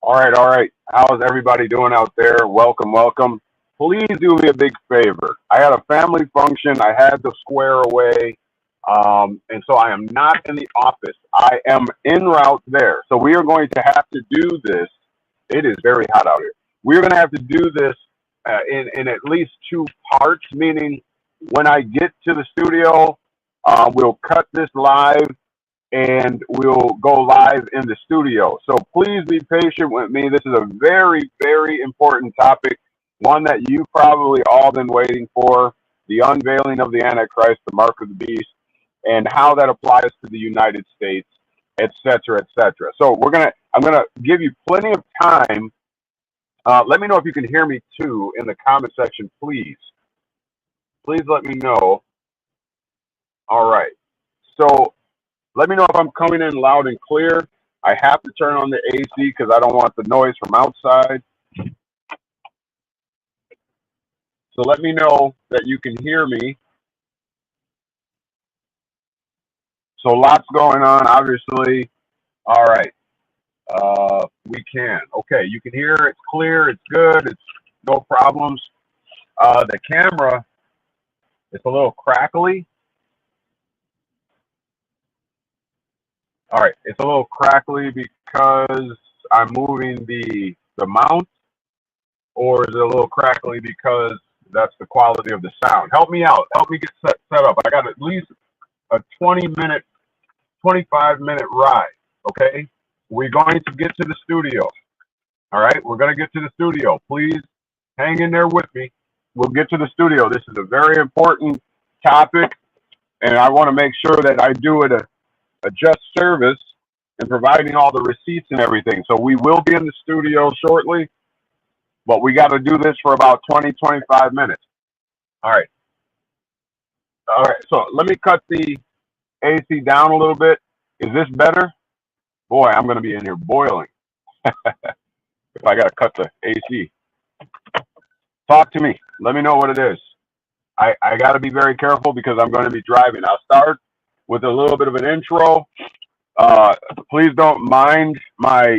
All right. How's everybody doing out there? Welcome, welcome. Please do me a big favor. I had a family function I had to square away, and so I am not in the office. I am en route there. So we are going to have to do this. It is very hot out here. We're going to have to do this in at least two parts, meaning when I get to the studio, we'll cut this live and we'll go live in the studio. So please be patient with me. This is a very, very important topic, one that you've probably all been waiting for, the unveiling of the Antichrist, the mark of the beast, and how that applies to the United States, et cetera, et cetera. So I'm gonna give you plenty of time. Let me know if you can hear me too in the comment section, please. Please let me know. All right. So let me know if I'm coming in loud and clear. I have to turn on the AC because I don't want the noise from outside. So let me know that you can hear me. So lots going on, obviously. All right. We can. Okay, you can hear. It's clear. It's good. It's no problems. The camera, it's a little crackly. All right, it's a little crackly because I'm moving the mount, or is it a little crackly because that's the quality of the sound? Help me out. Help me get set up. I got at least a 20-minute, 25-minute ride, okay? We're going to get to the studio, all right? We're going to get to the studio. Please hang in there with me. We'll get to the studio. This is a very important topic, and I want to make sure that I do it a just service in providing all the receipts and everything. So we will be in the studio shortly, but we got to do this for about 20, 25 minutes. All right. All right. So let me cut the AC down a little bit. Is this better? Boy, I'm going to be in here boiling if I got to cut the AC. Talk to me. Let me know what it is. I got to be very careful because I'm going to be driving. I'll start with a little bit of an intro. Please don't mind my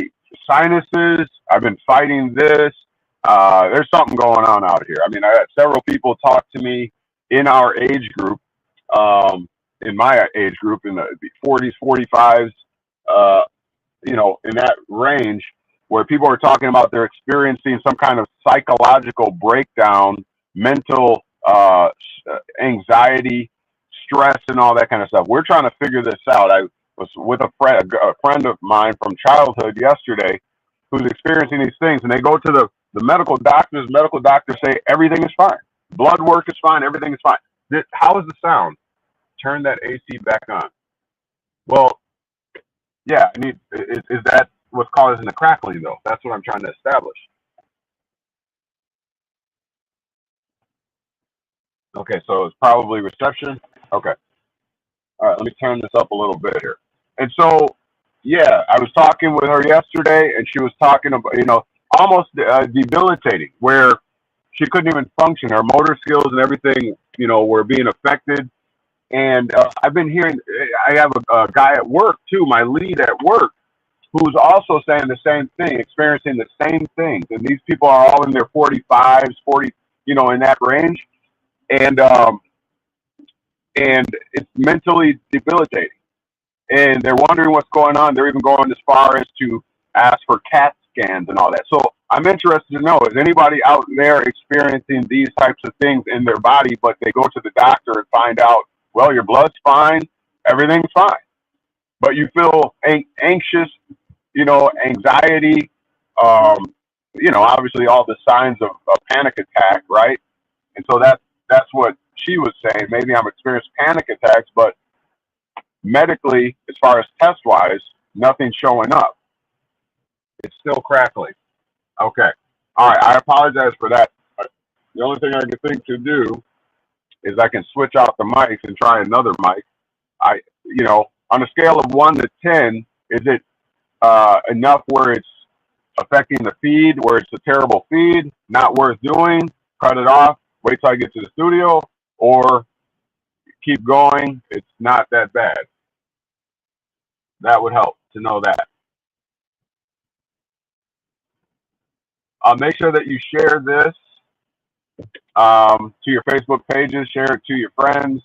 sinuses. I've been fighting this. There's something going on out here. I mean, I had several people talk to me in our age group, in my age group, in the 40s, 45s, in that range, where people are talking about they're experiencing some kind of psychological breakdown, mental anxiety, stress, and all that kind of stuff. We're trying to figure this out. I was with a friend of mine from childhood yesterday who's experiencing these things, and they go to the medical doctors. Medical doctors say everything is fine. Blood work is fine. Everything is fine. How is the sound? Turn that AC back on. Well, yeah, is that what's causing the crackling, though? That's what I'm trying to establish. Okay, so it's probably reception. Okay. All right, let me turn this up a little bit here. And so, yeah, I was talking with her yesterday, and she was talking about, almost debilitating, where she couldn't even function. Her motor skills and everything, were being affected. And I've been hearing, I have a guy at work, too, my lead at work, who's also saying the same thing, experiencing the same things. And these people are all in their 45s, 40, in that range. And it's mentally debilitating. And they're wondering what's going on. They're even going as far as to ask for CAT scans and all that. So I'm interested to know, is anybody out there experiencing these types of things in their body, but they go to the doctor and find out, well, your blood's fine, everything's fine, but you feel anxious, anxiety, obviously all the signs of a panic attack, right? And so that's what she was saying. Maybe I'm experiencing panic attacks, but medically, as far as test-wise, nothing's showing up. It's still crackling. Okay. All right. I apologize for that. The only thing I can think to do is I can switch out the mics and try another mic. On a scale of 1 to 10, is it enough where it's affecting the feed, where it's a terrible feed, not worth doing, cut it off, wait till I get to the studio, or keep going, it's not that bad? That would help to know that. Make sure that you share this to your Facebook pages, share it to your friends.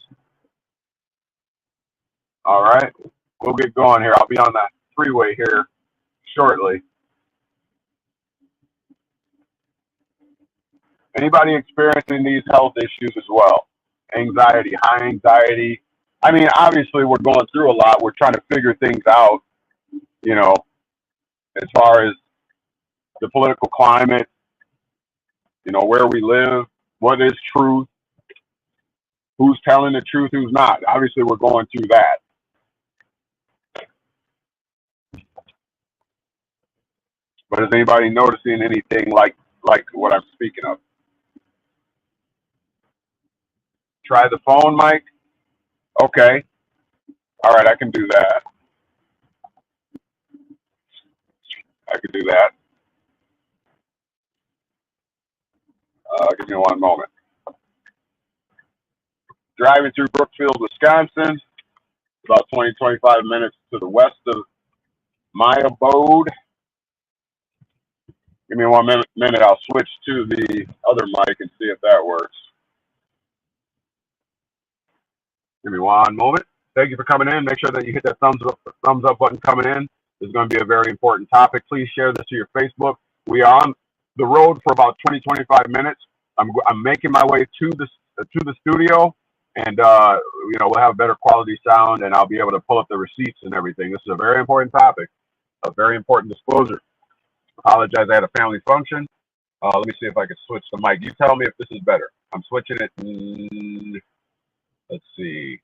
All right, we'll get going here. I'll be on that freeway here shortly. Anybody experiencing these health issues as well? Anxiety, high anxiety. I mean, obviously, we're going through a lot. We're trying to figure things out, you know, as far as the political climate, you know, where we live, what is truth, who's telling the truth, who's not. Obviously, we're going through that. But is anybody noticing anything like what I'm speaking of? Try the phone, Mike. Okay. All right, I can do that. I can do that. Give me one moment. Driving through Brookfield, Wisconsin, about 20-25 minutes to the west of my abode. Give me one minute. I'll switch to the other mic and see if that works. Give me one moment. Thank you for coming in. Make sure that you hit that thumbs up button coming in. This is going to be a very important topic. Please share this to your Facebook. We are on the road for about 20-25 minutes. I'm making my way to the studio, and you know, we'll have better quality sound, and I'll be able to pull up the receipts and everything. This is a very important topic, a very important disclosure. Apologize, I had a family function. Let me see if I can switch the mic. You tell me if this is better. I'm switching it. Let's see.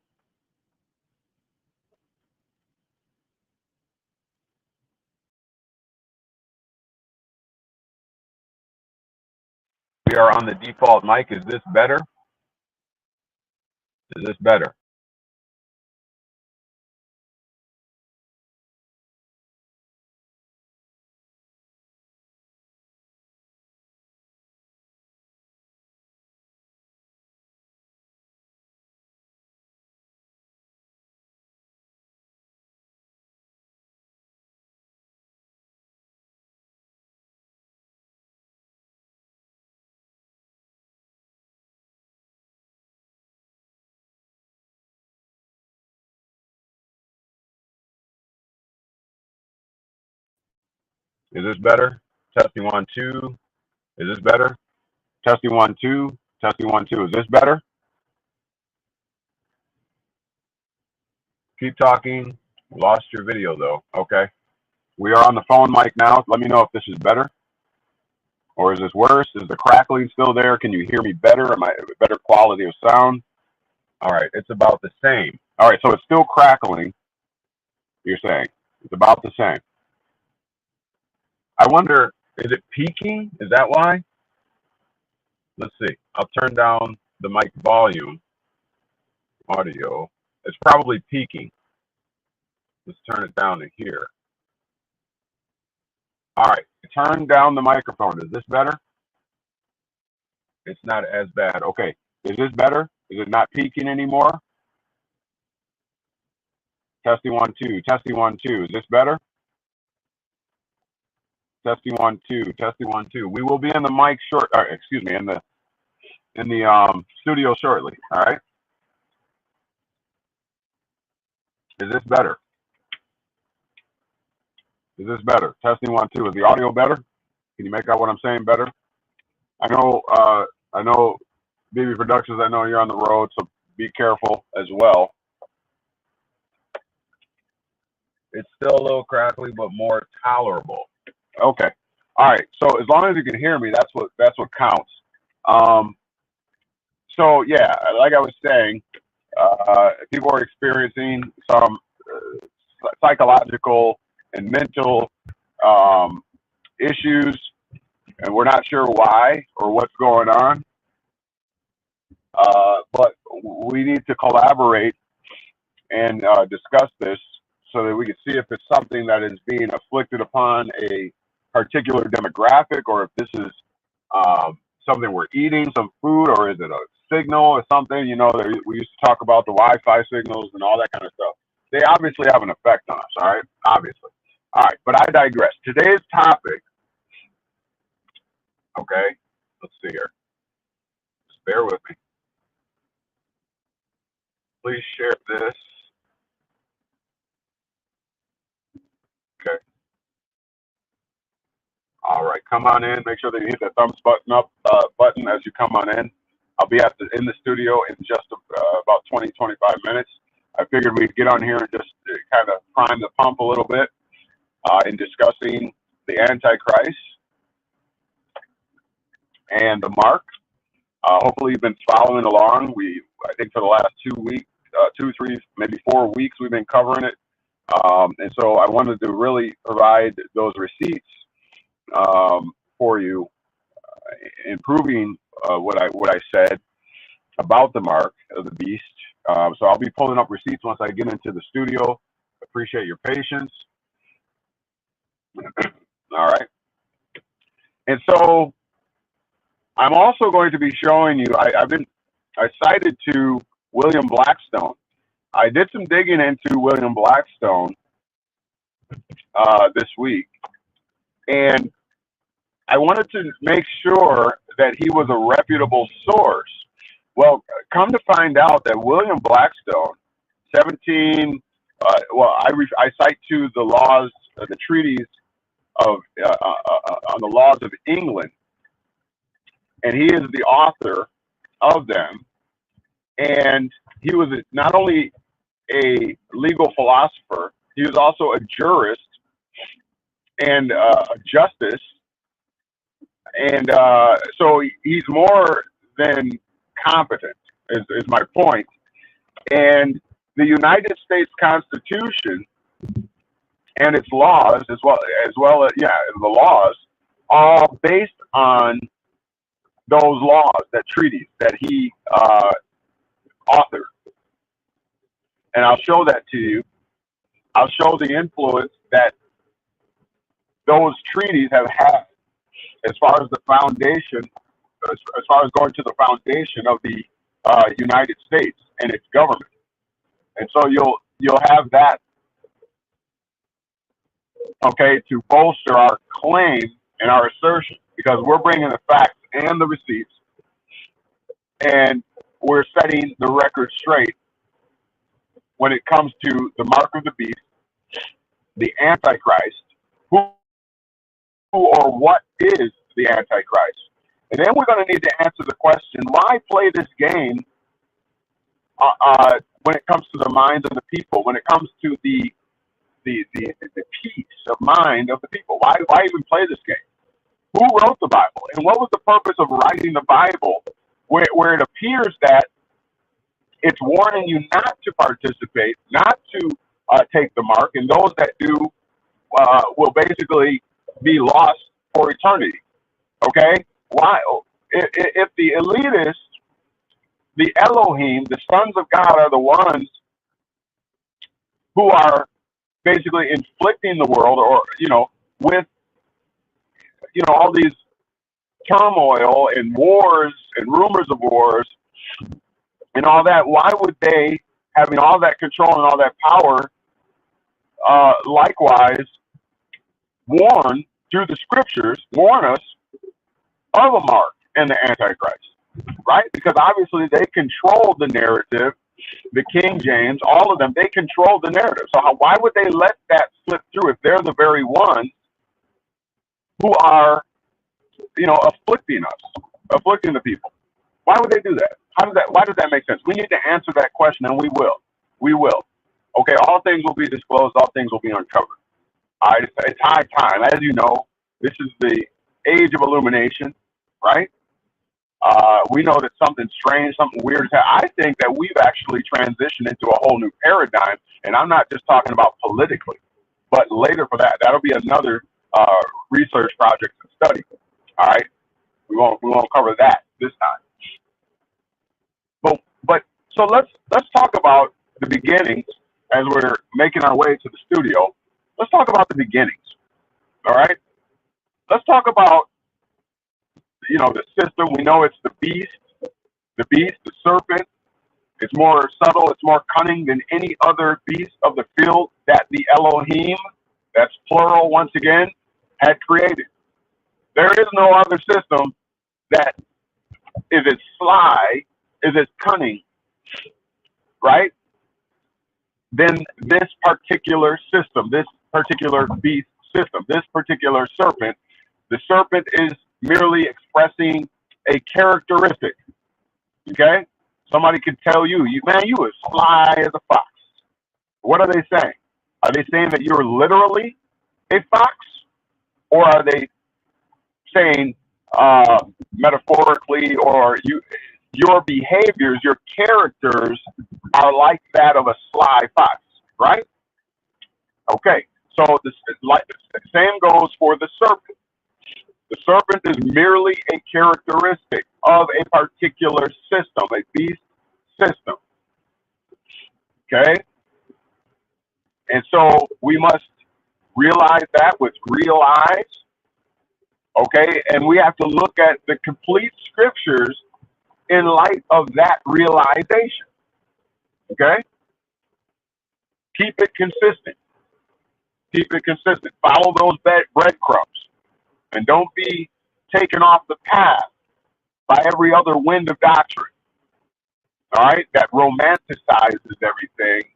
We are on the default mic. Is this better? Is this better? Is this better? Testing 1 2. Is this better? Testing 1 2. Testing 1 2. Is this better? Keep talking. Lost your video though. Okay. We are on the phone mic now. Let me know if this is better. Or is this worse? Is the crackling still there? Can you hear me better? Am I better quality of sound? All right, it's about the same. All right, so it's still crackling. You're saying it's about the same. I wonder, is it peaking? Is that why? Let's see. I'll turn down the mic volume, audio. It's probably peaking. Let's turn it down to here. All right, turn down the microphone. Is this better? It's not as bad. Okay, is this better? Is it not peaking anymore? Testing 1 2. Testing 1 2. Is this better? Testing 1 2. Testing 1 2. We will be in the mic short. Excuse me, in the studio shortly. All right. Is this better? Is this better? Testing 1 2. Is the audio better? Can you make out what I'm saying better? I know, BB Productions. I know you're on the road, so be careful as well. It's still a little crackly, but more tolerable. Okay. All right. So as long as you can hear me, that's what counts. So yeah, like I was saying, people are experiencing some psychological and mental issues, and we're not sure why or what's going on. But we need to collaborate and discuss this so that we can see if it's something that is being afflicted upon a particular demographic, or if this is something we're eating, some food, or is it a signal or something? You know, we used to talk about the Wi-Fi signals and all that kind of stuff. They obviously have an effect on us, all right? Obviously. All right, but I digress. Today's topic Okay, let's see here. Just bear with me. Please share this. Okay. All right, come on in. Make sure that you hit the thumbs button as you come on in. I'll be in the studio in just about 20, 25 minutes. I figured we'd get on here and just kind of prime the pump a little bit in discussing the Antichrist and the mark. Hopefully you've been following along. I think for the last 2 weeks, 2, 3, maybe 4 weeks, we've been covering it. And so I wanted to really provide those receipts for you, improving what I said about the mark of the beast. So I'll be pulling up receipts once I get into the studio. Appreciate your patience. All right. And so I'm also going to be showing you, I cited to William Blackstone. I did some digging into William Blackstone this week, and I wanted to make sure that he was a reputable source. Well, come to find out that William Blackstone, I cite to the laws, the treaties of on the laws of England, and he is the author of them. And he was not only a legal philosopher, he was also a jurist and a justice. And so he's more than competent, is my point. And the United States Constitution and its laws, as well as the laws, are based on those laws, that treaties that he authored. And I'll show that to you. I'll show the influence that those treaties have had as far as the foundation, as far as going to the foundation of the United States and its government. And so you'll have that, okay, to bolster our claim and our assertion, because we're bringing the facts and the receipts, and we're setting the record straight when it comes to the mark of the beast, the Antichrist, who or what is the Antichrist. And then we're going to need to answer the question, why play this game when it comes to the minds of the people, when it comes to the peace of mind of the people? Why even play this game? Who wrote the Bible? And what was the purpose of writing the Bible where it appears that it's warning you not to participate, not to take the mark, and those that do will basically be lost for eternity? Okay? Why? If the elitists, the Elohim, the sons of God, are the ones who are basically inflicting the world, or with all these turmoil and wars and rumors of wars and all that, why would they, having all that control and all that power, likewise warn through the scriptures, warn us of a mark and the Antichrist, right? Because obviously they control the narrative. The King James, all of them, they control the narrative. So why would they let that slip through if they're the very ones who are, afflicting us, afflicting the people? Why would they do that? Why does that make sense? We need to answer that question, and we will. We will. Okay, all things will be disclosed, all things will be uncovered. All right, it's high time. As you know, this is the age of illumination, right? We know that something strange, something weird is happening. I think that we've actually transitioned into a whole new paradigm, and I'm not just talking about politically, but later for that. That'll be another research project and study. All right, we won't cover that this time. But so let's talk about the beginnings as we're making our way to the studio. Let's talk about the beginnings. All right, let's talk about the system. We know it's the beast, the serpent. It's more subtle, it's more cunning than any other beast of the field that the Elohim, that's plural once again, had created. There is no other system that is as sly, is as cunning, right, than this particular system, this particular beast system, this particular serpent. The serpent is merely expressing a characteristic. Okay? Somebody could tell you, man, you as sly as a fox. What are they saying? Are they saying that you're literally a fox? Or are they saying metaphorically, or your behaviors, your characters are like that of a sly fox, right? Okay, so the same goes for the serpent. The serpent is merely a characteristic of a particular system, a beast system. Okay, and so we must realize that with real eyes. Okay, and we have to look at the complete scriptures in light of that realization. Okay, keep it consistent. Keep it consistent. Follow those breadcrumbs, and don't be taken off the path by every other wind of doctrine. All right, that romanticizes everything.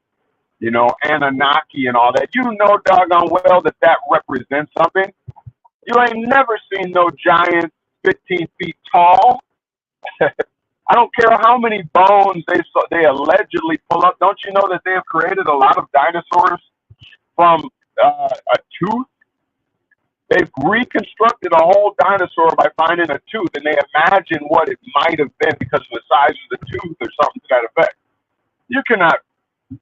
You know, Anunnaki and all that. You know doggone well that that represents something. You ain't never seen no giant 15 feet tall. I don't care how many bones they allegedly pull up. Don't you know that they have created a lot of dinosaurs from a tooth? They've reconstructed a whole dinosaur by finding a tooth, and they imagine what it might have been because of the size of the tooth or something to that effect. You cannot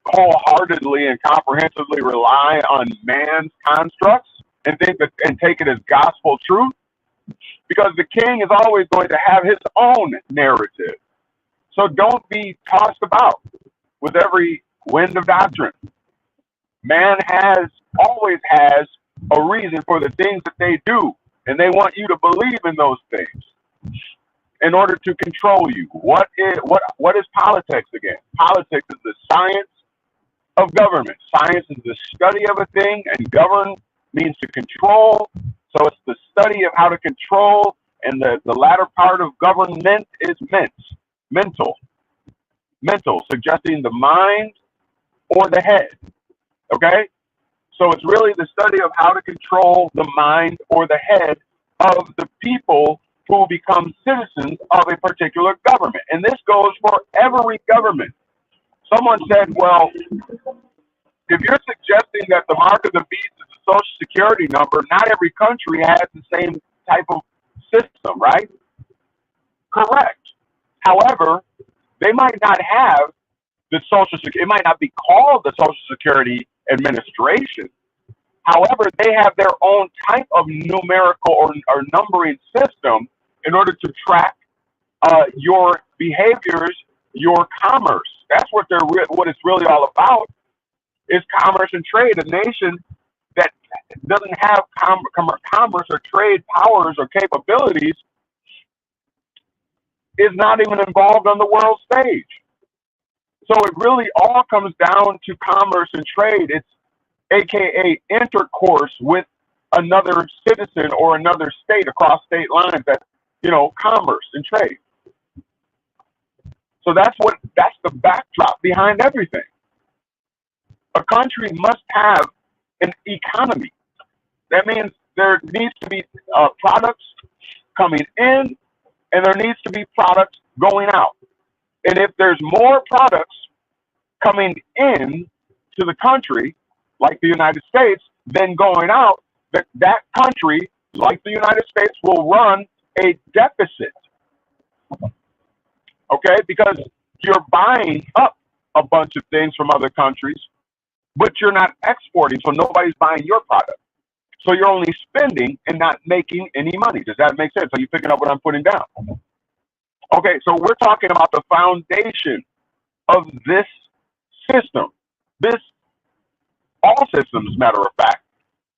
wholeheartedly and comprehensively rely on man's constructs and think that and take it as gospel truth, because the king is always going to have his own narrative. So don't be tossed about with every wind of doctrine. Man always has a reason for the things that they do, and they want you to believe in those things in order to control you. What is politics again? Politics is the science of government. Science is the study of a thing, and govern means to control. So it's the study of how to control, and the latter part of government is mental, suggesting the mind or the head. Okay? So it's really the study of how to control the mind or the head of the people who become citizens of a particular government. And this goes for every government. Someone said, well, if you're suggesting that the mark of the beast is a social security number, not every country has the same type of system, right? Correct. However, they might not have the social security, it might not be called the Social Security Administration. However, they have their own type of numerical or numbering system in order to track your behaviors, your commerce. That's what it's really all about, is commerce and trade. A nation that doesn't have commerce or trade powers or capabilities is not even involved on the world stage. So it really all comes down to commerce and trade. It's AKA intercourse with another citizen or another state across state lines. That's, commerce and trade. So that's the backdrop behind everything. A country must have an economy. That means there needs to be products coming in, and there needs to be products going out. And if there's more products coming in to the country, like the United States, than going out, that country, like the United States, will run a deficit. Okay? Because you're buying up a bunch of things from other countries, but you're not exporting, so nobody's buying your product. So you're only spending and not making any money. Does that make sense? Are you picking up what I'm putting down? Okay, so we're talking about the foundation of this system. All systems, matter of fact,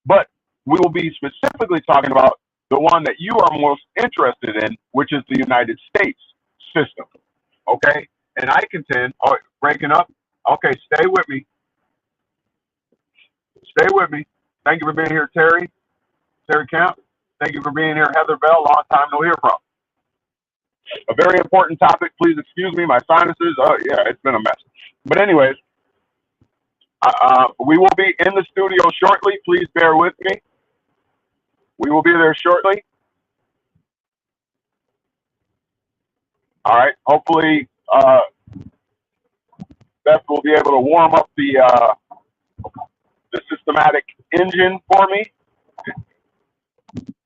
but we will be specifically talking about the one that you are most interested in, which is the United States system. Okay, and I contend, breaking up. Okay, stay with me. Stay with me. Thank you for being here, Terry Camp. Thank you for being here, Heather Bell. Long time no hear from. A very important topic. Please excuse me, my sinuses. Yeah, it's been a mess. But anyways, we will be in the studio shortly. Please bear with me. We will be there shortly. All right. Hopefully, Beth will be able to warm up the systematic engine for me.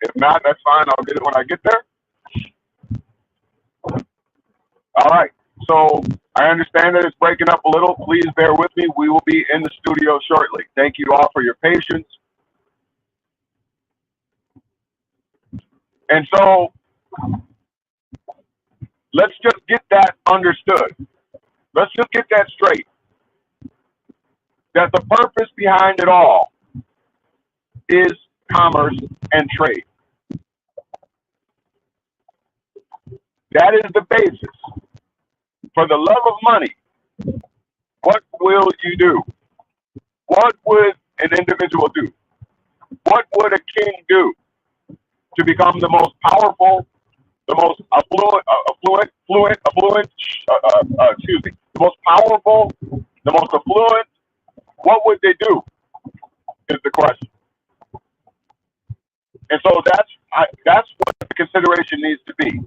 If not, that's fine. I'll get it when I get there. All right. So I understand that it's breaking up a little. Please bear with me. We will be in the studio shortly. Thank you all for your patience. And so let's just get that understood. Let's just get that straight. That the purpose behind it all is commerce and trade. That is the basis. For the love of money, what will you do? What would an individual do? What would a king do to become the most powerful, the most affluent, the most powerful, the most affluent? What would they do is the question. And so that's what the consideration needs to be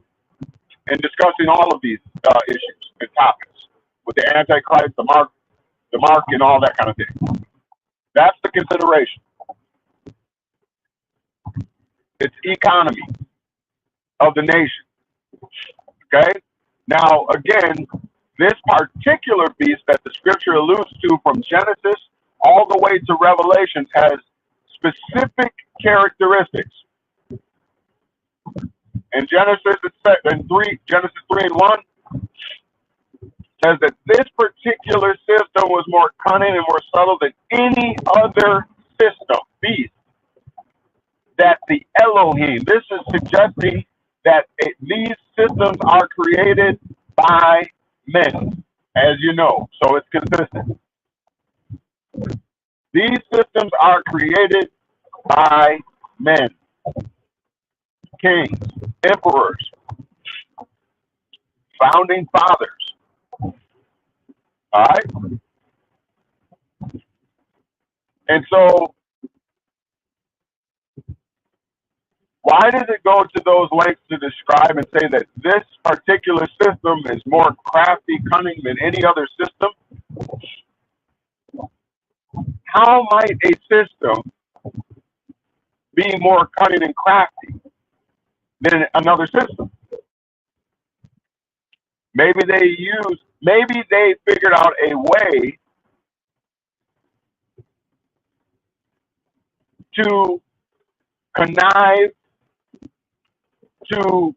in discussing all of these issues and topics with the Antichrist, the mark, and all that kind of thing. That's the consideration. It's economy of the nation. Okay? Now, again, this particular beast that the scripture alludes to from Genesis all the way to Revelations has specific characteristics. In Genesis 3:1 says that this particular system was more cunning and more subtle than any other system, beast, that the Elohim. This is suggesting that these systems are created by men, as you know, so it's consistent. These systems are created by men, kings, emperors, founding fathers. All right? And so, why does it go to those lengths to describe and say that this particular system is more crafty, cunning than any other system? How might a system be more cunning and crafty than another system? Maybe they figured out a way to connive, to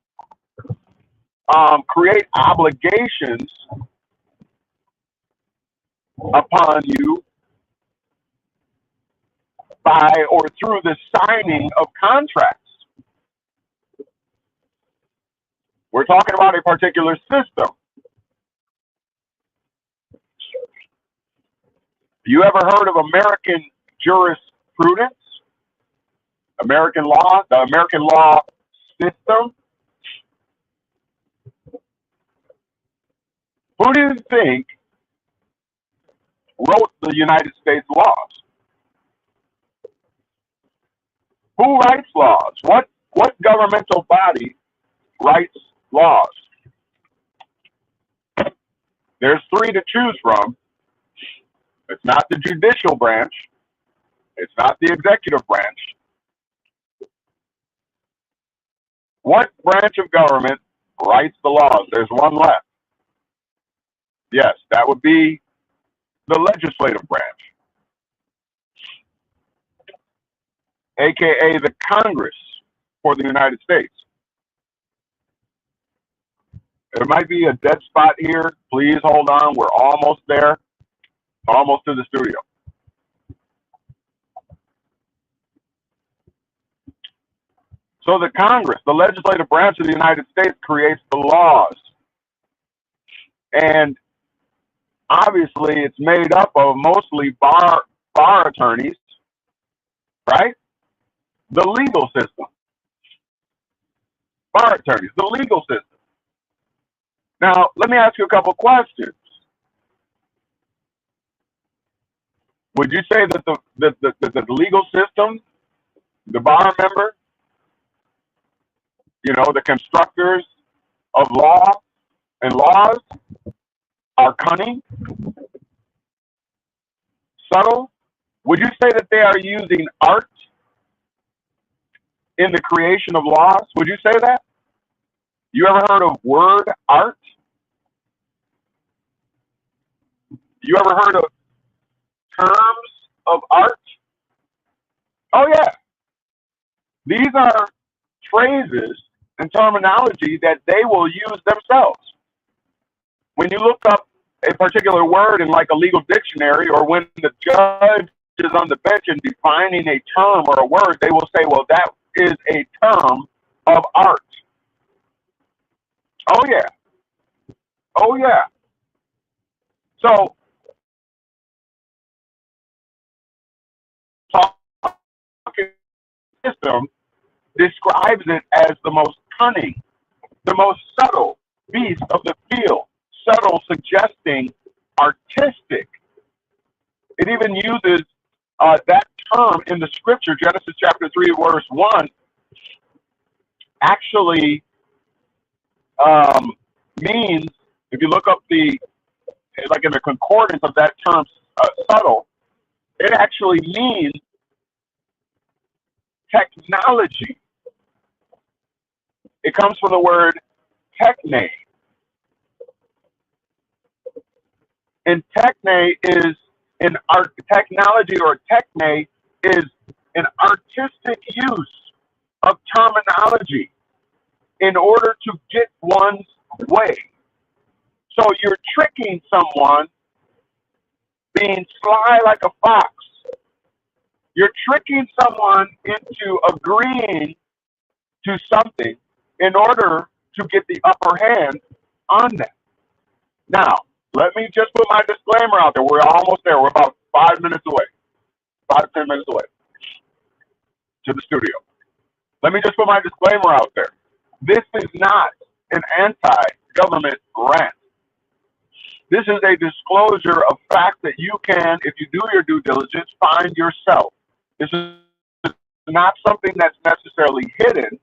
create obligations upon you by or through the signing of contracts. We're talking about a particular system. You ever heard of American jurisprudence? American law, the American law system? Who do you think wrote the United States laws? Who writes laws? What governmental body writes laws? There's three to choose from. It's not the judicial branch. It's not the executive branch. What branch of government writes the laws? There's one left. Yes, that would be the legislative branch, aka the Congress for the United States. There might be a dead spot here. Please hold on. We're almost there. Almost to the studio. So the Congress, the legislative branch of the United States, creates the laws. And obviously it's made up of mostly bar attorneys, right? The legal system. bar attorneys, the legal system. Now, let me ask you a couple questions. Would you say that the legal system, the bar member, the constructors of law and laws are cunning, subtle? Would you say that they are using art in the creation of laws? Would you say that? You ever heard of word art? You ever heard of terms of art? Oh, yeah. These are phrases and terminology that they will use themselves. When you look up a particular word in like a legal dictionary, or when the judge is on the bench and defining a term or a word, they will say, well, that is a term of art. Oh, yeah. Oh, yeah. So, talking system describes it as the most cunning, the most subtle beast of the field. Subtle suggesting artistic. It even uses that term in the scripture. Genesis chapter 3, verse 1, actually means, if you look up like in the concordance of that term, subtle, it actually means technology. It comes from the word techne. And techne is an art, technology, or techne is an artistic use of terminology in order to get one's way. So you're tricking someone, being sly like a fox. You're tricking someone into agreeing to something in order to get the upper hand on them. Now, let me just put my disclaimer out there. We're almost there. We're about 5 minutes away, 5-10 minutes away to the studio. Let me just put my disclaimer out there. This is not an anti-government rant. This is a disclosure of facts that you can, if you do your due diligence, find yourself. This is not something that's necessarily hidden,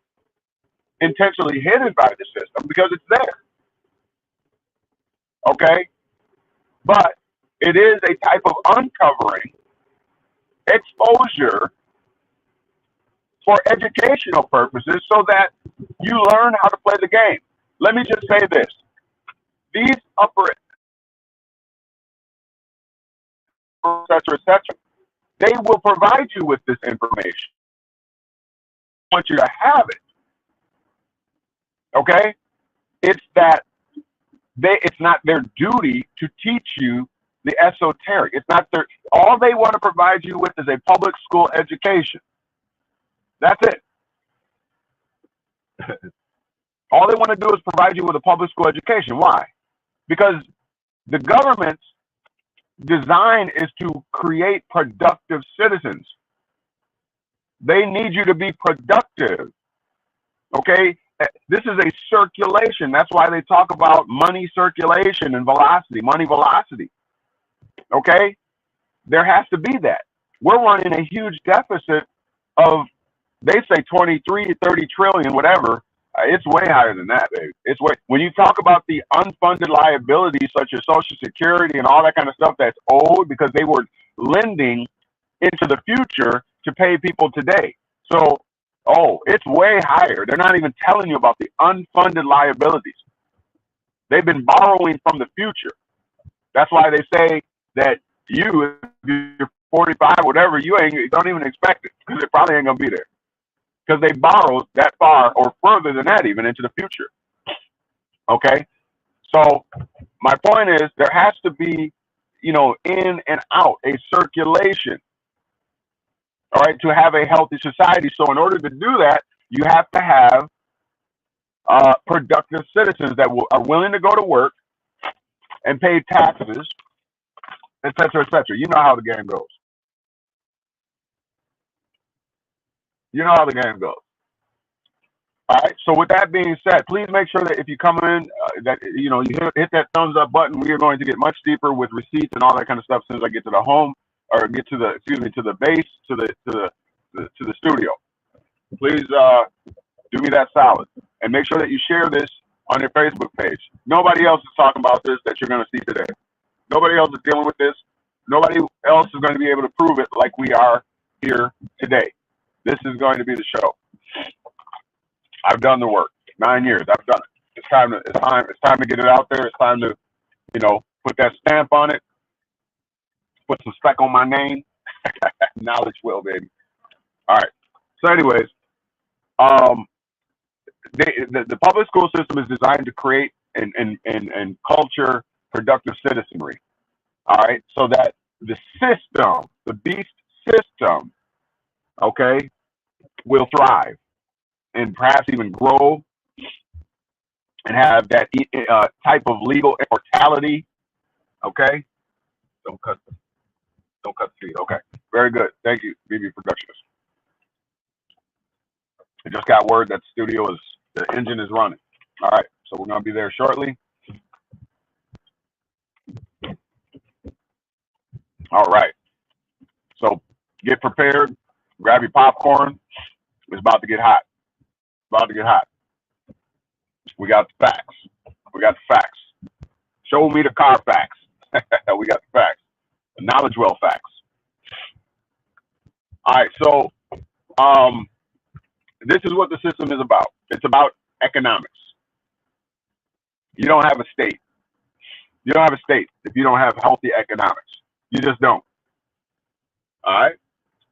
intentionally hidden by the system, because it's there. Okay? But it is a type of uncovering, exposure for educational purposes so that you learn how to play the game. Let me just say this. These upper, etc., they will provide you with this information. I want you to have it. Okay? It's that it's not their duty to teach you the esoteric. It's not their, all they want to provide you with is a public school education. That's it. All they want to do is provide you with a public school education. Why? Because the government's design is to create productive citizens. They need you to be productive. Okay? This is a circulation. That's why they talk about money circulation and velocity, money velocity. Okay? There has to be that. We're running a huge deficit of, they say 23, 30 trillion, whatever. It's way higher than that, babe. It's way, when you talk about the unfunded liabilities such as Social Security and all that kind of stuff that's owed because they were lending into the future to pay people today. So, it's way higher. They're not even telling you about the unfunded liabilities. They've been borrowing from the future. That's why they say that you, if you're 45, whatever, you don't even expect it because it probably ain't going to be there. Because they borrowed that far or further than that even into the future. Okay? So my point is there has to be, in and out, a circulation, all right, to have a healthy society. So in order to do that, you have to have productive citizens that are willing to go to work and pay taxes, et cetera, et cetera. You know how the game goes. You know how the game goes. All right. So with that being said, please make sure that if you come in, that you hit that thumbs up button. We are going to get much deeper with receipts and all that kind of stuff as soon as I get to the home, or get to the to the base, to the studio. Please do me that solid, and make sure that you share this on your Facebook page. Nobody else is talking about this that you're going to see today. Nobody else is dealing with this. Nobody else is going to be able to prove it like we are here today. This is going to be the show. I've done the work. 9 years. I've done it. It's time to get it out there. It's time to, put that stamp on it. Put some speck on my name. KnowledgeWell, baby. All right. So, anyways, the public school system is designed to create and culture productive citizenry. All right. So that the system, the beast system, okay, will thrive and perhaps even grow and have that type of legal immortality. Okay. Don't cut the feed. Okay. Very good. Thank you, BB Productions. I just got word that the engine is running. All right. So we're going to be there shortly. All right. So get prepared. Grab your popcorn. It's about to get hot. About to get hot. We got the facts. We got the facts. Show me the car facts. We got the facts. The KnowledgeWell facts. All right. So this is what the system is about. It's about economics. You don't have a state. You don't have a state if you don't have healthy economics. You just don't. All right.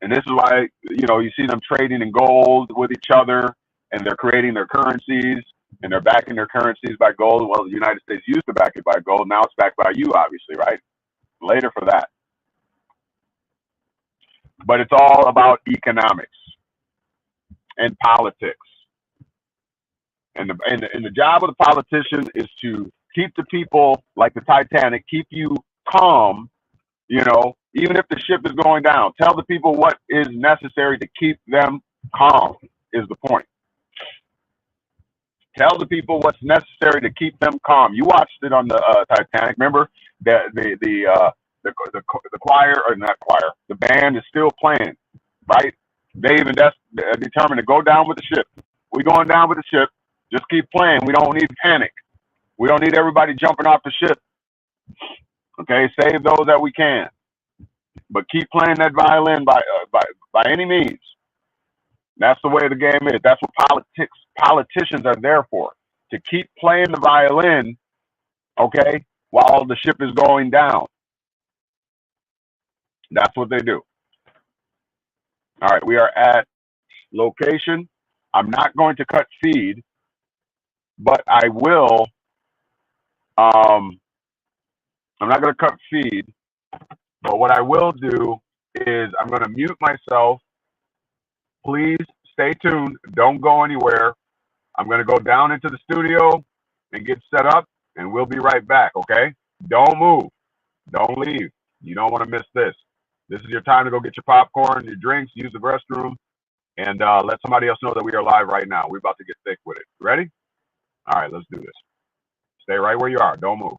And this is why, you see them trading in gold with each other, and they're creating their currencies, and they're backing their currencies by gold. Well, the United States used to back it by gold. Now it's backed by you, obviously, right? Later for that. But it's all about economics and politics. And the job of the politician is to keep the people, like the Titanic, keep you calm, even if the ship is going down. Tell the people what is necessary to keep them calm is the point. Tell the people what's necessary to keep them calm. You watched it on the Titanic. Remember the choir, or not choir, the band is still playing, right? They even determined to go down with the ship. We're going down with the ship. Just keep playing. We don't need panic. We don't need everybody jumping off the ship. Okay, save those that we can, but keep playing that violin by any means. That's the way the game is. That's what politicians are there for, to keep playing the violin, okay, while the ship is going down. That's what they do. All right, we are at location. I'm not going to cut feed, but I will. I'm not going to cut feed, but what I will do is I'm going to mute myself. Please stay tuned. Don't go anywhere. I'm going to go down into the studio and get set up, and we'll be right back, okay? Don't move. Don't leave. You don't want to miss this. This is your time to go get your popcorn, your drinks, use the restroom, and let somebody else know that we are live right now. We're about to get thick with it. Ready? All right, let's do this. Stay right where you are. Don't move.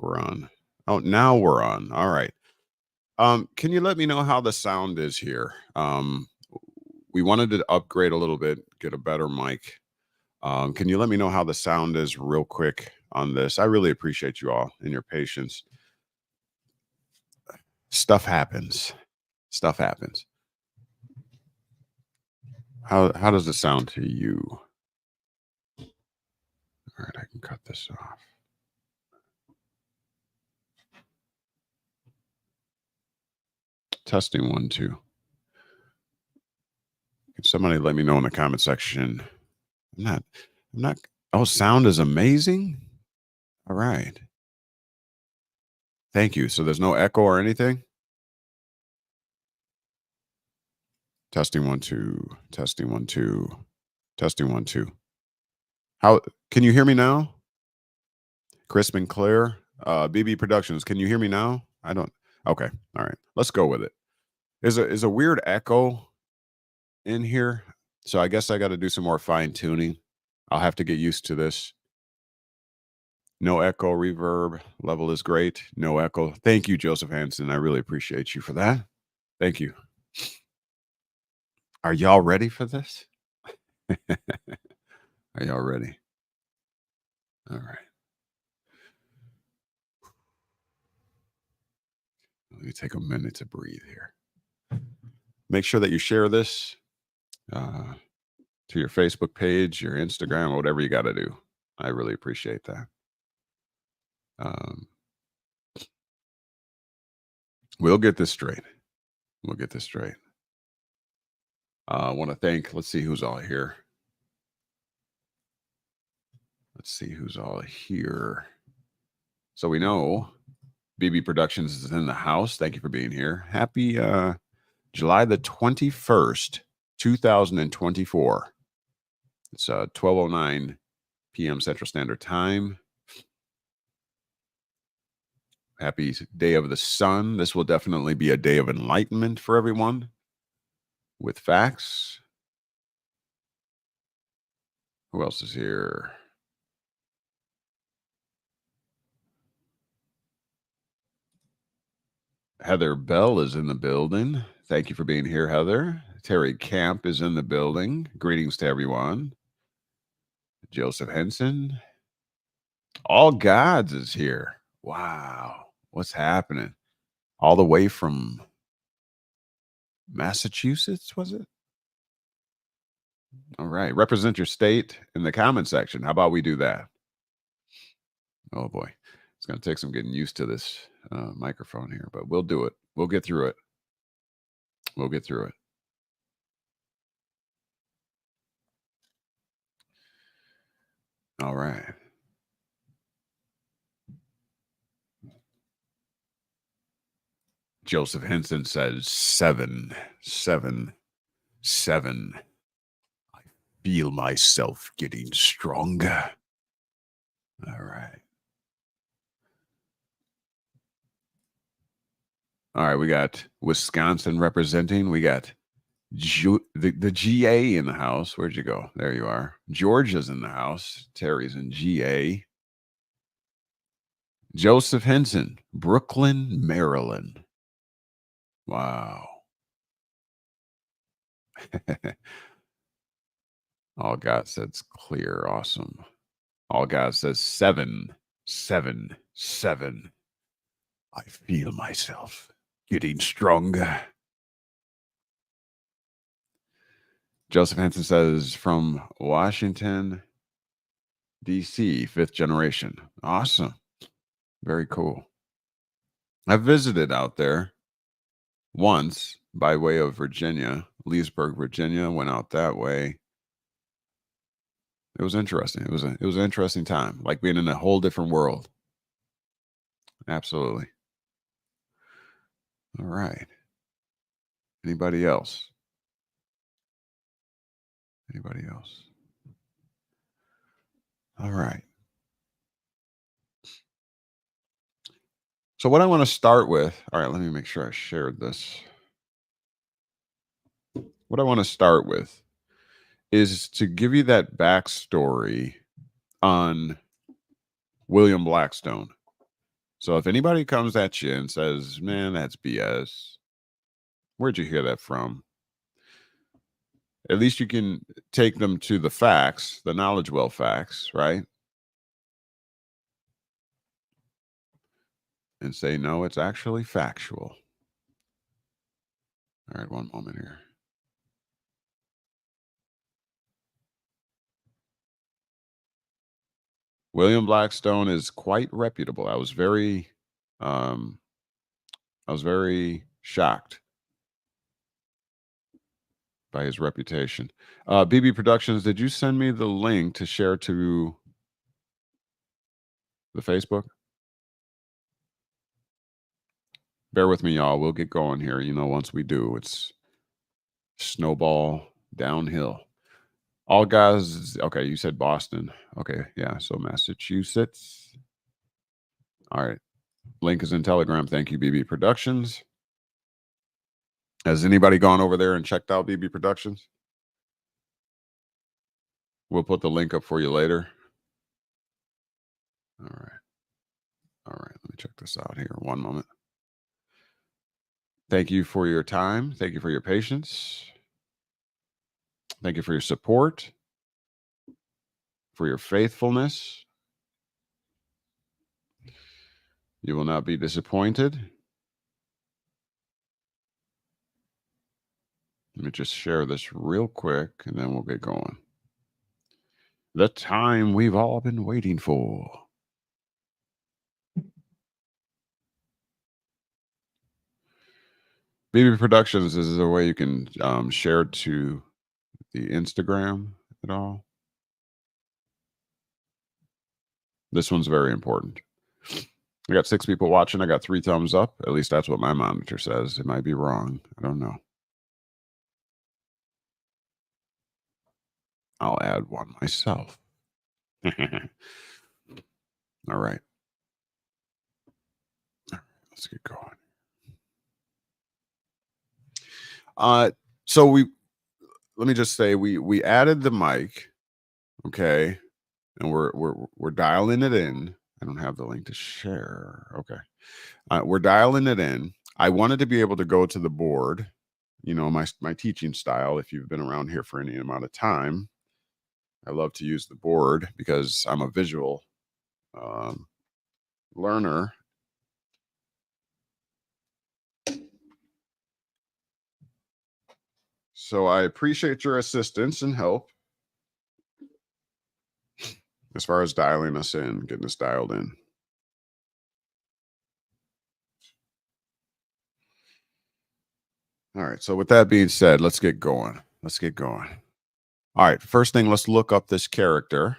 We're on. Oh, now we're on. All right. Can you let me know how the sound is here? We wanted to upgrade a little bit, get a better mic. Can you let me know how the sound is real quick on this? I really appreciate you all and your patience. Stuff happens. Stuff happens. How does it sound to you? All right, I can cut this off. Testing 1, 2. Can somebody let me know in the comment section? I'm not. Oh, sound is amazing. All right. Thank you. So there's no echo or anything? Testing 1, 2. Testing 1, 2. Testing 1, 2. How can you hear me now? Crisp and clear. BB Productions. Can you hear me now? I don't. Okay. All right. Let's go with it. Is a weird echo in here. So I guess I got to do some more fine tuning. I'll have to get used to this. No echo, reverb level is great. No echo. Thank you, Joseph Hansen. I really appreciate you for that. Thank you. Are y'all ready for this? Are y'all ready? All right. Let me take a minute to breathe here. Make sure that you share this to your Facebook page, your Instagram, whatever you got to do. I really appreciate that. We'll get this straight. We'll get this straight. I want to thank, let's see who's all here. Let's see who's all here. So we know BB Productions is in the house. Thank you for being here. Happy July the 21st, 2024. It's 12:09 p.m. Central Standard Time. Happy Day of the Sun. This will definitely be a day of enlightenment for everyone with facts. Who else is here? Heather Bell is in the building. Thank you for being here, Heather. Terry Camp is in the building. Greetings to everyone. Joseph Henson. All Gods is here. Wow. What's happening? All the way from Massachusetts, was it? All right. Represent your state in the comment section. How about we do that? Oh, boy. It's going to take some getting used to this microphone here, but we'll do it. We'll get through it. We'll get through it. All right. Joseph Henson says 7, 7, 7. I feel myself getting stronger. All right. All right. We got Wisconsin representing. We got the GA in the house. Where'd you go? There you are. Georgia's in the house. Terry's in GA. Joseph Henson, Brooklyn, Maryland. Wow. All God says clear. Awesome. All God says 7, 7, 7. I feel myself getting stronger. Joseph Henson says from Washington, D.C., 5th generation. Awesome. Very cool. I visited out there once by way of Virginia, Leesburg, Virginia. Went out that way. It was interesting. It was an interesting time, like being in a whole different world. Absolutely. All right. Anybody else? Anybody else? All right. So what I want to start with, all right, let me make sure I shared this. What I want to start with is to give you that backstory on William Blackstone. So if anybody comes at you and says, man, that's BS, where'd you hear that from? At least you can take them to the facts, the KnowledgeWell facts, right? And say, no, it's actually factual. All right, one moment here. William Blackstone is quite reputable. I was very shocked by his reputation. BB Productions, did you send me the link to share to the Facebook? Bear with me, y'all. We'll get going here. You know, once we do, it's snowball downhill. All guys, okay, you said Boston. Okay, yeah, so Massachusetts. All right. Link is in Telegram. Thank you, BB Productions. Has anybody gone over there and checked out BB Productions? We'll put the link up for you later. All right. All right, let me check this out here. One moment. Thank you for your time. Thank you for your patience. Thank you for your support, for your faithfulness. You will not be disappointed. Let me just share this real quick, and then we'll get going. The time we've all been waiting for. BB Productions is a way you can share to the Instagram at all. This one's very important. I got 6 people watching. I got 3 thumbs up. At least that's what my monitor says. It might be wrong. I don't know. I'll add one myself. All right. Let's get going. So let me just say we added the mic, okay, and we're dialing it in. I don't have the link to share. Okay, we're dialing it in. I wanted to be able to go to the board, you know, my teaching style. If you've been around here for any amount of time, I love to use the board because I'm a visual learner. So I appreciate your assistance and help as far as dialing us in, getting us dialed in. All right. So with that being said, let's get going. Let's get going. All right. First thing, let's look up this character.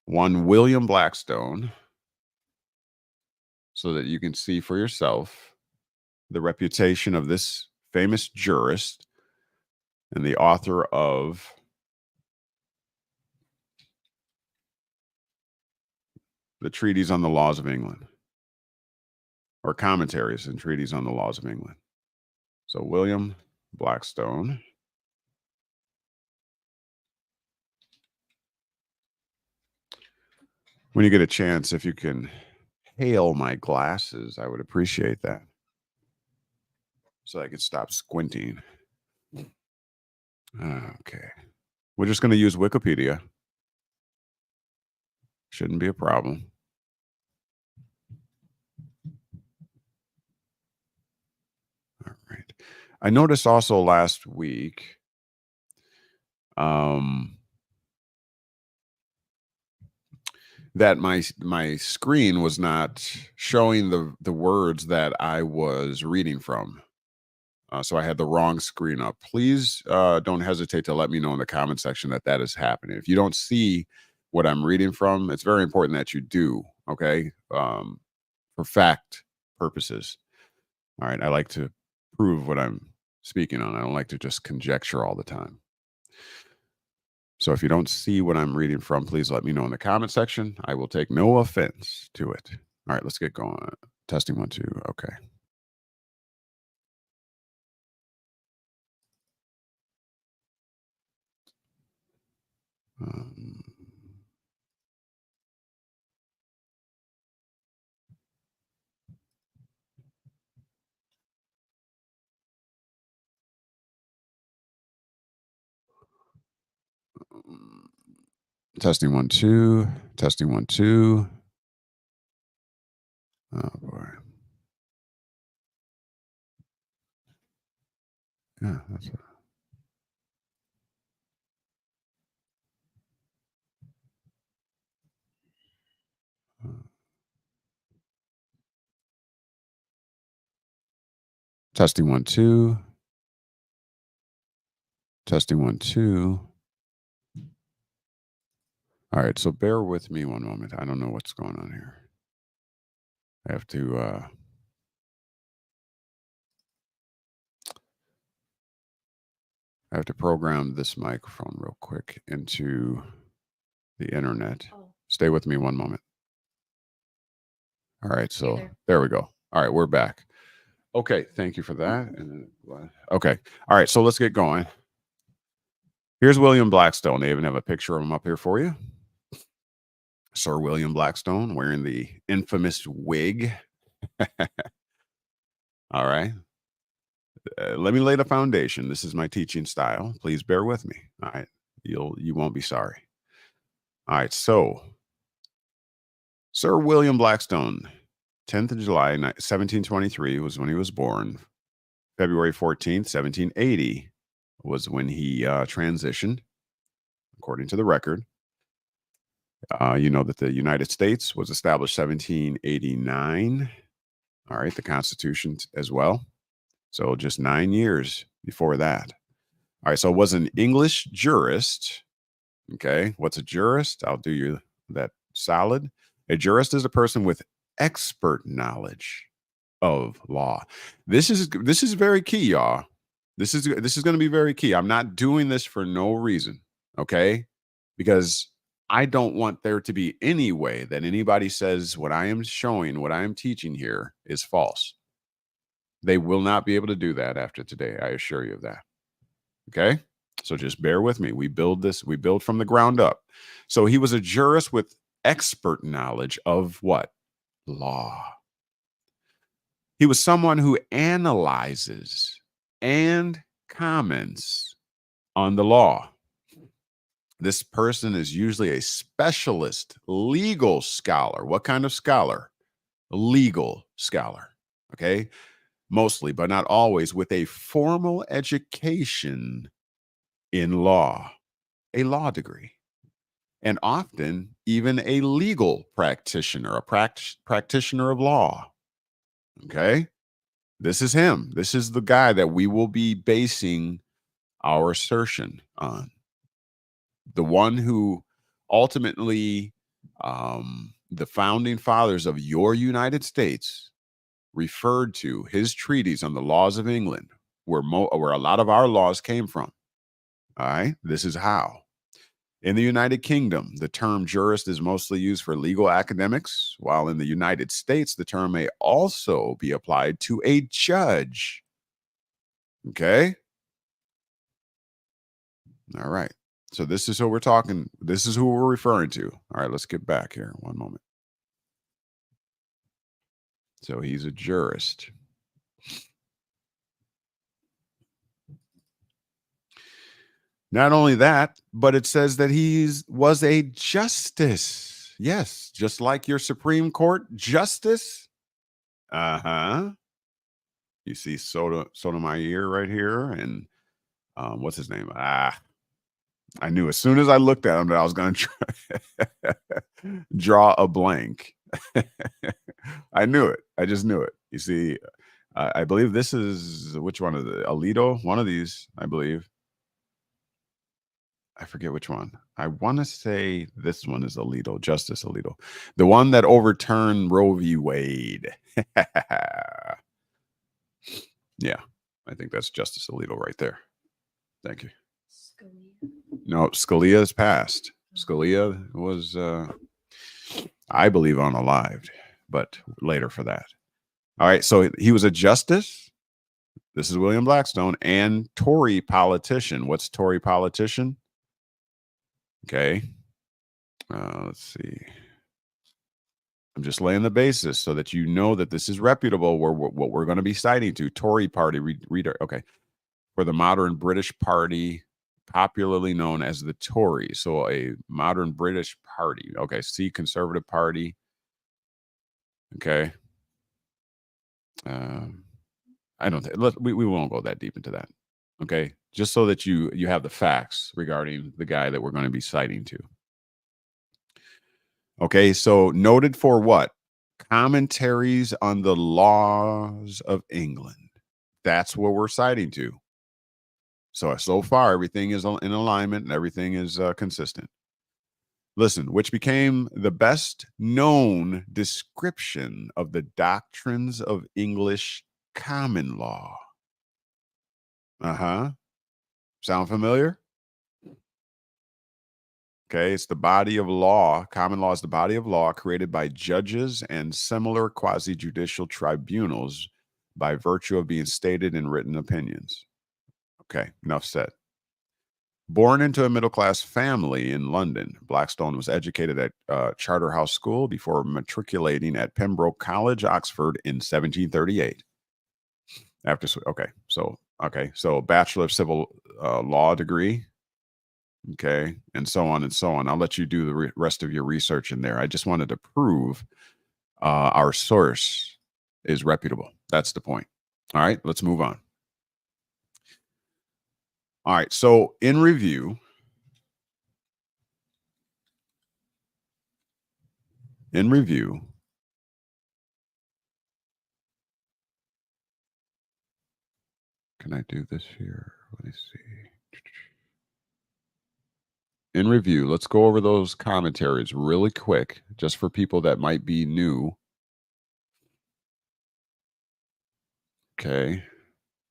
One William Blackstone, so that you can see for yourself the reputation of this famous jurist and the author of the Treatise on the Laws of England, or commentaries and treaties on the laws of England. So William Blackstone. When you get a chance, if you can hail my glasses, I would appreciate that, so I could stop squinting. Okay. We're just going to use Wikipedia. Shouldn't be a problem. All right. I noticed also last week, that my screen was not showing the words that I was reading from. So I had the wrong screen up. Please don't hesitate to let me know in the comment section that is happening. If you don't see what I'm reading from, it's very important that you do, okay? For fact purposes. All right, I like to prove what I'm speaking on. I don't like to just conjecture all the time. So if you don't see what I'm reading from, please let me know in the comment section. I will take no offense to it. All right, let's get going. Testing 1, 2. Okay. Testing 1, 2. Testing 1, 2. Oh boy. Yeah, that's it. Testing 1, 2. Testing 1, 2. All right, so bear with me one moment. I don't know what's going on here. I have to program this microphone real quick into the internet. Oh. Stay with me one moment. All right, so there we go. All right, we're back. Okay, thank you for that. And okay, all right, so let's get going. Here's William Blackstone. They even have a picture of him up here for you. Sir William Blackstone wearing the infamous wig. All right. Let me lay the foundation. This is my teaching style. Please bear with me. All right. You won't be sorry. All right. So Sir William Blackstone, 10th of July, 1723 was when he was born. February 14th, 1780 was when he transitioned, according to the record. You know that the United States was established 1789. All right, the Constitution as well. So just 9 years before that. All right, so it was an English jurist. Okay, what's a jurist? I'll do you that solid. A jurist is a person with expert knowledge of law. This is very key, y'all. This is going to be very key. I'm not doing this for no reason, okay? Because I don't want there to be any way that anybody says what I am showing, what I am teaching here is false. They will not be able to do that after today. I assure you of that. Okay. So just bear with me. We build from the ground up. So he was a jurist with expert knowledge of what? Law. He was someone who analyzes and comments on the law. This person is usually a specialist legal scholar. What kind of scholar? Legal scholar. Okay. Mostly, but not always, with a formal education in law, a law degree, and often even a legal practitioner, a practitioner of law. Okay. This is him. This is the guy that we will be basing our assertion on. The one who ultimately, the founding fathers of your United States referred to his treatise on the laws of England, where a lot of our laws came from. All right. This is how. In the United Kingdom, the term jurist is mostly used for legal academics, while in the United States, the term may also be applied to a judge. Okay. All right. So this is who we're talking. This is who we're referring to. All right. Let's get back here. One moment. So he's a jurist. Not only that, but it says that was a justice. Yes, just like your Supreme Court justice. Uh-huh. You see Sotomayor right here, and what's his name? I knew as soon as I looked at him that I was going to draw a blank. I knew it. I just knew it. You see, I believe this is, which one of the Alito? One of these, I believe. I forget which one. I want to say this one is Alito, Justice Alito. The one that overturned Roe v. Wade. Yeah, I think that's Justice Alito right there. Thank you. Scalia. No, Scalia is passed. Scalia was, I believe, unalived, but later for that. All right, so he was a justice. This is William Blackstone, and Tory politician. What's Tory politician? Okay. Let's see. I'm just laying the basis so that you know that this is reputable. What we're going to be citing to Tory party reader. Okay. For the modern British party, popularly known as the Tories. So a modern British party. Okay. See, Conservative Party. Okay. I don't think we won't go that deep into that. Okay. Just so that you have the facts regarding the guy that we're going to be citing to. Okay, so noted for what? Commentaries on the laws of England. That's what we're citing to. So far, everything is in alignment and everything is consistent. Listen, which became the best known description of the doctrines of English common law. Sound familiar? Okay, it's the body of law. Common law is the body of law created by judges and similar quasi-judicial tribunals by virtue of being stated in written opinions. Okay, enough said. Born into a middle-class family in London, Blackstone was educated at Charterhouse School before matriculating at Pembroke College, Oxford in 1738. So Bachelor of Civil Law degree. Okay, and so on and so on. I'll let you do the rest of your research in there. I just wanted to prove our source is reputable. That's the point. All right, let's move on. All right, so in review, can I do this here? Let me see. In review, let's go over those commentaries really quick, just for people that might be new. Okay.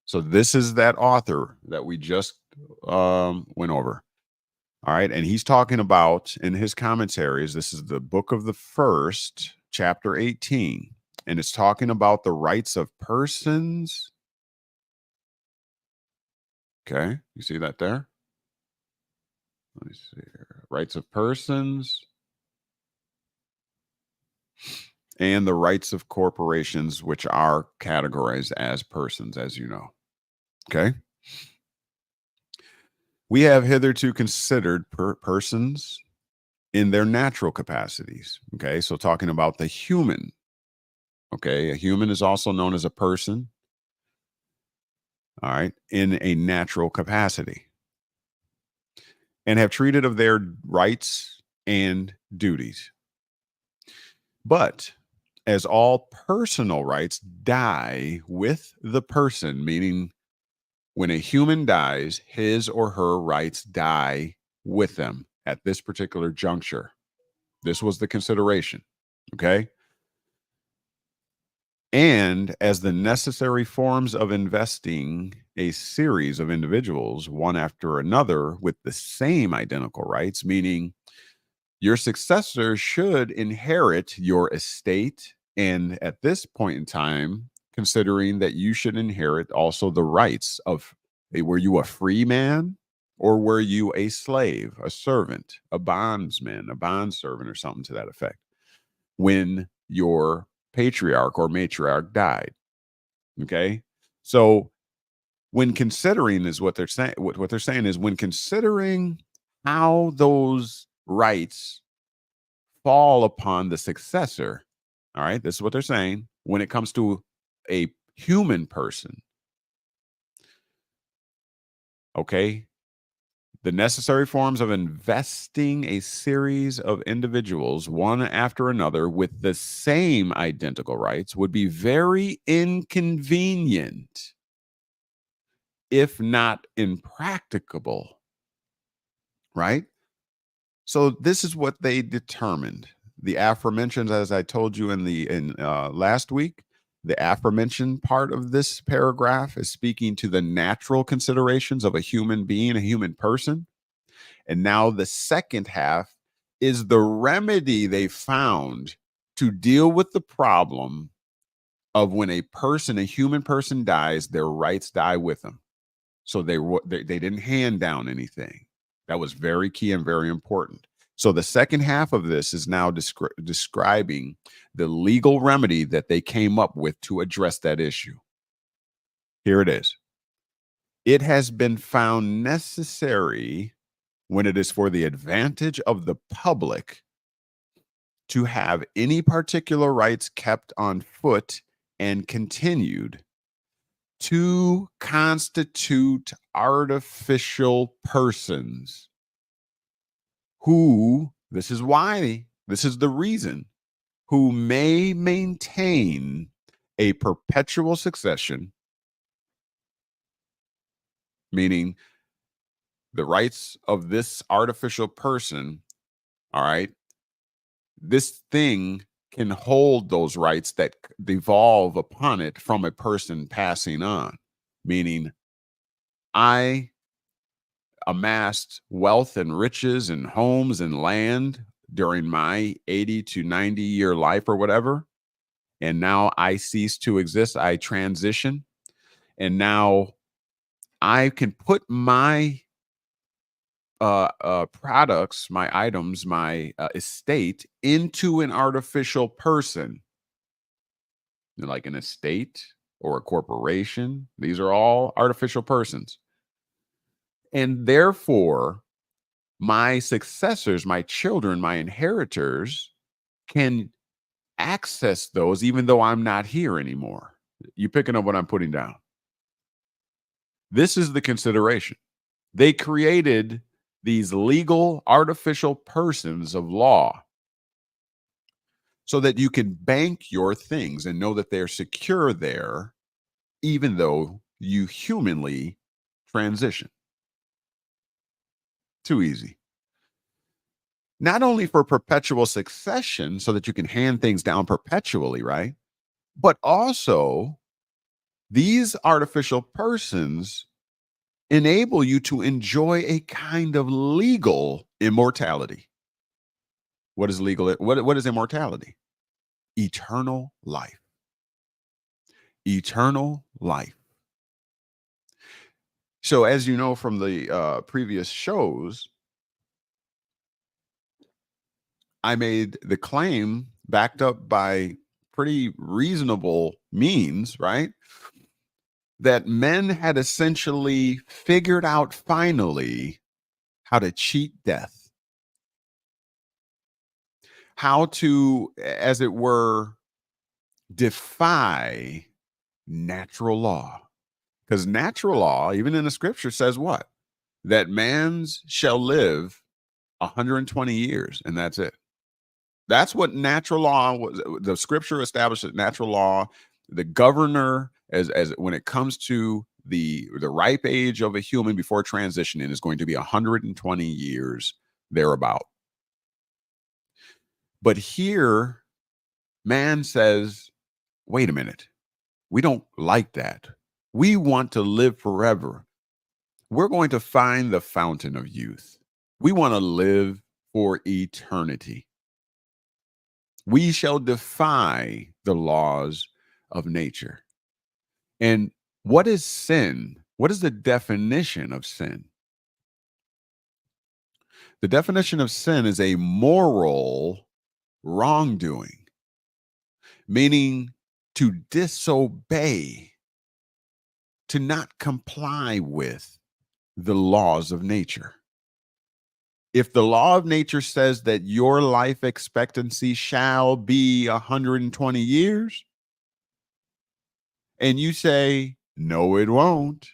So this is that author that we just went over. All right. And he's talking about in his commentaries, this is the book of the first, chapter 18, and it's talking about the rights of persons. Okay. You see that there? Let me see here. Rights of persons and the rights of corporations, which are categorized as persons, as you know. Okay. We have hitherto considered persons in their natural capacities. Okay. So talking about the human. Okay. A human is also known as a person. All right. In a natural capacity. And have treated of their rights and duties. But as all personal rights die with the person, meaning when a human dies, his or her rights die with them at this particular juncture. This was the consideration. Okay. And as the necessary forms of investing a series of individuals, one after another, with the same identical rights, meaning your successor should inherit your estate. And at this point in time, considering that you should inherit also the rights of, were you a free man or were you a slave, a servant, a bondsman, a bondservant, or something to that effect, when your patriarch or matriarch died? Okay. So when considering is what they're saying, what they're saying is when considering how those rights fall upon the successor. All right. This is what they're saying when it comes to a human person. Okay. The necessary forms of investing a series of individuals, one after another, with the same identical rights would be very inconvenient, if not impracticable. Right. So this is what they determined. The aforementioned, as I told you in last week, the aforementioned part of this paragraph is speaking to the natural considerations of a human being, a human person. And now the second half is the remedy they found to deal with the problem of when a person, a human person dies, their rights die with them. So they didn't hand down anything. That was very key and very important. So the second half of this is now describing the legal remedy that they came up with to address that issue. Here it is. It has been found necessary, when it is for the advantage of the public, to have any particular rights kept on foot and continued, to constitute artificial persons who, this is why, this is the reason, who may maintain a perpetual succession, meaning the rights of this artificial person. All right. This thing can hold those rights that devolve upon it from a person passing on, meaning I amassed wealth and riches and homes and land during my 80 to 90 year life or whatever. And now I cease to exist. I transition. And now I can put my products, my items, my estate into an artificial person, like an estate or a corporation. These are all artificial persons. And therefore, my successors, my children, my inheritors can access those even though I'm not here anymore. You picking up what I'm putting down? This is the consideration. They created these legal artificial persons of law so that you can bank your things and know that they're secure there, even though you humanly transition. Too easy. Not only for perpetual succession, so that you can hand things down perpetually, right? But also, these artificial persons enable you to enjoy a kind of legal immortality. What is legal? What is immortality? Eternal life. Eternal life. So as you know from the previous shows, I made the claim backed up by pretty reasonable means, right? That men had essentially figured out finally how to cheat death, how to, as it were, defy natural law. Because natural law, even in the scripture, says what? That man's shall live 120 years, and that's it. That's what natural law was. The scripture established that natural law, the governor, as when it comes to the ripe age of a human before transitioning, is going to be 120 years thereabout. But here, man says, wait a minute, we don't like that. We want to live forever. We're going to find the fountain of youth. We want to live for eternity. We shall defy the laws of nature. And what is sin? What is the definition of sin? The definition of sin is a moral wrongdoing, meaning to disobey, to not comply with the laws of nature. If the law of nature says that your life expectancy shall be 120 years, and you say, no, it won't,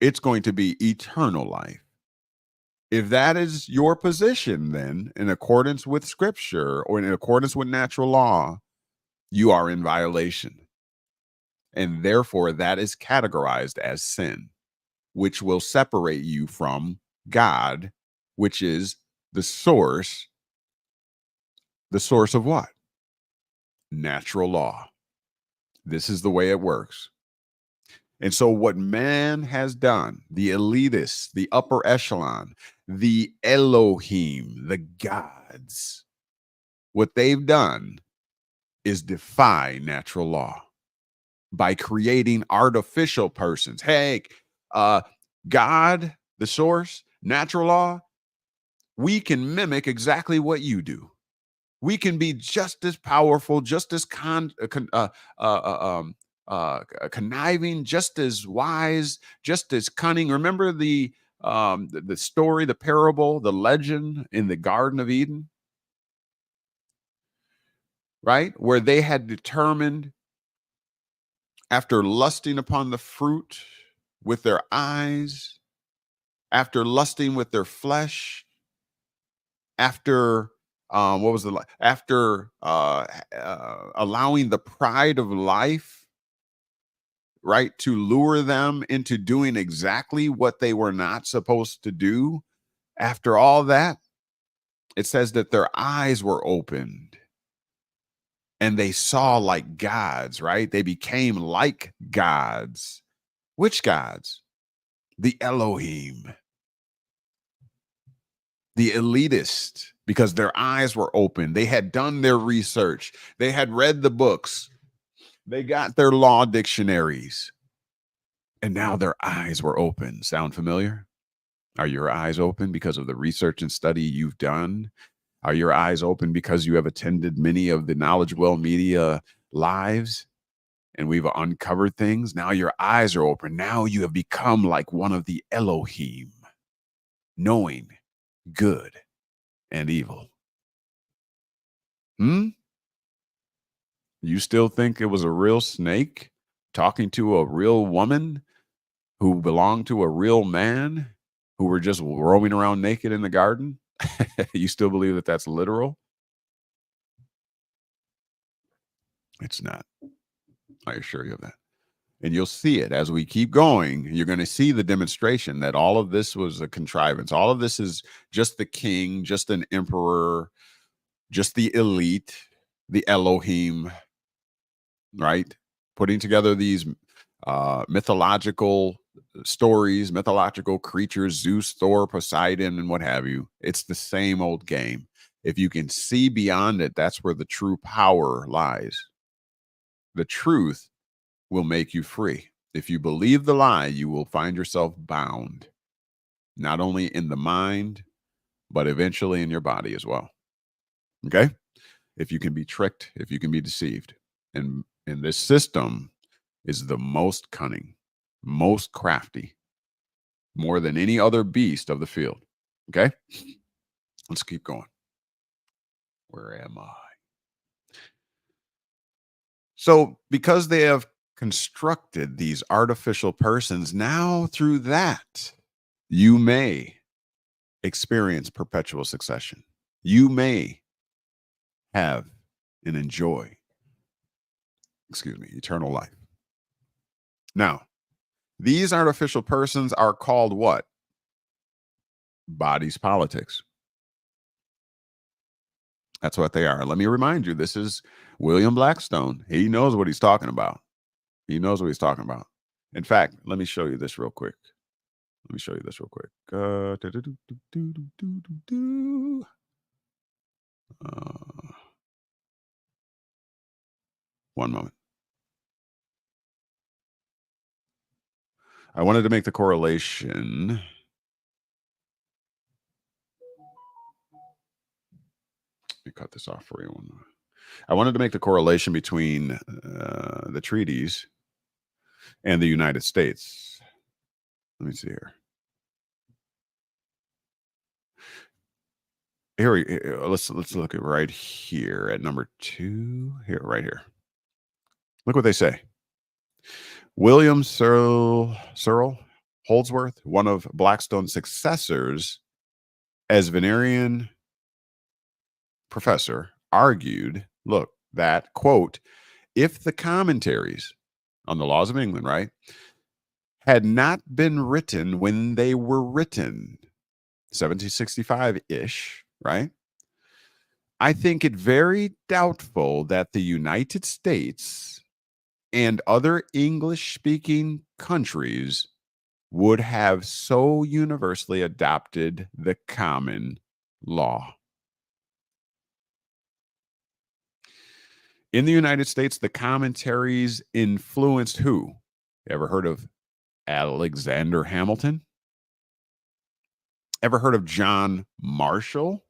it's going to be eternal life. If that is your position, then in accordance with scripture or in accordance with natural law, you are in violation. And therefore, that is categorized as sin, which will separate you from God, which is the source. The source of what? Natural law. This is the way it works. And so what man has done, the elitists, the upper echelon, the Elohim, the gods, what they've done is defy natural law by creating artificial persons. Hey, God, the source, natural law, we can mimic exactly what you do. We can be just as powerful, just as conniving, just as wise, just as cunning. Remember the story, the parable, the legend in the Garden of Eden, right? Where they had determined, after lusting upon the fruit with their eyes, after lusting with their flesh, after after allowing the pride of life, right, to lure them into doing exactly what they were not supposed to do. After all that, it says that their eyes were opened and they saw like gods, right? They became like gods. Which gods? The Elohim, the elitist, because their eyes were open. They had done their research. They had read the books. They got their law dictionaries. And now their eyes were open. Sound familiar? Are your eyes open because of the research and study you've done? Are your eyes open because you have attended many of the KnowledgeWell media lives and we've uncovered things? Now your eyes are open. Now you have become like one of the Elohim, knowing good and evil. You still think it was a real snake talking to a real woman who belonged to a real man who were just roaming around naked in the garden? You still believe that that's literal? It's not. I assure you of that. And you'll see it as we keep going. You're going to see the demonstration that all of this was a contrivance. All of this is just the king, just an emperor, just the elite, the Elohim, right? Putting together these mythological stories, mythological creatures, Zeus, Thor, Poseidon, and what have you. It's the same old game. If you can see beyond it, that's where the true power lies. The truth will make you free. If you believe the lie, you will find yourself bound, not only in the mind, but eventually in your body as well. Okay? If you can be tricked, if you can be deceived. And this system is the most cunning, most crafty, more than any other beast of the field. Okay? Let's keep going. Where am I? So, because they have constructed these artificial persons, now through that, you may experience perpetual succession. You may have and enjoy, eternal life. Now, these artificial persons are called what? Bodies politics. That's what they are. Let me remind you, this is William Blackstone. He knows what he's talking about. He knows what he's talking about. In fact, let me show you this real quick. One moment. I wanted to make the correlation. Let me cut this off for you. I wanted to make the correlation between the treaties and the United States. Let me see here. Let's look at right here at number 2. Here, right here. Look what they say. William Searle Holdsworth, one of Blackstone's successors as Venerian professor, argued, look, that, quote, if the commentaries on the laws of England, right, had not been written when they were written, 1765-ish, right, I think it very doubtful that the United States and other English-speaking countries would have so universally adopted the common law. In the United States, the commentaries influenced who? Ever heard of Alexander Hamilton? Ever heard of John Marshall?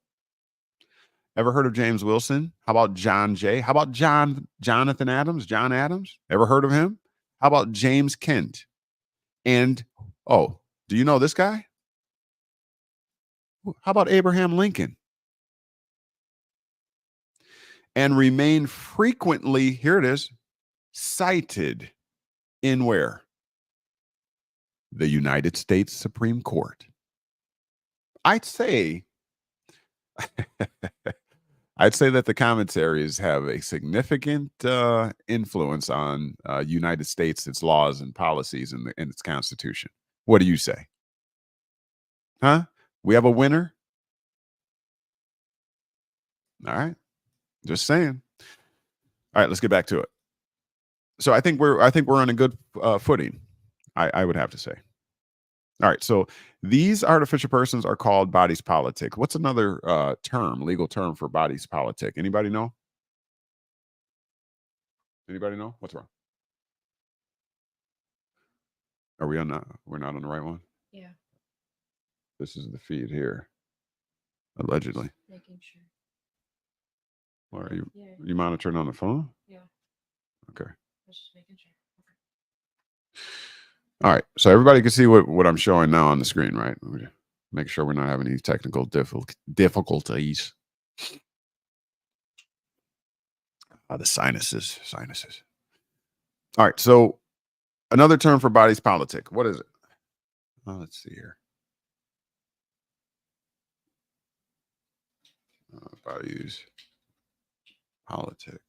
Ever heard of James Wilson? How about John Jay? How about Jonathan Adams? John Adams? Ever heard of him? How about James Kent? And, oh, do you know this guy? How about Abraham Lincoln? And remain frequently, here it is, cited in where? The United States Supreme Court. I'd say that the commentaries have a significant influence on United States, its laws and policies, and its Constitution. What do you say? Huh? We have a winner? All right. Just saying. All right, let's get back to it. So I think we're on a good footing. I would have to say. All right. So these artificial persons are called bodies politic. What's another legal term for bodies politic? Anybody know? Anybody know? What's wrong? Are we on that? We're not on the right one? Yeah. This is the feed here. Allegedly. Just making sure. Or are you Yeah. you monitoring on the phone? Yeah. Okay. Just making sure. Okay. All right. So everybody can see what I'm showing now on the screen, right? Make sure we're not having any technical difficulties. The sinuses. All right. So another term for bodies politic. What is it? Oh, let's see here. Bodies politic.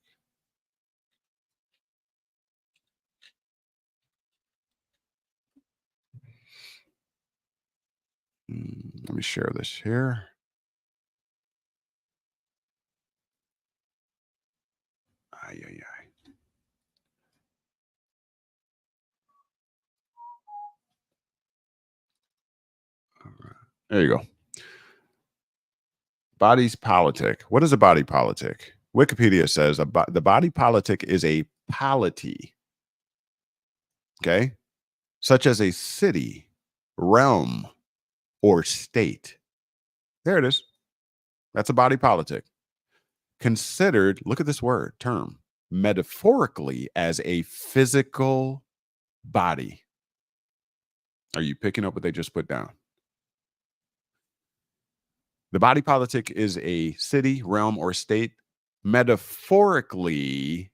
Let me share this here. Ay. There you go. Body's politic. What is a body politic? Wikipedia says the body politic is a polity, okay, such as a city, realm, or state. There it is. That's a body politic. Considered, look at this term, metaphorically as a physical body. Are you picking up what they just put down? The body politic is a city, realm, or state, metaphorically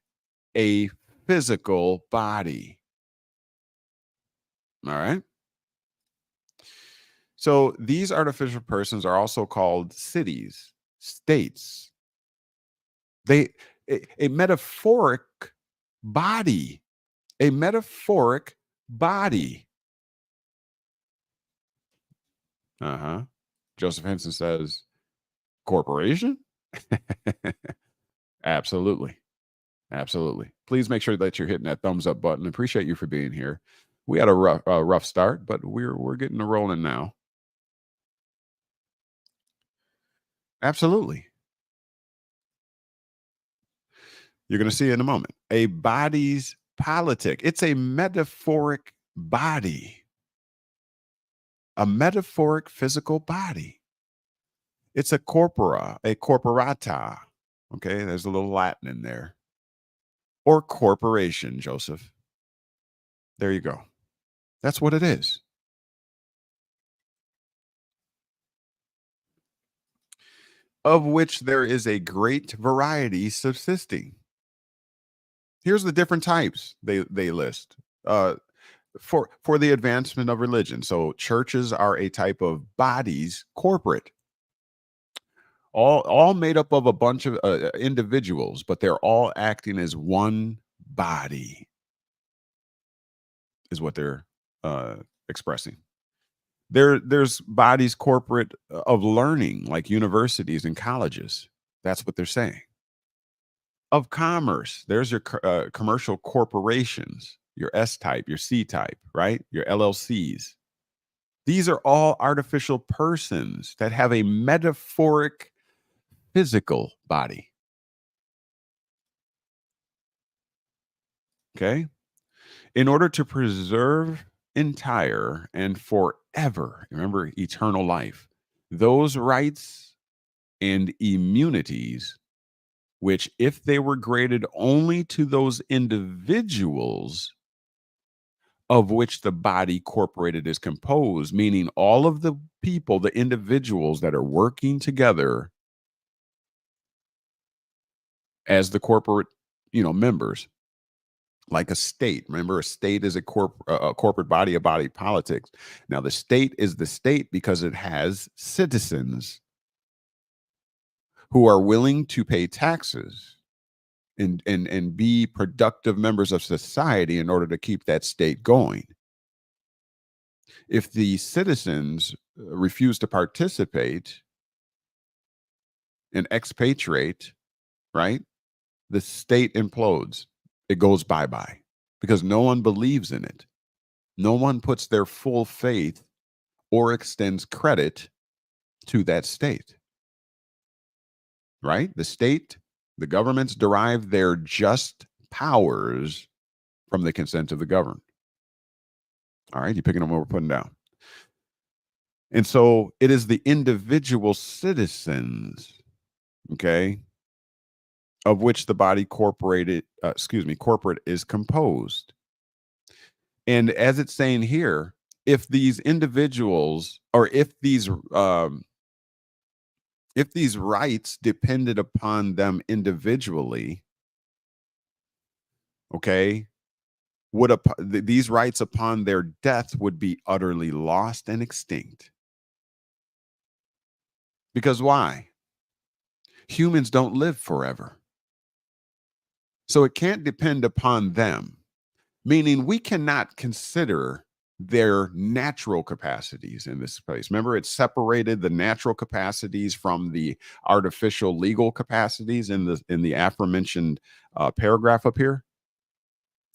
a physical body. All right. So these artificial persons are also called cities, states. A metaphoric body, a metaphoric body. Joseph Henson says, corporation? Absolutely. Absolutely. Please make sure that you're hitting that thumbs up button. Appreciate you for being here. We had a rough start, but we're getting the rolling now. Absolutely. You're going to see in a moment. A body's politic. It's a metaphoric body. A metaphoric physical body. It's a corpora, a corporata. Okay, there's a little Latin in there. Or corporation, Joseph. There you go. That's what it is. Of which there is a great variety subsisting. Here's the different types they list for the advancement of religion. So churches are a type of bodies, corporate, all made up of a bunch of individuals, but they're all acting as one body, is what they're expressing. There's bodies corporate of learning, like universities and colleges. That's what they're saying. Of commerce, there's your commercial corporations, your S type, your C type, right? Your LLCs. These are all artificial persons that have a metaphoric physical body. Okay? In order to preserve entire and forever, remember, eternal life, those rights and immunities, which if they were graded only to those individuals of which the body corporated is composed, meaning all of the people, the individuals that are working together as the corporate, members, like a state. Remember, a state is a corporate body, a body politics. Now, the state is the state because it has citizens who are willing to pay taxes and be productive members of society in order to keep that state going. If the citizens refuse to participate and expatriate, right, the state implodes. It goes bye-bye because no one believes in it. No one puts their full faith or extends credit to that state. Right? The state, the governments derive their just powers from the consent of the governed. All right, you picking up what we're putting down. And so it is the individual citizens, okay, of which the body corporate is composed. And as it's saying here, if these individuals, or if these rights depended upon them individually, okay, these rights upon their death would be utterly lost and extinct. Because why? Humans don't live forever. So it can't depend upon them, meaning we cannot consider their natural capacities in this place. Remember, it separated the natural capacities from the artificial legal capacities in the aforementioned paragraph up here.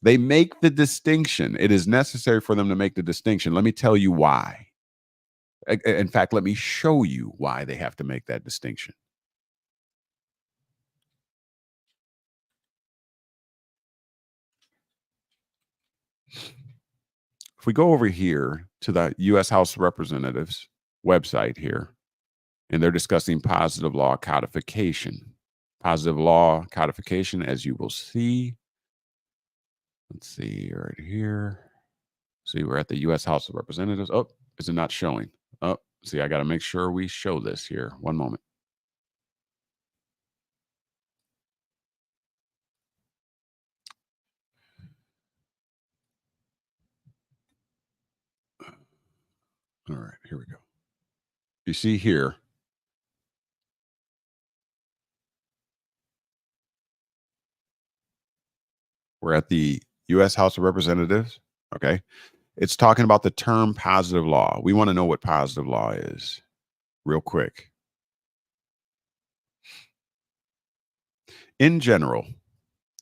They make the distinction. It is necessary for them to make the distinction. Let me tell you why. In fact, let me show you why they have to make that distinction. If we go over here to the U.S. House of Representatives website here, and they're discussing positive law codification. Positive law codification, as you will see. Let's see right here. See, we're at the U.S. House of Representatives. Oh, is it not showing? Oh, see, I got to make sure we show this here. One moment. All right, here we go. You see here, we're at the U.S. House of Representatives. Okay. It's talking about the term positive law. We want to know what positive law is real quick. In general,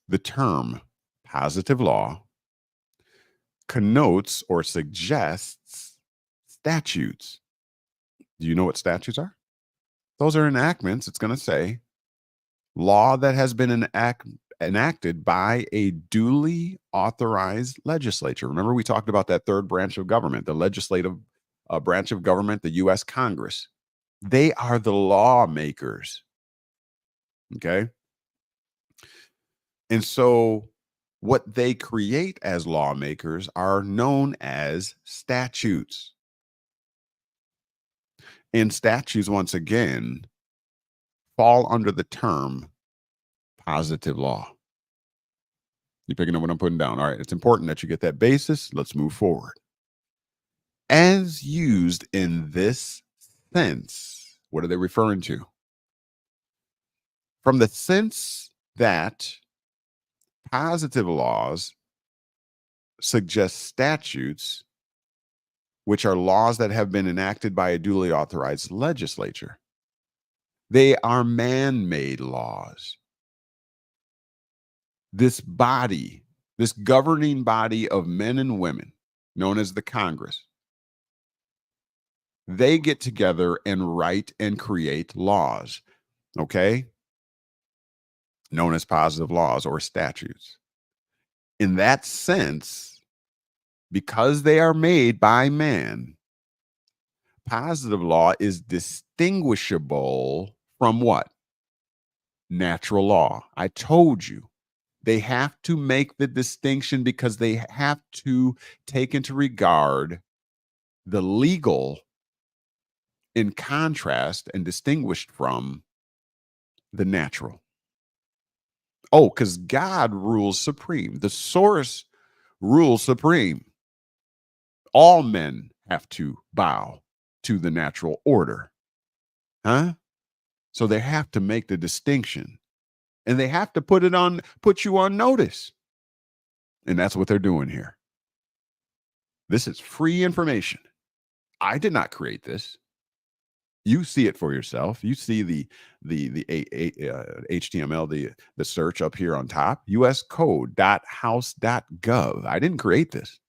the term positive law connotes or suggests statutes. Do you know what statutes are? Those are enactments. It's going to say law that has been enacted by a duly authorized legislature. Remember, we talked about that third branch of government, the legislative branch of government, the U.S. Congress. They are the lawmakers. Okay. And so what they create as lawmakers are known as statutes. And statutes, once again, fall under the term positive law. You picking up what I'm putting down? All right. It's important that you get that basis. Let's move forward. As used in this sense, what are they referring to? From the sense that positive laws suggest statutes, which are laws that have been enacted by a duly authorized legislature. They are man-made laws. This body, this governing body of men and women, known as the Congress, they get together and write and create laws, okay? Known as positive laws or statutes. In that sense, because they are made by man, positive law is distinguishable from what? Natural law. I told you. They have to make the distinction because they have to take into regard the legal in contrast and distinguished from the natural. Oh, because God rules supreme. The source rules supreme. All men have to bow to the natural order. Huh? So they have to make the distinction. And they have to put you on notice. And that's what they're doing here. This is free information. I did not create this. You see it for yourself. You see the HTML, the search up here on top, uscode.house.gov. I didn't create this.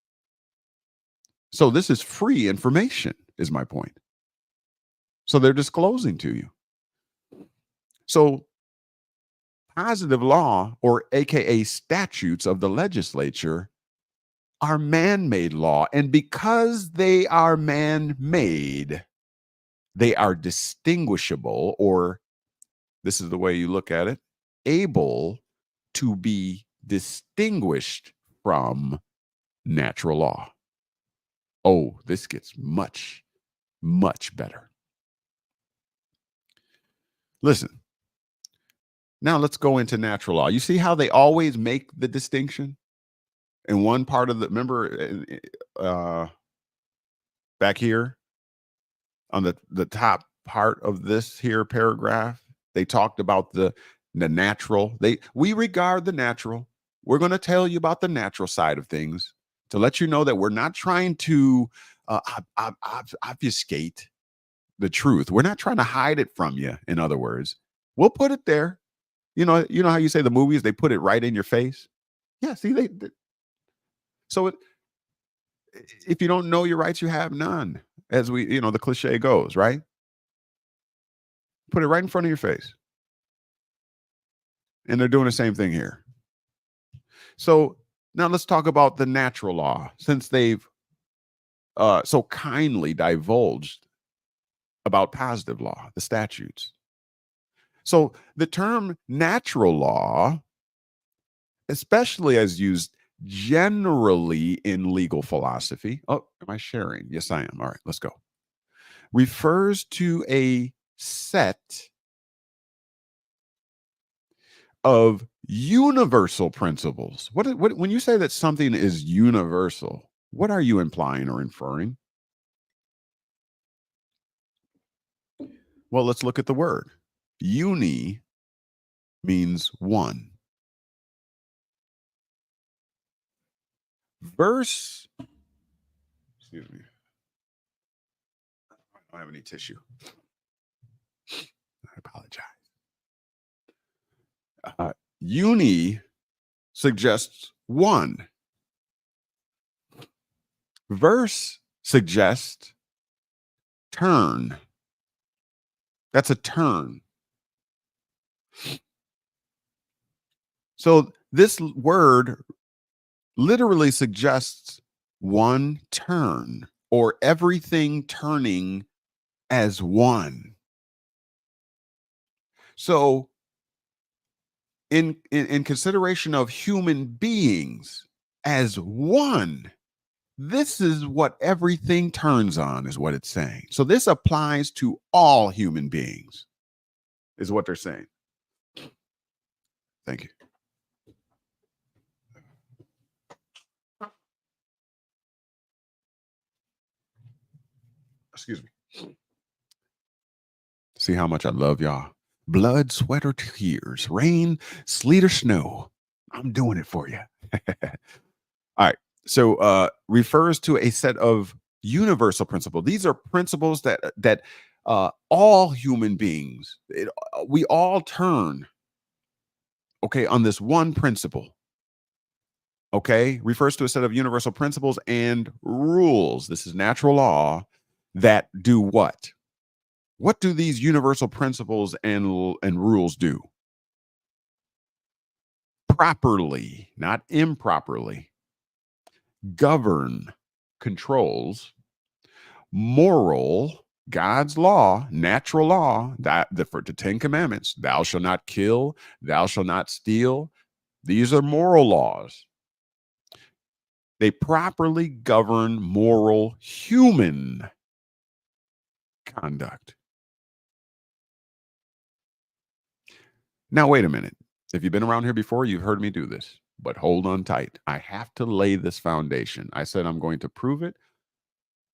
So this is free information, is my point. So they're disclosing to you. So positive law, or AKA statutes of the legislature, are man-made law. And because they are man-made, they are distinguishable, or this is the way you look at it, able to be distinguished from natural law. Oh, this gets much, much better. Listen. Now let's go into natural law. You see how they always make the distinction? In one part of the, remember back here on the top part of this here paragraph, they talked about the natural. We regard the natural. We're going to tell you about the natural side of things to let you know that we're not trying to obfuscate the truth. We're not trying to hide it from you. In other words, we'll put it there. You know how you say the movies, they put it right in your face? Yeah, see, so if you don't know your rights, you have none. as the cliche goes, right? Put it right in front of your face. And they're doing the same thing here. So now let's talk about the natural law, since they've so kindly divulged about positive law, the statutes. So the term natural law, especially as used generally in legal philosophy. Oh, am I sharing? Yes, I am. All right, let's go. Refers to a set of universal principles. What when you say that something is universal, what are you implying or inferring? Well, let's look at the word. Uni means one. Verse, excuse me. I don't have any tissue. I apologize. Uni suggests one. Verse suggests turn. That's a turn. So this word literally suggests one turn, or everything turning as one. So in consideration of human beings as one, this is what everything turns on, is what it's saying. So this applies to all human beings, is what they're saying. Thank you. Excuse me. See how much I love y'all. Blood, sweat, or tears, rain, sleet, or snow. I'm doing it for you. All right. So refers to a set of universal principles. These are principles that all human beings, we all turn, okay, on this one principle. Okay, refers to a set of universal principles and rules. This is natural law that do what? What do these universal principles and rules do? Properly, not improperly, govern, controls, moral, God's law, natural law, that the 10 commandments, thou shalt not kill, thou shalt not steal. These are moral laws. They properly govern moral human conduct. Now, wait a minute. If you've been around here before, you've heard me do this, but hold on tight. I have to lay this foundation. I said I'm going to prove it,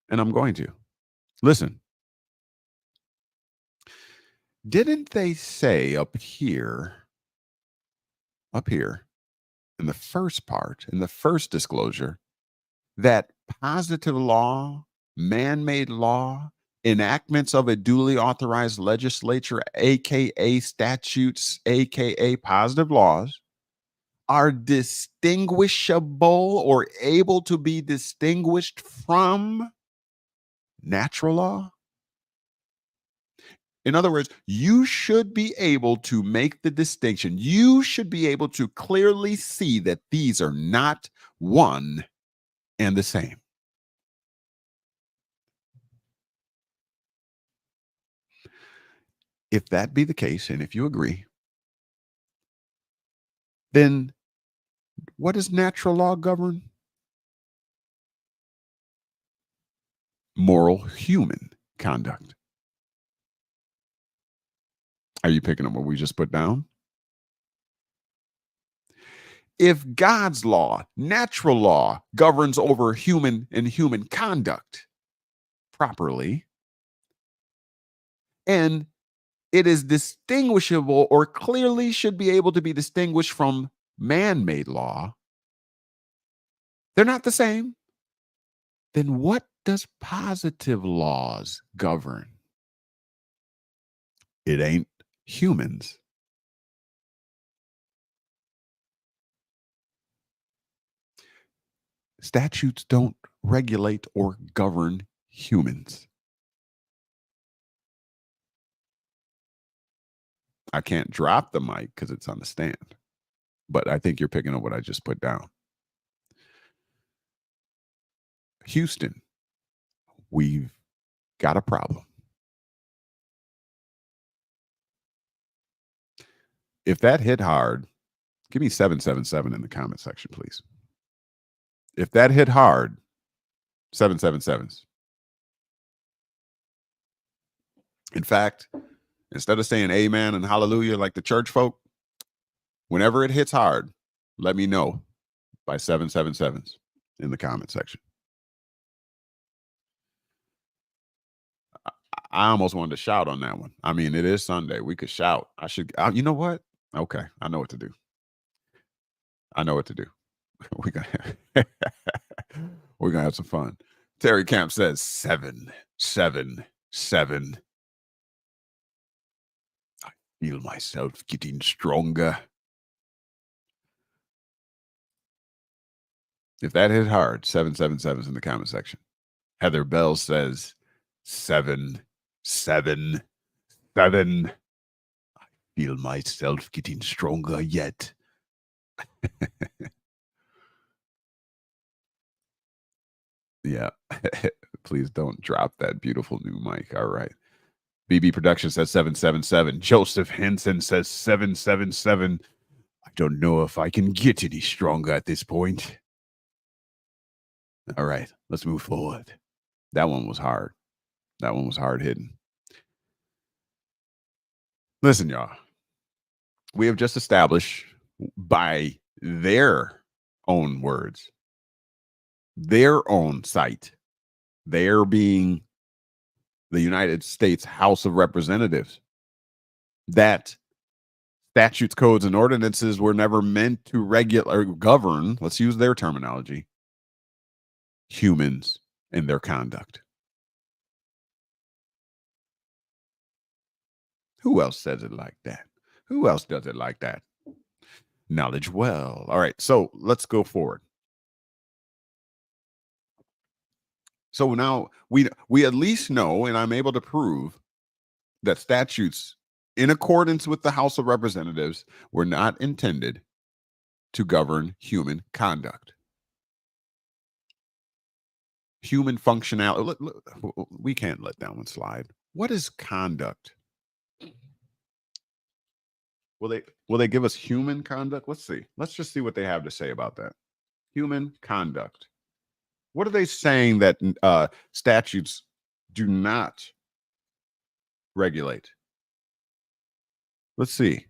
and I'm going to. Listen. Didn't they say up here, in the first part, in the first disclosure, that positive law, man-made law, enactments of a duly authorized legislature, aka statutes, aka positive laws, are distinguishable or able to be distinguished from natural law? In other words, you should be able to make the distinction. You should be able to clearly see that these are not one and the same. If that be the case, and if you agree, then what does natural law govern? Moral human conduct. Are you picking up what we just put down? If God's law, natural law, governs over human and human conduct properly, and it is distinguishable or clearly should be able to be distinguished from man-made law, they're not the same. Then what does positive laws govern? It ain't humans. Statutes don't regulate or govern humans. I can't drop the mic because it's on the stand, but I think you're picking up what I just put down. Houston, we've got a problem. If that hit hard, give me 777 in the comment section, please. If that hit hard, 777s. In fact, instead of saying amen and hallelujah like the church folk, whenever it hits hard, let me know by 777s in the comment section. I almost wanted to shout on that one. I mean, it is Sunday. We could shout. You know what? Okay, I know what to do. I know what to do. We're gonna have some fun. Terry Camp says 777. I feel myself getting stronger. If that hit hard, 777s in the comment section. Heather Bell says 777. I feel myself getting stronger yet. Yeah. Please don't drop that beautiful new mic. All right. BB Production says 777. Joseph Henson says 777. I don't know if I can get any stronger at this point. All right, let's move forward. That one was hard. That one was hard hitting. Listen, y'all. We have just established by their own words, their own site, their being the United States House of Representatives, that statutes, codes, and ordinances were never meant to regulate or govern, let's use their terminology, humans and their conduct. Who else says it like that? Who else does it like that? KnowledgeWell. All right, so let's go forward. So now we at least know, and I'm able to prove, that statutes in accordance with the House of Representatives were not intended to govern human conduct. Human functionality. We can't let that one slide. What is conduct? Will they give us human conduct? Let's see. Let's just see what they have to say about that. Human conduct. What are they saying that statutes do not regulate? Let's see.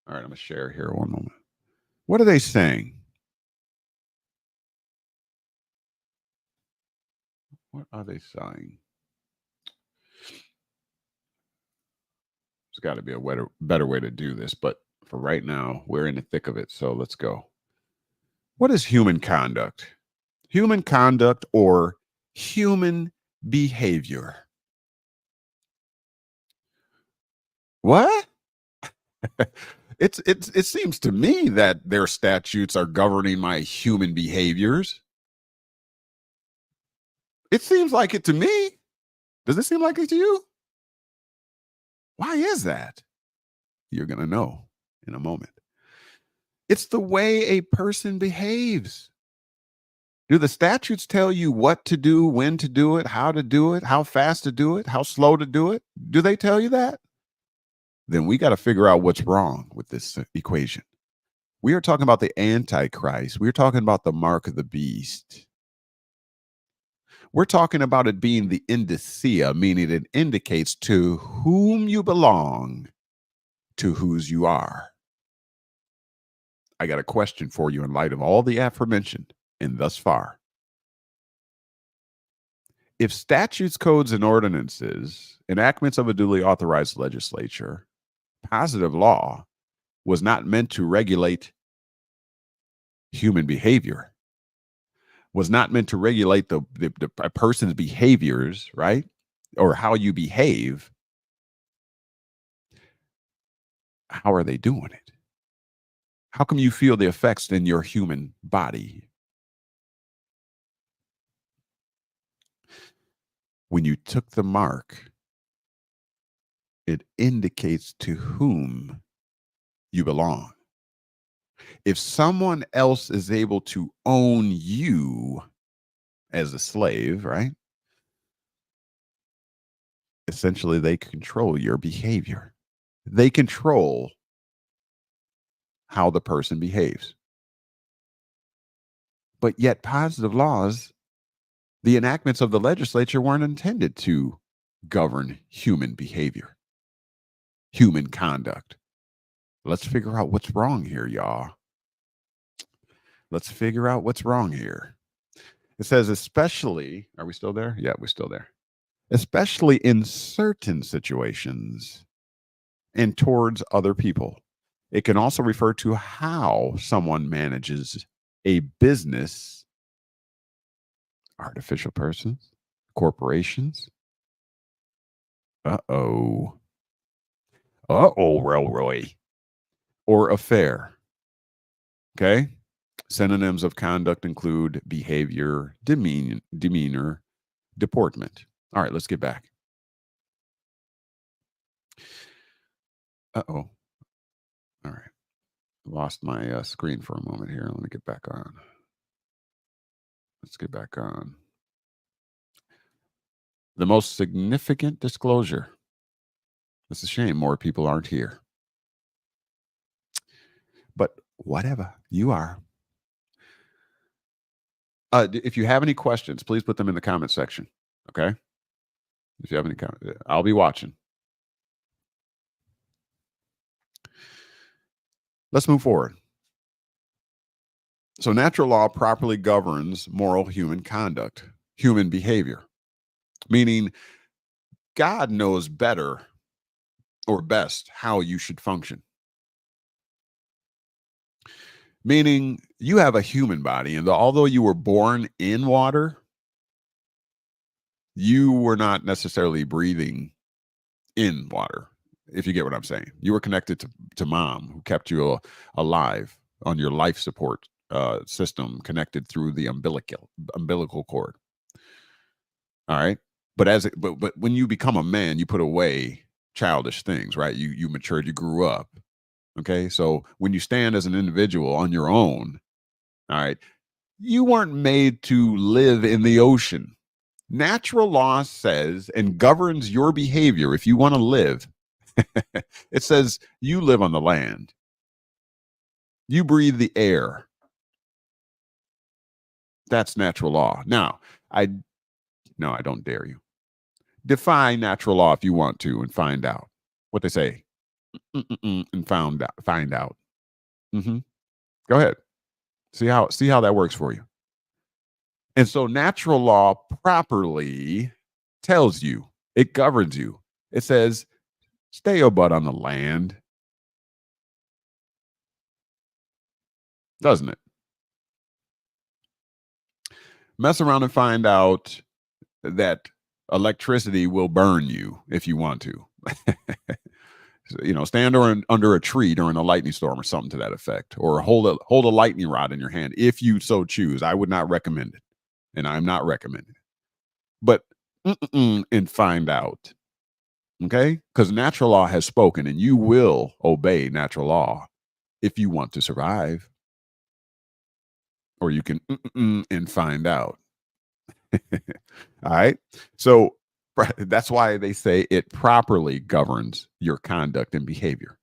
All right, I'm going to share here one moment. What are they saying? What are they saying? There's got to be a better way to do this, but for right now, we're in the thick of it, so let's go. What is human conduct? Human conduct or human behavior. What? It seems to me that their statutes are governing my human behaviors. It seems like it to me. Does it seem like it to you? Why is that? You're going to know in a moment. It's the way a person behaves. Do the statutes tell you what to do, when to do it, how fast to do it, how slow to do it? Do they tell you that? Then we got to figure out what's wrong with this equation. We are talking about the Antichrist. We're talking about the mark of the beast. We're talking about it being the indicia, meaning it indicates to whom you belong, to whose you are. I got a question for you in light of all the aforementioned and thus far. If statutes, codes, and ordinances, enactments of a duly authorized legislature, positive law, was not meant to regulate human behavior, was not meant to regulate a person's behaviors, right? Or how you behave, how are they doing it? How come you feel the effects in your human body? when you took the mark, it indicates to whom you belong. If someone else is able to own you as a slave, right? Essentially, they control your behavior. They control how the person behaves. But yet positive laws, the enactments of the legislature weren't intended to govern human behavior, human conduct. Let's figure out what's wrong here, y'all. Let's figure out what's wrong here. It says, especially, are we still there? Yeah, we're still there. Especially in certain situations and towards other people. It can also refer to how someone manages a business, artificial persons, corporations. Uh-oh, Roy. Or affair. Okay? Synonyms of conduct include behavior, demeanor, deportment. All right, let's get back. Uh-oh. All right. Lost my screen for a moment here. Let me get back on. Let's get back on. The most significant disclosure. It's a shame more people aren't here. But whatever, you are. If you have any questions, please put them in the comment section. Okay? If you have any comments, I'll be watching. Let's move forward. So natural law properly governs moral human conduct, human behavior, meaning God knows better or best how you should function. Meaning you have a human body, and although you were born in water, you were not necessarily breathing in water, if you get what I'm saying. You were connected to mom, who kept you alive on your life support system, connected through the umbilical cord. All right. But when you become a man, you put away childish things, right? You matured, you grew up. Okay. So when you stand as an individual on your own, all right, you weren't made to live in the ocean. Natural law says and governs your behavior. If you want to live, it says you live on the land. You breathe the air. That's natural law. Now, I don't dare you. Defy natural law if you want to and find out what they say. And find out. Go ahead. See how that works for you. And so natural law properly tells you, it governs you. It says, stay your butt on the land. Doesn't it? Mess around and find out that electricity will burn you if you want to. Stand under a tree during a lightning storm or something to that effect, or hold a lightning rod in your hand if you so choose. I would not recommend it, and I'm not recommending it. But and find out, okay? Because natural law has spoken, and you will obey natural law if you want to survive. Or you can and find out. All right. So that's why they say it properly governs your conduct and behavior.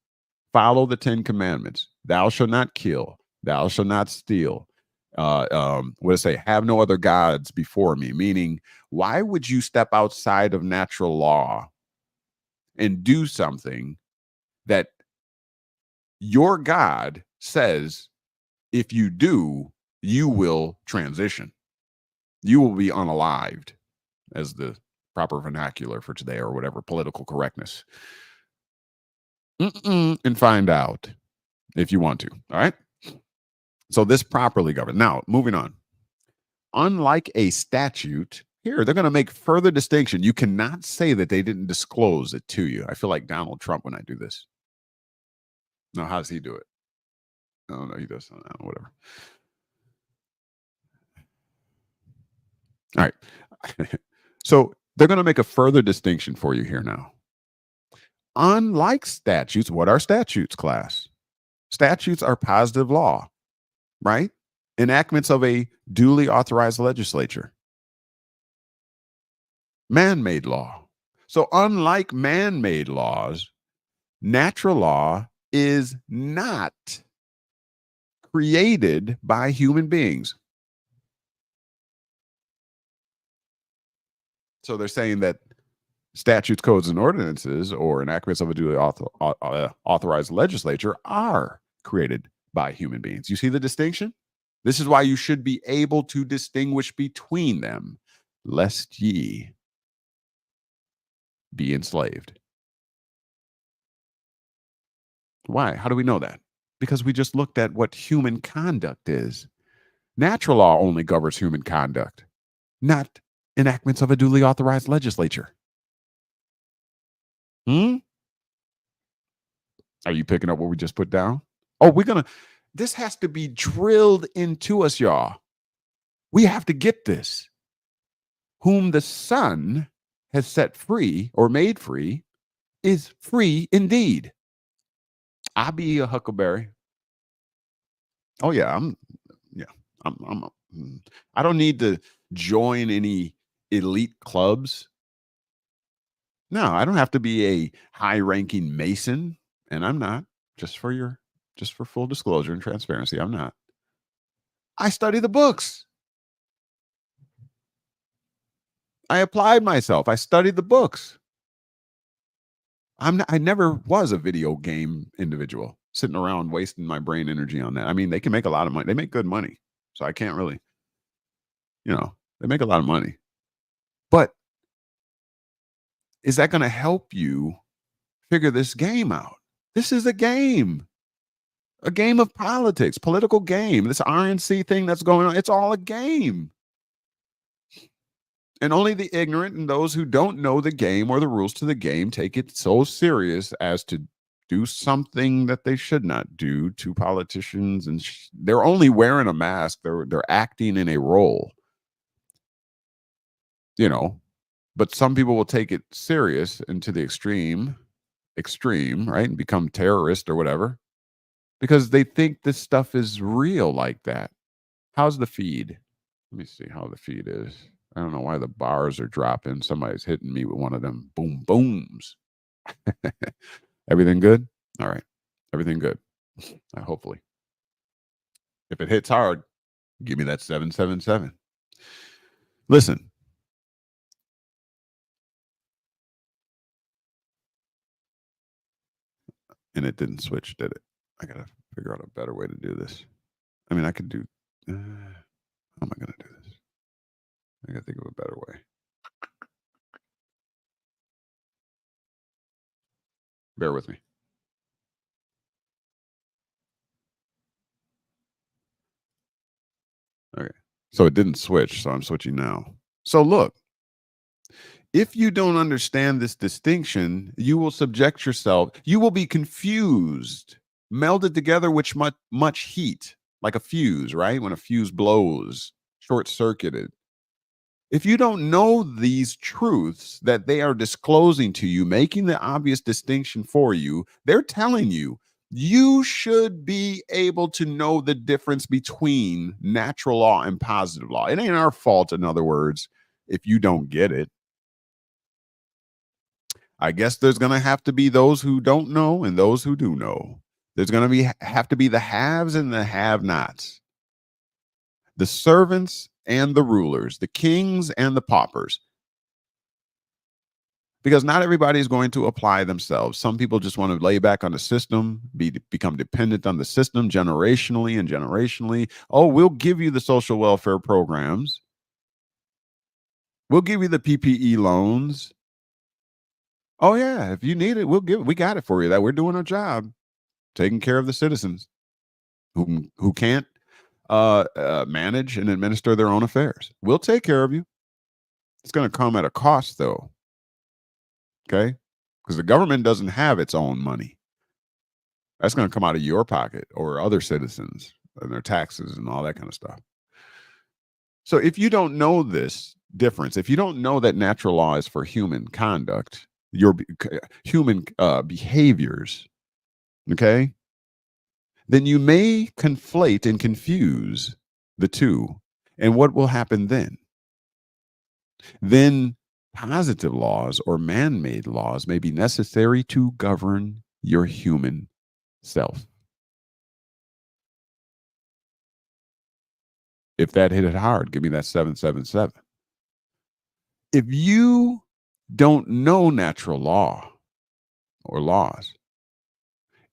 Follow the 10 commandments. Thou shalt not kill. Thou shalt not steal. What does it say? Have no other gods before me. Meaning, why would you step outside of natural law and do something that your God says, if you do, you will transition? You will be unalived, as the proper vernacular for today, or whatever political correctness. And find out if you want to. All right. So this properly governed. Now, moving on. Unlike a statute, here they're going to make further distinction. You cannot say that they didn't disclose it to you. I feel like Donald Trump when I do this. No, how does he do it? Oh, no, he does. Whatever. All right. So They're going to make a further distinction for you here now. Unlike statutes, what are statutes, class? Statutes are positive law, right? Enactments of a duly authorized legislature. Man-made law. So unlike man-made laws, natural law is not created by human beings. So they're saying that statutes, codes, and ordinances, or enactments of a duly authorized legislature, are created by human beings. You see the distinction? This is why you should be able to distinguish between them, lest ye be enslaved. Why? How do we know that? Because we just looked at what human conduct is. Natural law only governs human conduct, not enactments of a duly authorized legislature. Are you picking up what we just put down? Oh, this has to be drilled into us, y'all. We have to get this. Whom the Son has set free or made free is free indeed. I be a huckleberry. Oh yeah, I don't need to join any elite clubs. No, I don't have to be a high-ranking Mason, and I'm not. Just for full disclosure and transparency, I'm not. I study the books. I applied myself. I studied the books. I never was a video game individual, sitting around wasting my brain energy on that. I mean, they can make a lot of money. They make good money. So I can't really, they make a lot of money. But is that going to help you figure this game out? This is a game of politics, political game. This RNC thing that's going on, it's all a game. And only the ignorant and those who don't know the game or the rules to the game take it so serious as to do something that they should not do to politicians. And they're only wearing a mask. They're acting in a role, but some people will take it serious and to the extreme, right? And become terrorist or whatever, because they think this stuff is real like that. How's the feed? Let me see how the feed is. I don't know why the bars are dropping. Somebody's hitting me with one of them boom booms. Everything good? All right. Everything good. Hopefully. If it hits hard, give me that 777. Listen. And it didn't switch, did it? I got to figure out a better way to do this. I mean, I could do... how am I going to do this? I got to think of a better way. Bear with me. Okay. So it didn't switch, so I'm switching now. So look, if you don't understand this distinction, you will subject yourself, you will be confused, melded together with much heat, like a fuse, right? When a fuse blows, short-circuited. If you don't know these truths that they are disclosing to you, making the obvious distinction for you, they're telling you, you should be able to know the difference between natural law and positive law. It ain't our fault, in other words, if you don't get it. I guess there's going to have to be those who don't know and those who do know. There's going to have to be the haves and the have-nots, the servants and the rulers, the kings and the paupers. Because not everybody is going to apply themselves. Some people just want to lay back on the system, become dependent on the system generationally. Oh, we'll give you the social welfare programs. We'll give you the PPE loans. Oh yeah, if you need it, we got it for you. That we're doing our job, taking care of the citizens who can't manage and administer their own affairs. We'll take care of you. It's going to come at a cost, though. Okay? Because the government doesn't have its own money. That's going to come out of your pocket or other citizens and their taxes and all that kind of stuff. So if you don't know this, difference. If you don't know that natural law is for human conduct, human behaviors, okay, then you may conflate and confuse the two. And what will happen then? Then positive laws or man-made laws may be necessary to govern your human self. If that hit it hard, give me that 777. If you don't know natural law or laws,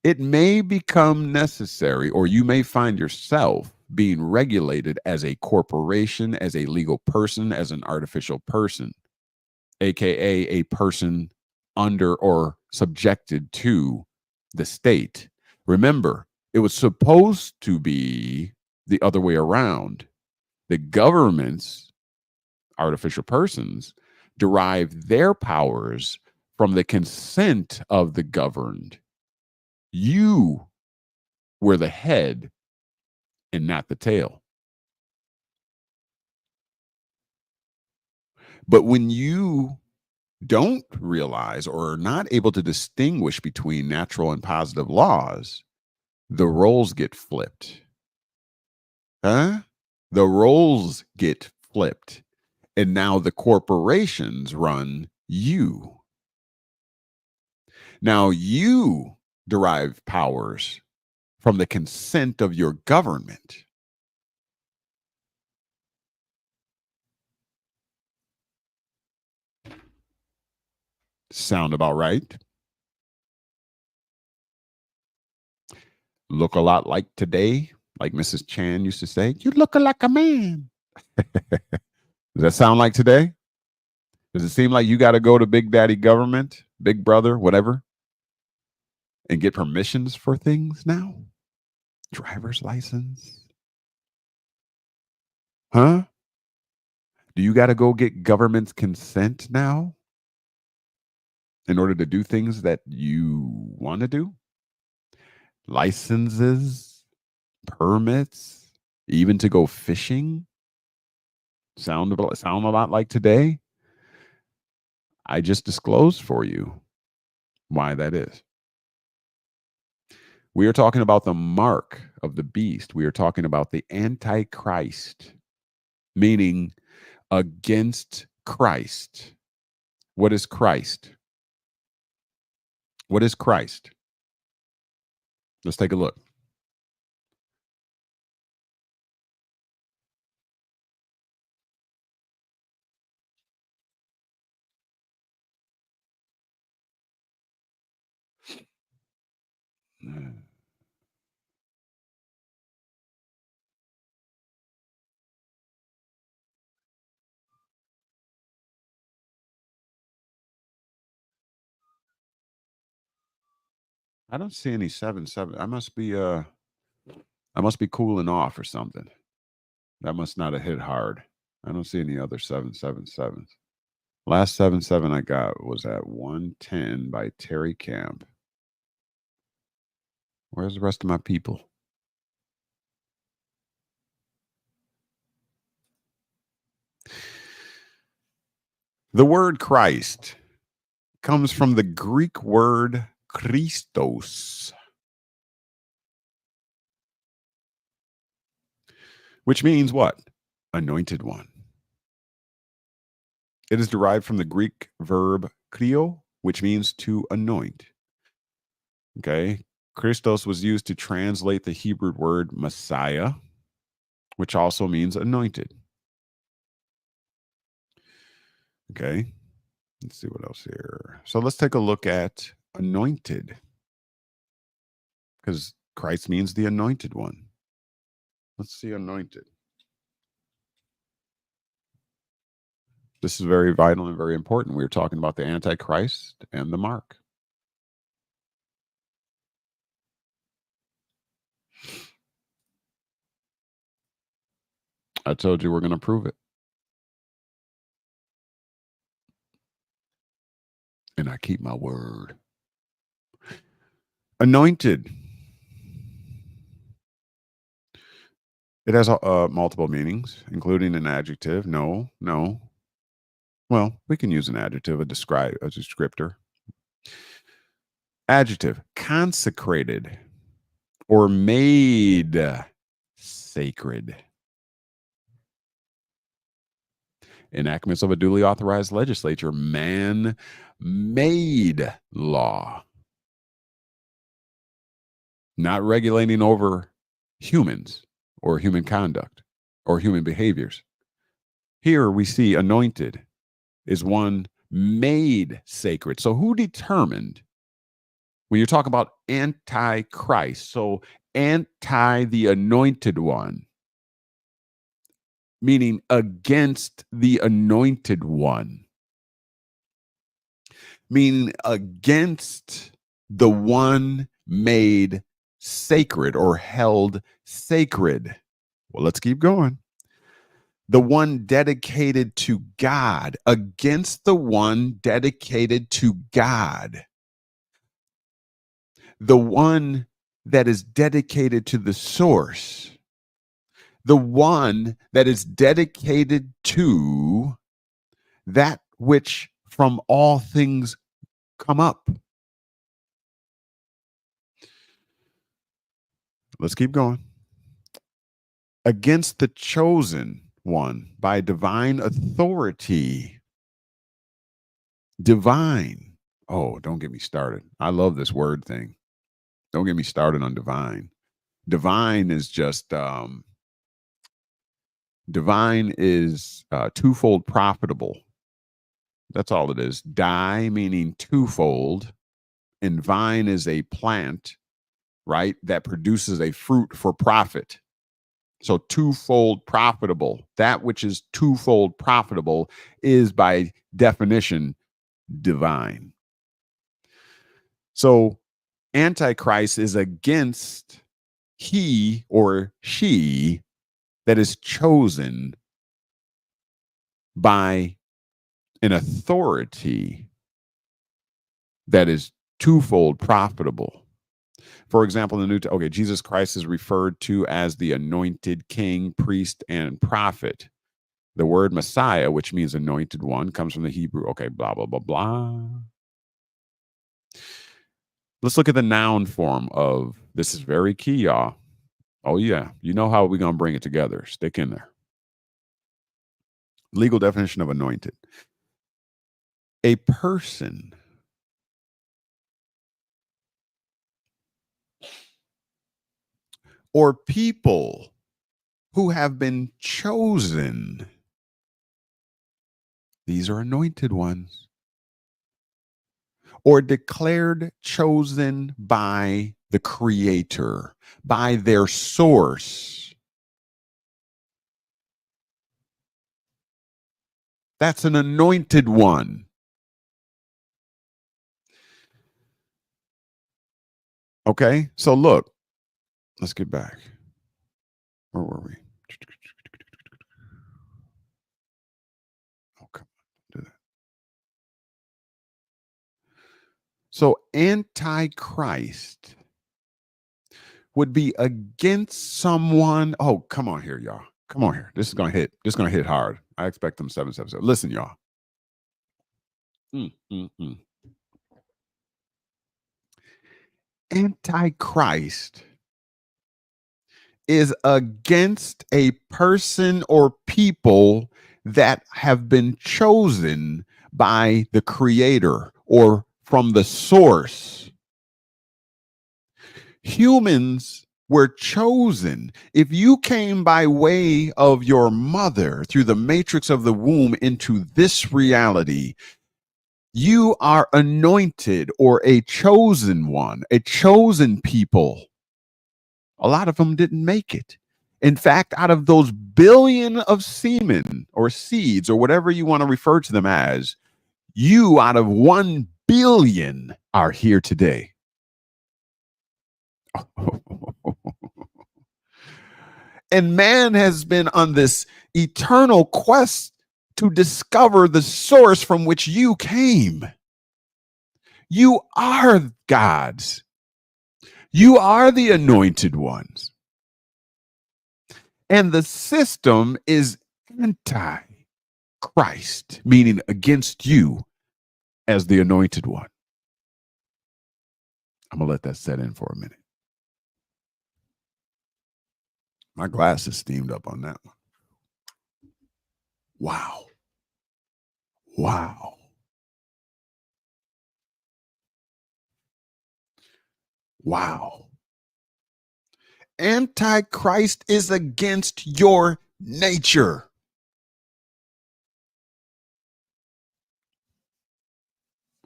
it may become necessary, or you may find yourself being regulated as a corporation, as a legal person, as an artificial person, aka a person under or subjected to the state. Remember, it was supposed to be the other way around. The governments, artificial persons, derive their powers from the consent of the governed. You were the head and not the tail. But when you don't realize or are not able to distinguish between natural and positive laws, the roles get flipped. Huh? The roles get flipped. And now the corporations run you. Now you derive powers from the consent of your government. Sound about right? Look a lot like today, like Mrs. Chan used to say, you look like a man. Does that sound like today? Does it seem like you got to go to Big Daddy government, Big Brother, whatever, and get permissions for things now? Driver's license? Huh? Do you got to go get government's consent now in order to do things that you want to do? Licenses, permits, even to go fishing? Sound a lot like today? I just disclosed for you why that is. We are talking about the mark of the beast. We are talking about the Antichrist, meaning against Christ. What is Christ? What is Christ? Let's take a look. I don't see any 7-7. I must be cooling off or something. That must not have hit hard. I don't see any other 777s. Last 7-7 I got was at 110 by Terry Camp. Where's the rest of my people? The word Christ comes from the Greek word Christos, which means what? Anointed one. It is derived from the Greek verb krio, which means to anoint. Okay. Christos was used to translate the Hebrew word Messiah, which also means anointed. Okay. Let's see what else here. So let's take a look at anointed, because Christ means the anointed one. Let's see anointed. This is very vital and very important. We were talking about the Antichrist and the mark. I told you we're going to prove it. And I keep my word. Anointed. It has multiple meanings, including an adjective. No. Well, we can use an adjective, a descriptor. Adjective, consecrated or made sacred. Enactments of a duly authorized legislature, man-made law. Not regulating over humans or human conduct or human behaviors. Here we see anointed is one made sacred. So who determined, when you're talking about Antichrist, so anti the anointed one, meaning against the anointed one, meaning against the one made sacred or held sacred. Well, let's keep going. The one dedicated to God, against the one dedicated to God. The one that is dedicated to the source. The one that is dedicated to that which from all things come up. Let's keep going. Against the chosen one by divine authority. Divine. Oh, don't get me started. I love this word thing. Don't get me started on divine. Divine is just divine is twofold profitable. That's all it is. Die meaning twofold, and vine is a plant, right, that produces a fruit for profit. So twofold profitable. That which is twofold profitable is by definition divine. So Antichrist is against he or she that is chosen by an authority that is twofold profitable. For example, in the New Jesus Christ is referred to as the anointed king, priest, and prophet. The word Messiah, which means anointed one, comes from the Hebrew. Okay, blah, blah, blah, blah. Let's look at the noun form of, this is very key, y'all. Oh, yeah. You know how we're going to bring it together. Stick in there. Legal definition of anointed. A person or people who have been chosen. These are anointed ones. Or declared chosen by the Creator, by their source. That's an anointed one. Okay, so look, let's get back. Where were we? Oh, come on, do that. So Antichrist would be against someone. Oh, come on here, y'all. Come on here. This is gonna hit. This is gonna hit hard. I expect them 777. Listen, y'all. Antichrist is against a person or people that have been chosen by the Creator or from the source. Humans were chosen. If you came by way of your mother through the matrix of the womb into this reality, you are anointed or a chosen one, a chosen people. A lot of them didn't make it. In fact, out of those billion of semen or seeds or whatever you want to refer to them as, you out of 1 billion are here today. And man has been on this eternal quest to discover the source from which you came. You are God's. You are the anointed ones. And the system is anti-Christ. Christ, meaning against you as the anointed one. I'm going to let that set in for a minute. My glass is steamed up on that one. Wow. Wow. Wow. Antichrist is against your nature.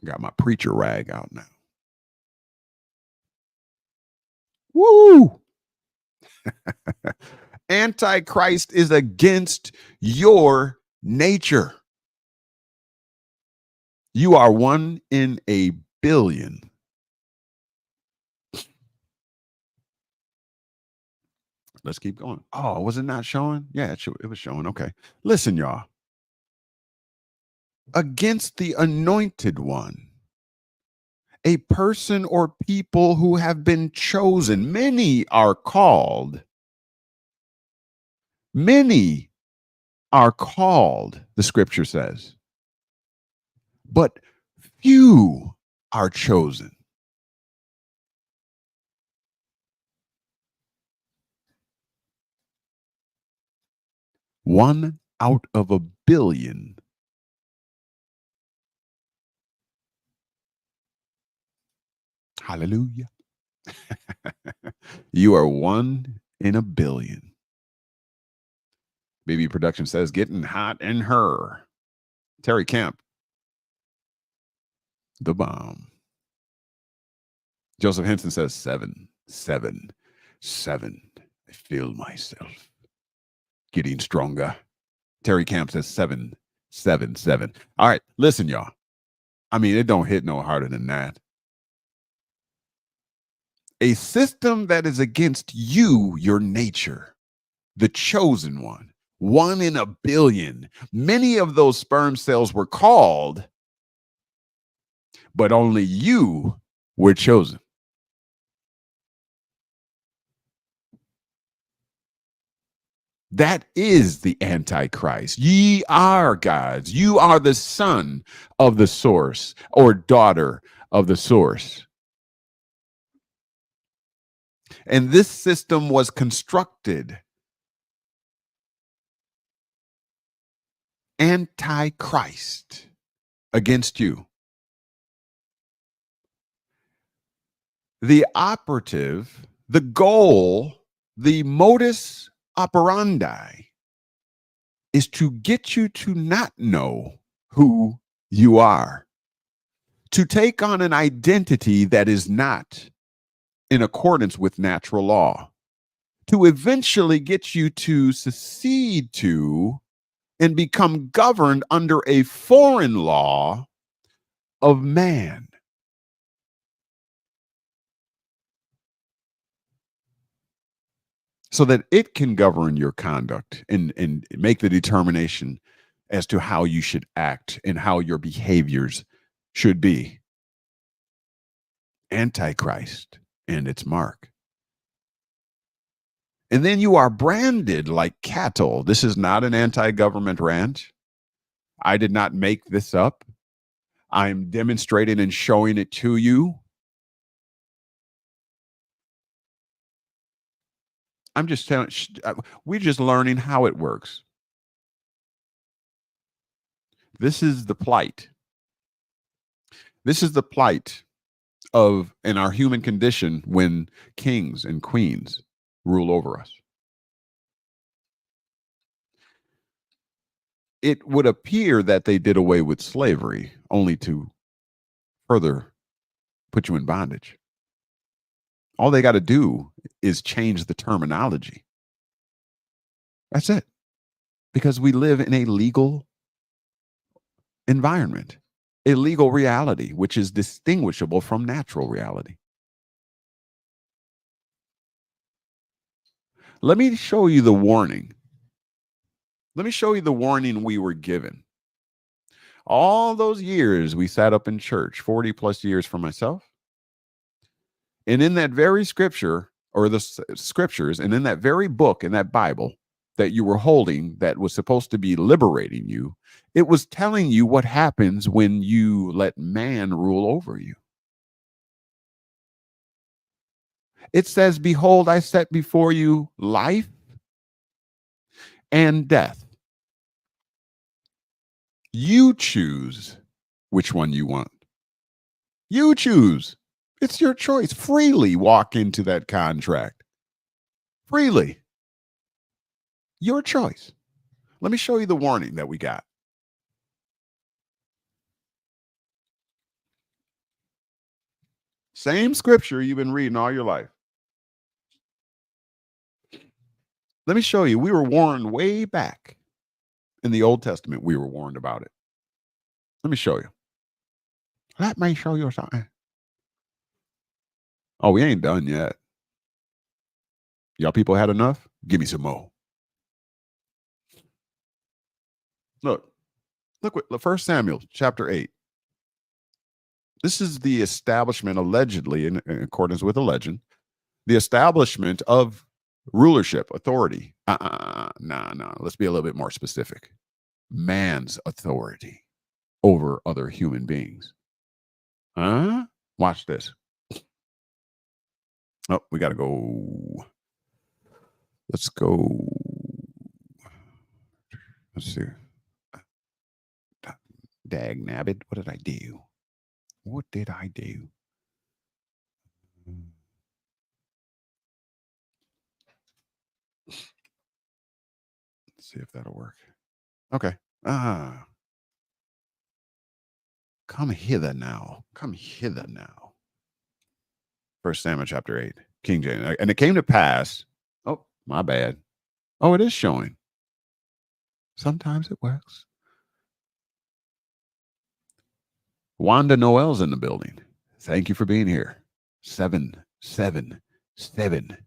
Got my preacher rag out now. Woo! Antichrist is against your nature. You are 1 in a billion. Let's keep going. Oh, was it not showing? Yeah, it was showing. Okay. Listen, y'all. Against the anointed one, a person or people who have been chosen. Many are called. Many are called, the scripture says, but few are chosen. One out of a billion. Hallelujah. You are 1 in a billion. Baby Production says, getting hot in her. Terry Camp, the bomb. Joseph Henson says 7, 7, 7. I feel myself getting stronger. Terry Camp says 7, 7, 7. All right, listen, y'all. I mean, it don't hit no harder than that. A system that is against you, your nature, the chosen one, 1 in a billion. Many of those sperm cells were called, but only you were chosen. That is the Antichrist. Ye are gods. You are the son of the source or daughter of the source. And this system was constructed Antichrist against you. The operative, the goal, the modus operandi is to get you to not know who you are, to take on an identity that is not in accordance with natural law, to eventually get you to secede to and become governed under a foreign law of man. So that it can govern your conduct and make the determination as to how you should act and how your behaviors should be. Antichrist and its mark. And then you are branded like cattle. This is not an anti-government rant. I did not make this up. I'm demonstrating and showing it to you. I'm just telling, we're just learning how it works. This is the plight. This is the plight of in our human condition when kings and queens rule over us. It would appear that they did away with slavery only to further put you in bondage. All they got to do is change the terminology. That's it. Because we live in a legal environment, a legal reality, which is distinguishable from natural reality. Let me show you the warning. Let me show you the warning we were given. All those years we sat up in church, 40 plus years for myself. And in that very scripture, or the scriptures, and in that very book, in that Bible, that you were holding that was supposed to be liberating you, it was telling you what happens when you let man rule over you. It says, behold, I set before you life and death. You choose which one you want. You choose. It's your choice. Freely walk into that contract. Freely. Your choice. Let me show you the warning that we got. Same scripture you've been reading all your life. Let me show you. We were warned way back in the Old Testament. We were warned about it. Let me show you. Let me show you something. Oh, we ain't done yet. Y'all people had enough? Give me some more. Look what 1 Samuel chapter 8. This is the establishment, allegedly, in accordance with a legend, the establishment of rulership, authority. No. Let's be a little bit more specific. Man's authority over other human beings. Huh? Watch this. Oh, we got to go. Let's go. Let's see. Dag nabbit. What did I do? What did I do? Let's see if that'll work. Okay. Come hither now. Come hither now. 1 Samuel chapter 8. King James. And it came to pass. Oh, my bad. Oh, it is showing. Sometimes it works. Wanda Noel's in the building. Thank you for being here. 777.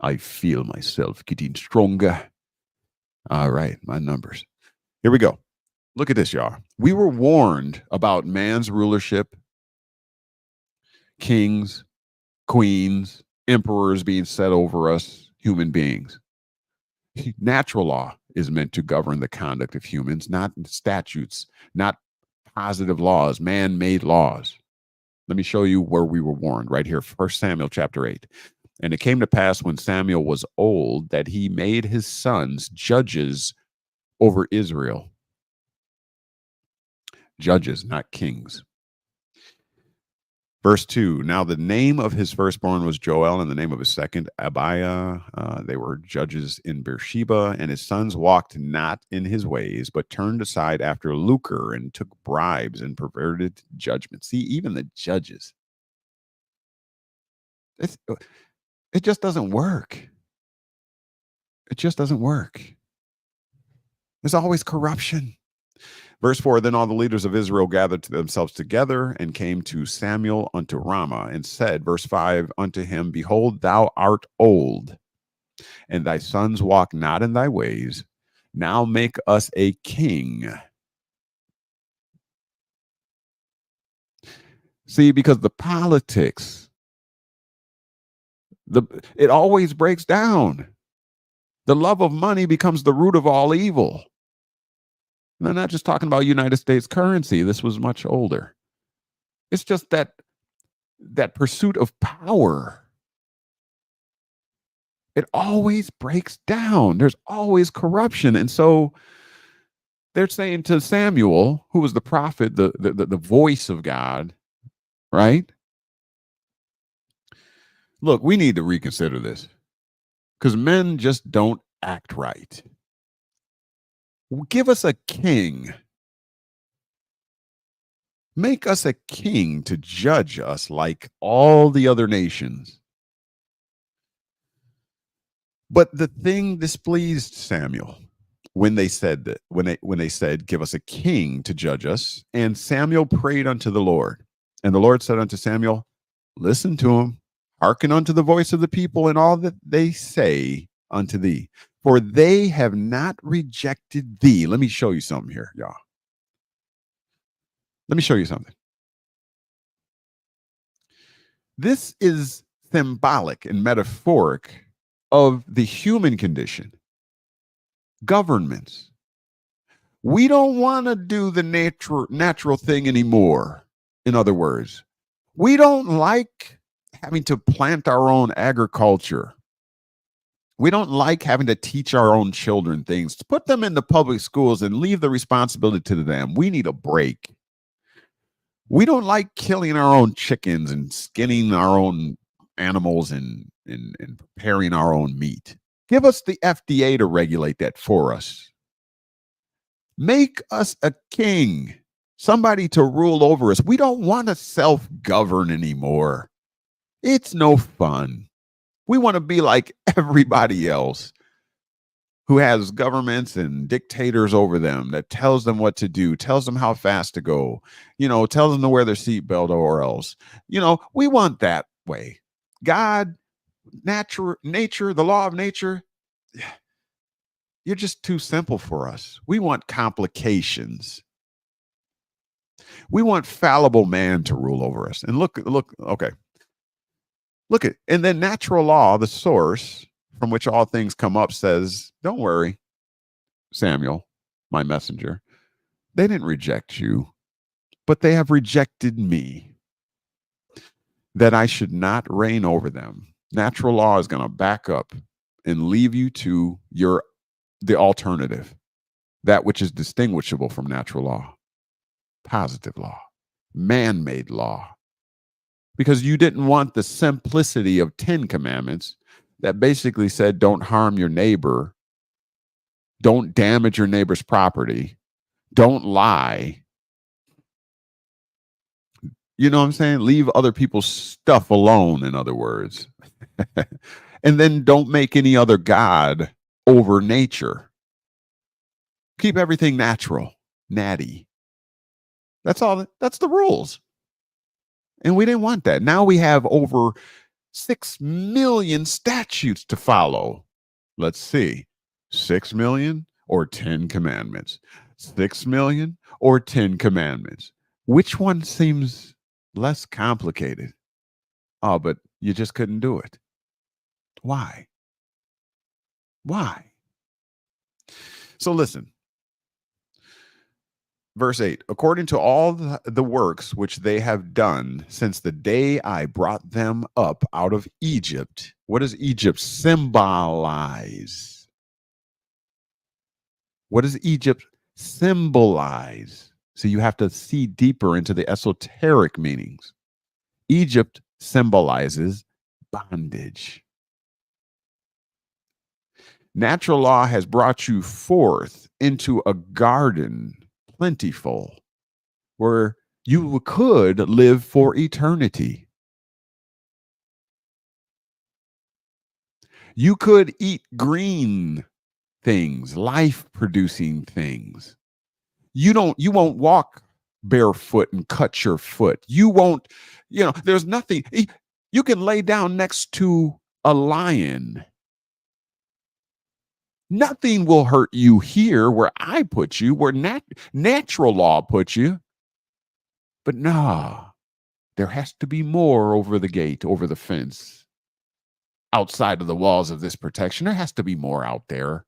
I feel myself getting stronger. All right, my numbers. Here we go. Look at this, y'all. We were warned about man's rulership, kings, queens, emperors being set over us, human beings. Natural law is meant to govern the conduct of humans, not statutes, not positive laws, man-made laws. Let me show you where we were warned right here. 1 Samuel chapter 8. And it came to pass when Samuel was old that he made his sons judges over Israel. Judges, not kings. Verse 2, now the name of his firstborn was Joel, and the name of his second, Abiah. They were judges in Beersheba, and his sons walked not in his ways, but turned aside after lucre and took bribes and perverted judgment. See, even the judges. It just doesn't work. It just doesn't work. There's always corruption. Verse 4, then all the leaders of Israel gathered themselves together and came to Samuel unto Ramah and said, verse 5, unto him, behold, thou art old, and thy sons walk not in thy ways. Now make us a king. See, because the politics, it always breaks down. The love of money becomes the root of all evil. And I'm not just talking about United States currency. This was much older. It's just that pursuit of power. It always breaks down. There's always corruption. And so they're saying to Samuel, who was the prophet, the voice of God, right? Look, we need to reconsider this because men just don't act right. Give us a king. Make us a king to judge us like all the other nations. But the thing displeased Samuel when they said that, when they said, give us a king to judge us. And Samuel prayed unto the Lord. And the Lord said unto Samuel, listen to him, hearken unto the voice of the people and all that they say unto thee. For they have not rejected thee. Let me show you something here, y'all. Let me show you something. This is symbolic and metaphoric of the human condition. governments. We don't want to do the natural thing anymore. In other words, we don't like having to plant our own agriculture. We don't like having to teach our own children things. Put them in the public schools and leave the responsibility to them. We need a break. We don't like killing our own chickens and skinning our own animals and preparing our own meat. Give us the FDA to regulate that for us. Make us a king, somebody to rule over us. We don't want to self-govern anymore. It's no fun. We want to be like everybody else who has governments and dictators over them that tells them what to do, tells them how fast to go, tells them to wear their seatbelt or else. We want that way. God, nature, the law of nature, you're just too simple for us. We want complications. We want fallible man to rule over us. And look, okay. Look at, and then natural law, the source from which all things come up, says, don't worry, Samuel, my messenger. They didn't reject you, but they have rejected me, that I should not reign over them. Natural law is going to back up and leave you to the alternative, that which is distinguishable from natural law, positive law, man-made law. Because you didn't want the simplicity of 10 commandments that basically said, don't harm your neighbor, don't damage your neighbor's property, don't lie. You know what I'm saying? Leave other people's stuff alone, in other words. And then don't make any other God over nature. Keep everything natural, natty. That's all. That's the rules. And we didn't want that. Now we have over 6 million statutes to follow. Let's see. 6 million or 10 commandments? 6 million or 10 commandments? Which one seems less complicated? Oh, but you just couldn't do it. Why? Why? So listen. Verse 8, according to all the works which they have done since the day I brought them up out of Egypt. What does Egypt symbolize? What does Egypt symbolize? So you have to see deeper into the esoteric meanings. Egypt symbolizes bondage. Natural law has brought you forth into a garden plentiful, where you could live for eternity. You could eat green things, life-producing things. You won't walk barefoot and cut your foot. You won't, there's nothing. You can lay down next to a lion. Nothing will hurt you here where I put you, where natural law puts you. But no, there has to be more over the gate, over the fence, outside of the walls of this protection. There has to be more out there.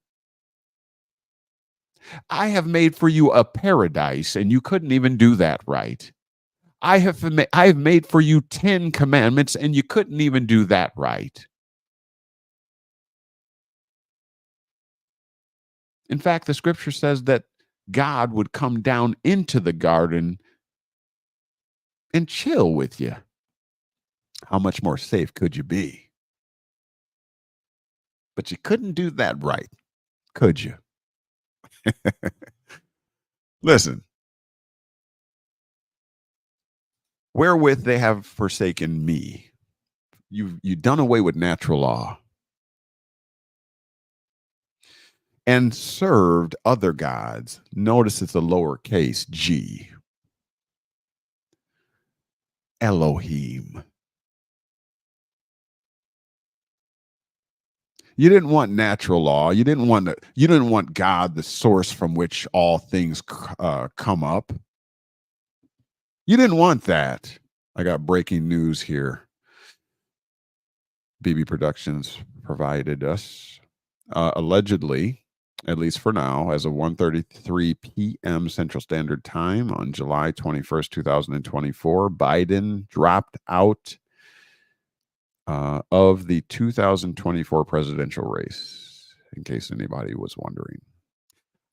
I have made for you a paradise, and you couldn't even do that right. I have made for you 10 commandments, and you couldn't even do that right. In fact, the scripture says that God would come down into the garden and chill with you. How much more safe could you be? But you couldn't do that right, could you? Listen. Wherewith they have forsaken me. You've done away with natural law and served other gods. Notice it's a lowercase g. Elohim. You didn't want natural law. You didn't want God, the source from which all things come up. You didn't want that. I got breaking news here. BB Productions provided us. Allegedly, at least for now, as of 1:33 p.m. Central Standard Time on July 21st, 2024, Biden dropped out of the 2024 presidential race, in case anybody was wondering.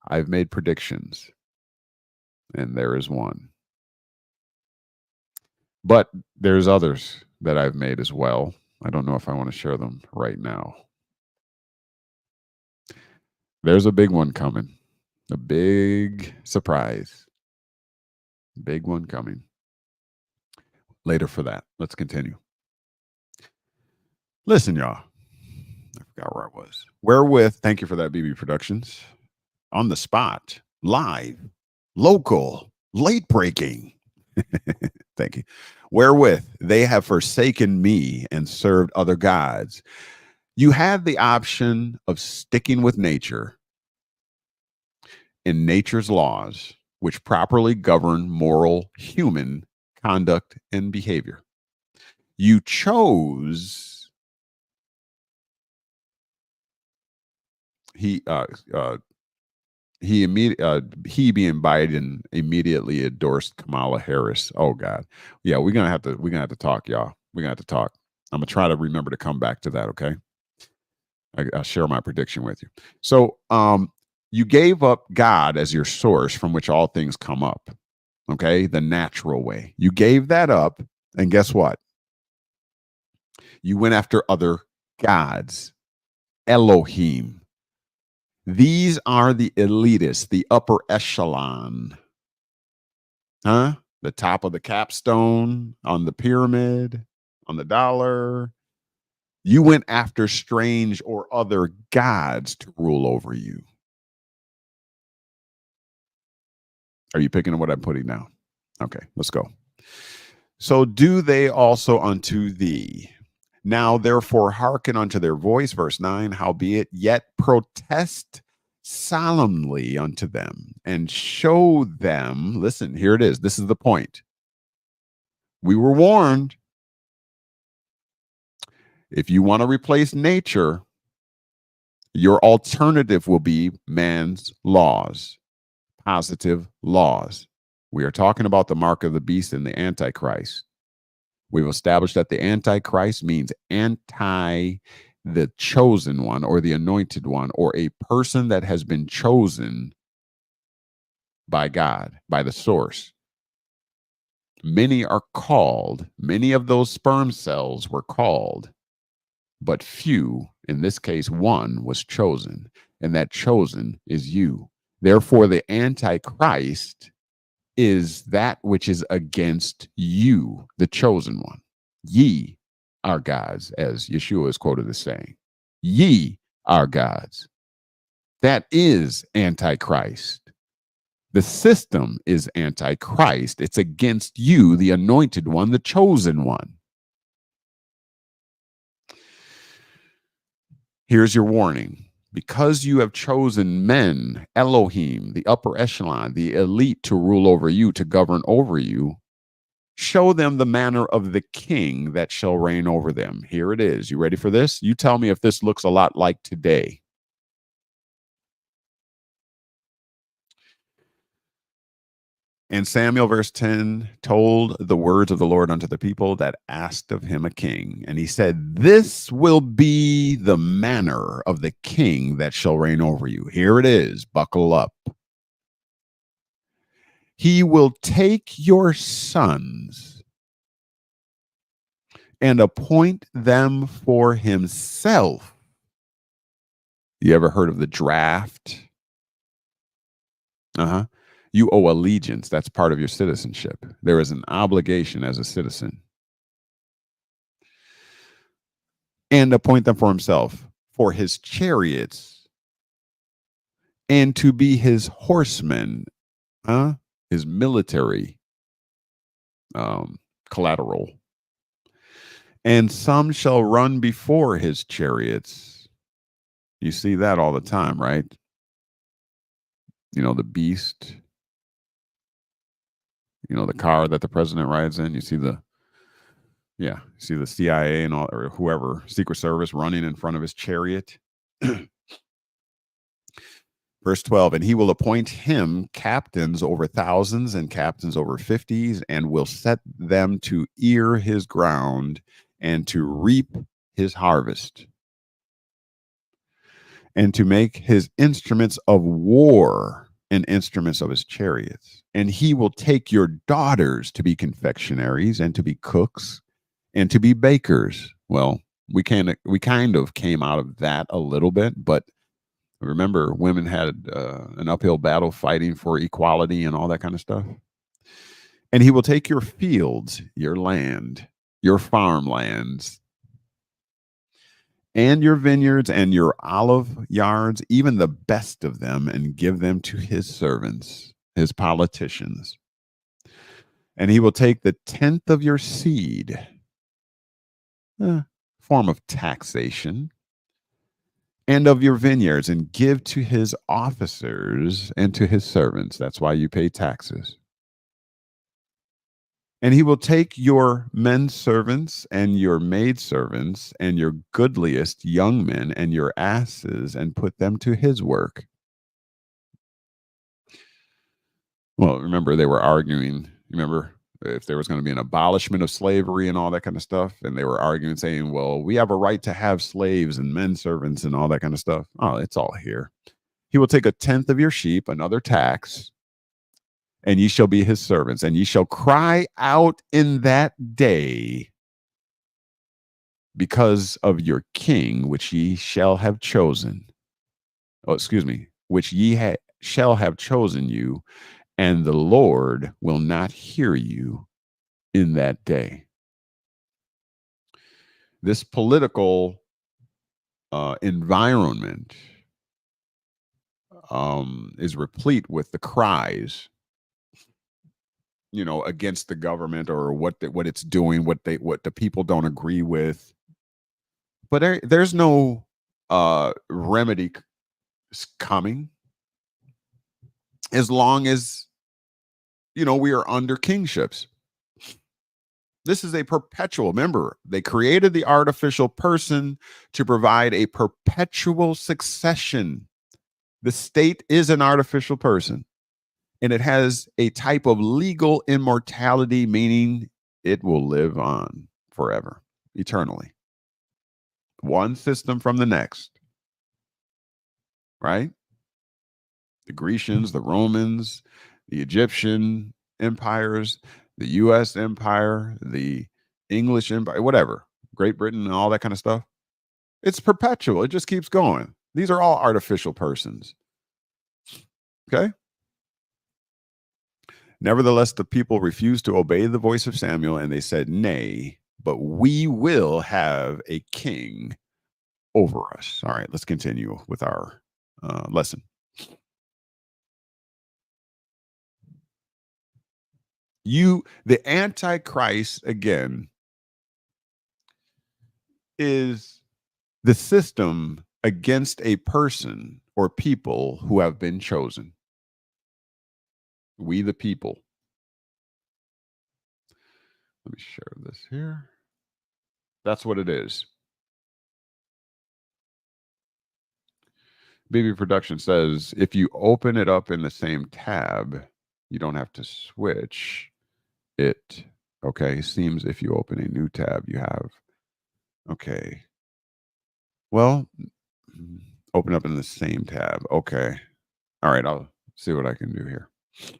I've made predictions, and there is one. But there's others that I've made as well. I don't know if I want to share them right now. There's a big one coming. A big surprise. Big one coming. Later for that. Let's continue. Listen, y'all. I forgot where I was. Wherewith, thank you for that, BB Productions. On the spot, live, local, late breaking. Thank you. Wherewith they have forsaken me and served other gods. You had the option of sticking with nature in nature's laws, which properly govern moral human conduct and behavior. You chose he being Biden immediately endorsed Kamala Harris. Oh God. Yeah, we're gonna have to talk, y'all. We're gonna have to talk. I'm gonna try to remember to come back to that, okay? I'll share my prediction with you. So you gave up God as your source from which all things come up. Okay, the natural way. You gave that up, and guess what? You went after other gods. Elohim. These are the elitists, the upper echelon. Huh? The top of the capstone, on the pyramid, on the dollar. You went after strange or other gods to rule over you. Are you picking up what I'm putting down? Okay, let's go. So do they also unto thee. Now, therefore, hearken unto their voice, verse 9, howbeit, yet protest solemnly unto them and show them, listen, here it is. This is the point. We were warned. If you want to replace nature, your alternative will be man's laws, positive laws. We are talking about the mark of the beast and the Antichrist. We've established that the Antichrist means anti the chosen one or the anointed one or a person that has been chosen by God, by the source. Many are called, many of those sperm cells were called, but few, in this case, one was chosen, and that chosen is you. Therefore, the Antichrist is that which is against you, the chosen one. Ye are gods, as Yeshua is quoted as saying. Ye are gods. That is Antichrist. The system is Antichrist. It's against you, the anointed one, the chosen one. Here's your warning. Because you have chosen men, Elohim, the upper echelon, the elite to rule over you, to govern over you, show them the manner of the king that shall reign over them. Here it is. You ready for this? You tell me if this looks a lot like today. And Samuel, verse 10, told the words of the Lord unto the people that asked of him a king. And he said, this will be the manner of the king that shall reign over you. Here it is. Buckle up. He will take your sons and appoint them for himself. You ever heard of the draft? Uh-huh. You owe allegiance. That's part of your citizenship. There is an obligation as a citizen. And appoint them for himself, for his chariots, and to be his horsemen, his military collateral. And some shall run before his chariots. You see that all the time, right? You know, the beast. You know, the car that the president rides in. You see the CIA and all, or whoever, Secret Service running in front of his chariot. Verse 12, and he will appoint him captains over thousands and captains over fifties, and will set them to ear his ground and to reap his harvest, and to make his instruments of war and instruments of his chariots. And he will take your daughters to be confectionaries and to be cooks and to be bakers. Well, we kind of came out of that a little bit, but remember, women had an uphill battle fighting for equality and all that kind of stuff. And he will take your fields, your land, your farmlands, and your vineyards and your olive yards, even the best of them, and give them to his servants, his politicians. And he will take the tenth of your seed, form of taxation, and of your vineyards, and give to his officers and to his servants. That's why you pay taxes. And he will take your men servants and your maid servants and your goodliest young men and your asses and put them to his work. Well, remember, they were arguing, remember, if there was going to be an abolishment of slavery and all that kind of stuff. And they were arguing, saying, well, we have a right to have slaves and men servants and all that kind of stuff. Oh, it's all here. He will take a tenth of your sheep, another tax, and ye shall be his servants, and ye shall cry out in that day because of your king, which ye shall have chosen. Oh, excuse me, which ye shall have chosen you, and the Lord will not hear you in that day. This political environment is replete with the cries, against the government or what it's doing, what the people don't agree with. But there's no remedy coming as long as we are under kingships. This is a perpetual. Remember, they created the artificial person to provide a perpetual succession. The state is an artificial person, and it has a type of legal immortality, meaning it will live on forever, eternally. One system from the next, right? The Grecians, the Romans, the Egyptian empires, the U.S. empire, the English empire, whatever, Great Britain and all that kind of stuff. It's perpetual. It just keeps going. These are all artificial persons. Okay? Nevertheless, the people refused to obey the voice of Samuel, and they said, nay, but we will have a king over us. All right, let's continue with our lesson. The Antichrist, again, is the system against a person or people who have been chosen. We the people. Let me share this here. That's what it is. BB Production says, if you open it up in the same tab, you don't have to switch it. Okay, seems if you open a new tab, you have. Okay. Well, open up in the same tab. Okay. All right, I'll see what I can do here.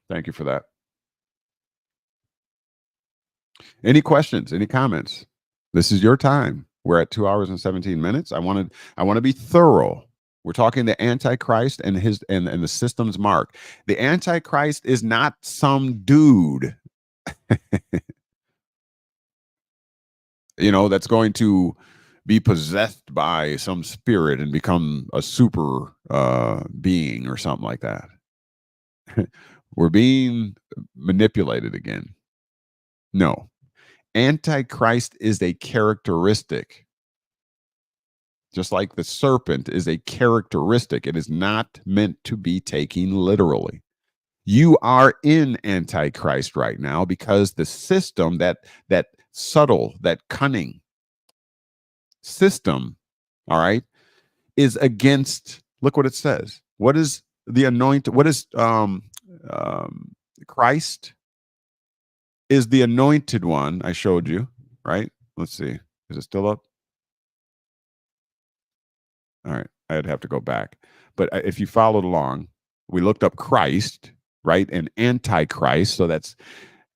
Thank you for that. Any questions? Any comments? This is your time. We're at 2 hours and 17 minutes. I want to be thorough. We're talking the Antichrist and his and the system's mark. The Antichrist is not some dude, that's going to be possessed by some spirit and become a super being or something like that. We're being manipulated again. No. Antichrist is a characteristic. Just like the serpent is a characteristic. It is not meant to be taken literally. You are in Antichrist right now because the system, that subtle, that cunning system, all right, is against, look what it says. What is the anointed? What is Christ is the anointed one. I showed you, right? Let's see. Is it still up? All right. I'd have to go back. But if you followed along, we looked up Christ, right? And Antichrist. So that's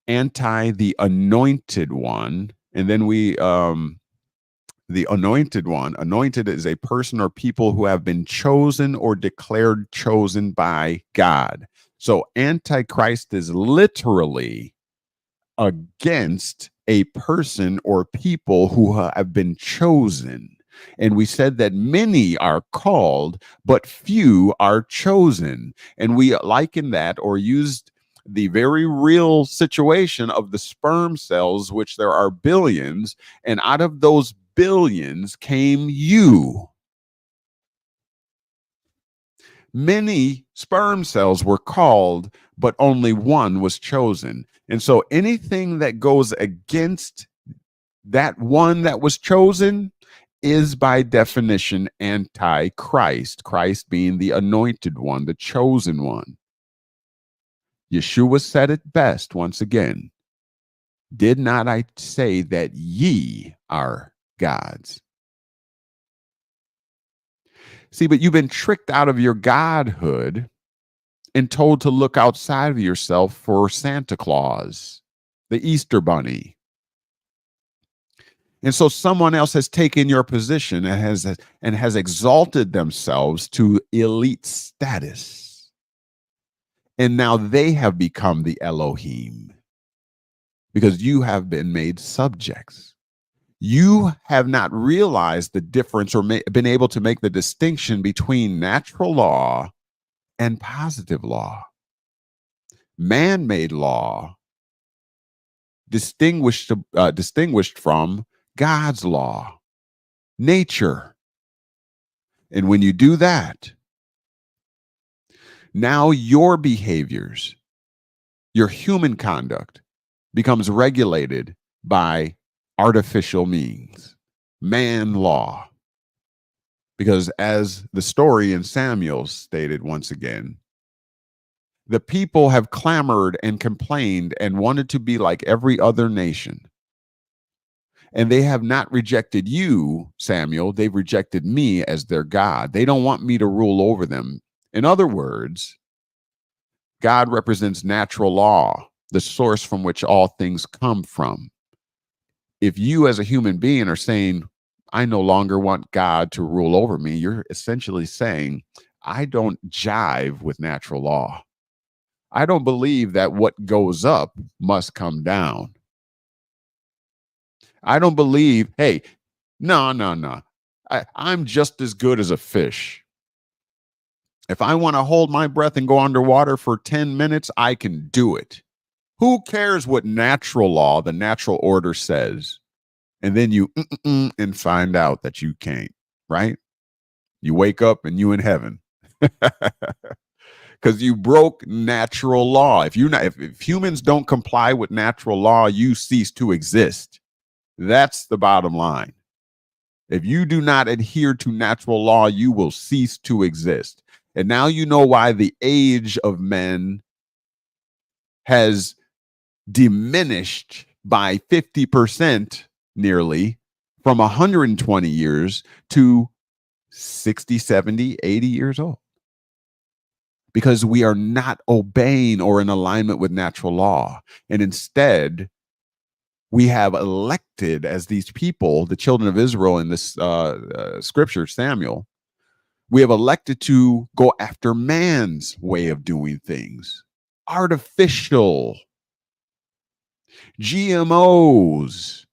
anti the anointed one. And then we the anointed one. Anointed is a person or people who have been chosen or declared chosen by God. So Antichrist is literally against a person or people who have been chosen. And we said that many are called, but few are chosen. And we liken that or used the very real situation of the sperm cells, which there are billions. And out of those billions came you. Many sperm cells were called, but only one was chosen. And so anything that goes against that one that was chosen is by definition anti-Christ, Christ being the anointed one, the chosen one. Yeshua said it best once again. Did not I say that ye are gods? See, but you've been tricked out of your godhood and told to look outside of yourself for Santa Claus, the Easter Bunny. And so someone else has taken your position and has exalted themselves to elite status. And now they have become the Elohim because you have been made subjects. You have not realized the difference or been able to make the distinction between natural law and positive law. Man-made law distinguished from God's law, nature. And when you do that, now your behaviors, your human conduct becomes regulated by artificial means, man law. Because as the story in Samuel stated once again, the people have clamored and complained and wanted to be like every other nation. And they have not rejected you, Samuel. They've rejected me as their God. They don't want me to rule over them. In other words, God represents natural law, the source from which all things come from. If you as a human being are saying, I no longer want God to rule over me, you're essentially saying, I don't jive with natural law. I don't believe that what goes up must come down. I don't believe, hey, no. I'm just as good as a fish. If I want to hold my breath and go underwater for 10 minutes, I can do it. Who cares what natural law, the natural order says? And then you and find out that you can't, right? You wake up and you in heaven. Because you broke natural law. If humans don't comply with natural law, you cease to exist. That's the bottom line. If you do not adhere to natural law, you will cease to exist. And now you know why the age of men has diminished by 50% nearly from 120 years to 60, 70, 80 years old. Because we are not obeying or in alignment with natural law. And instead, we have elected as these people, the children of Israel in this scripture, Samuel, we have elected to go after man's way of doing things. Artificial. GMOs.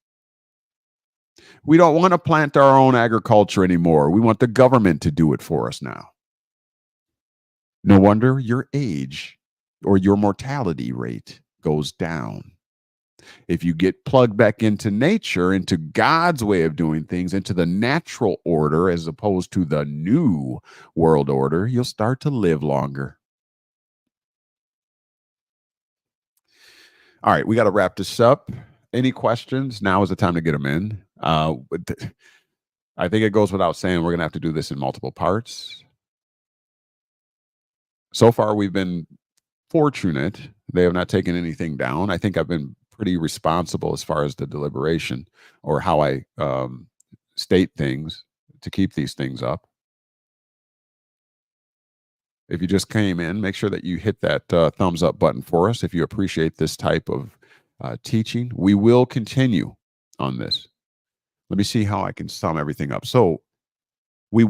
We don't want to plant our own agriculture anymore. We want the government to do it for us now. No wonder your age or your mortality rate goes down. If you get plugged back into nature, into God's way of doing things, into the natural order, as opposed to the new world order, you'll start to live longer. All right, we got to wrap this up. Any questions? Now is the time to get them in. I think it goes without saying we're going to have to do this in multiple parts. So far, we've been fortunate. They have not taken anything down. I think I've been pretty responsible as far as the deliberation or how I state things to keep these things up. If you just came in, make sure that you hit that thumbs up button for us if you appreciate this type of teaching. We will continue on this. Let me see how I can sum everything up. So we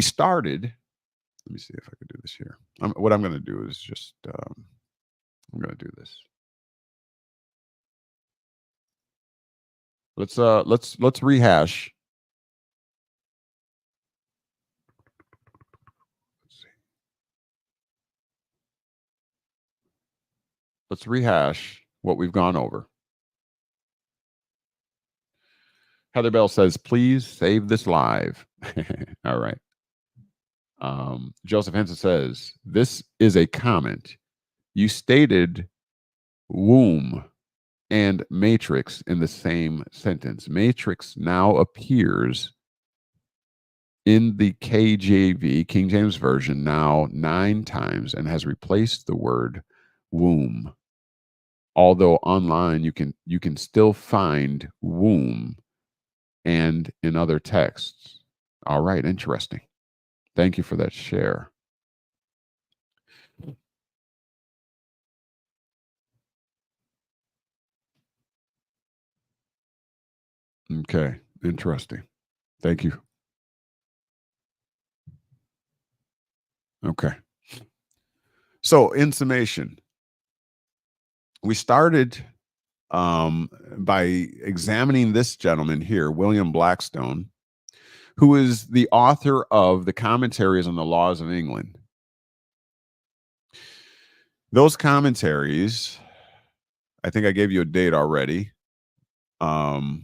started, let me see if I can do this here. What I'm going to do is just, I'm going to do this. Let's rehash. Let's rehash what we've gone over. Heather Bell says, please save this live. All right. Joseph Henson says, this is a comment. You stated womb and matrix in the same sentence. Matrix now appears in the KJV, King James Version, now 9 times and has replaced the word womb. Although online you can still find womb and in other texts. All right, interesting. Thank you for that share. Okay, interesting. Thank you. Okay. So in summation, we started by examining this gentleman here, William Blackstone, who is the author of the Commentaries on the Laws of England. Those commentaries, I think I gave you a date already, was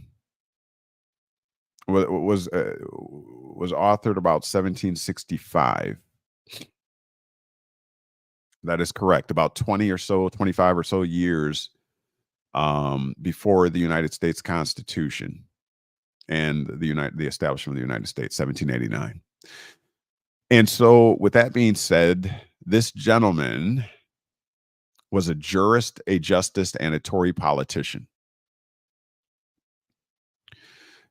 authored about 1765. That is correct. About 25 or so years before the United States Constitution and the establishment of the United States, 1789. And so, with that being said, this gentleman was a jurist, a justice, and a Tory politician.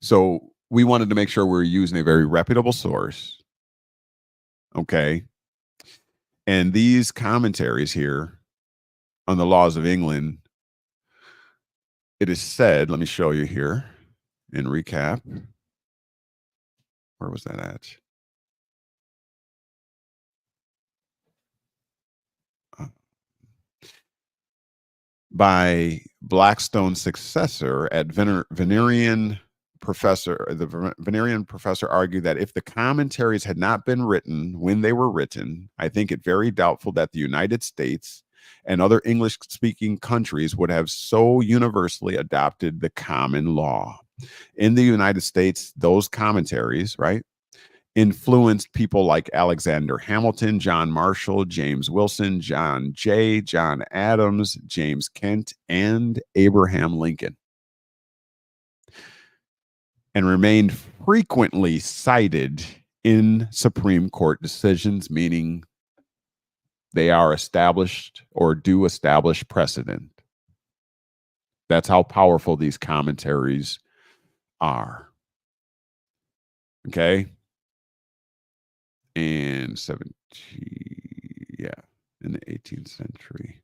So we wanted to make sure we were using a very reputable source. Okay. And these commentaries here on the laws of England, it is said, let me show you here in recap. Where was that at? By Blackstone's successor at Venerian professor, the Venerian professor argued that if the commentaries had not been written when they were written, I think it very doubtful that the United States and other English-speaking countries would have so universally adopted the common law. In the United States, those commentaries, right, influenced people like Alexander Hamilton, John Marshall, James Wilson, John Jay, John Adams, James Kent, and Abraham Lincoln, and remained frequently cited in Supreme Court decisions, meaning they are established or do establish precedent. That's how powerful these commentaries are. Okay? And in the 18th century.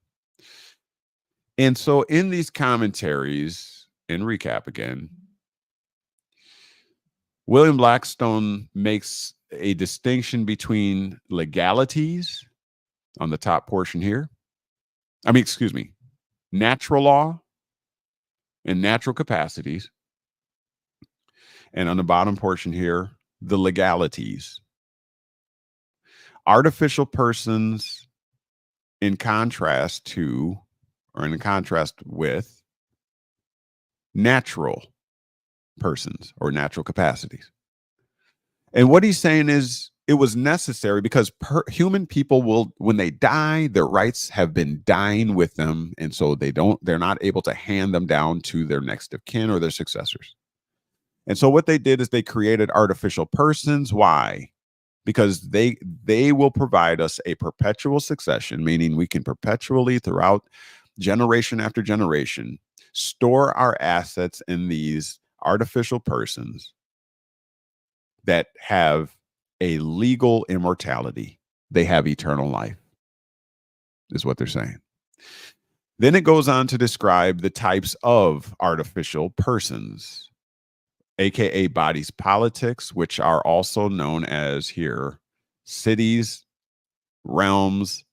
And so in these commentaries, in recap again, William Blackstone makes a distinction between legalities on the top portion here. Natural law and natural capacities. And on the bottom portion here, the legalities. Artificial persons in contrast to, or in contrast with, natural persons or natural capacities. And what he's saying is it was necessary because human people will, when they die, their rights have been dying with them. And so they're not able to hand them down to their next of kin or their successors. And so what they did is they created artificial persons. Why? because they will provide us a perpetual succession, meaning we can perpetually, throughout generation after generation, store our assets in these artificial persons that have a legal immortality. They have eternal life, is what they're saying. Then it goes on to describe the types of artificial persons, aka bodies politics, which are also known as here cities, realms,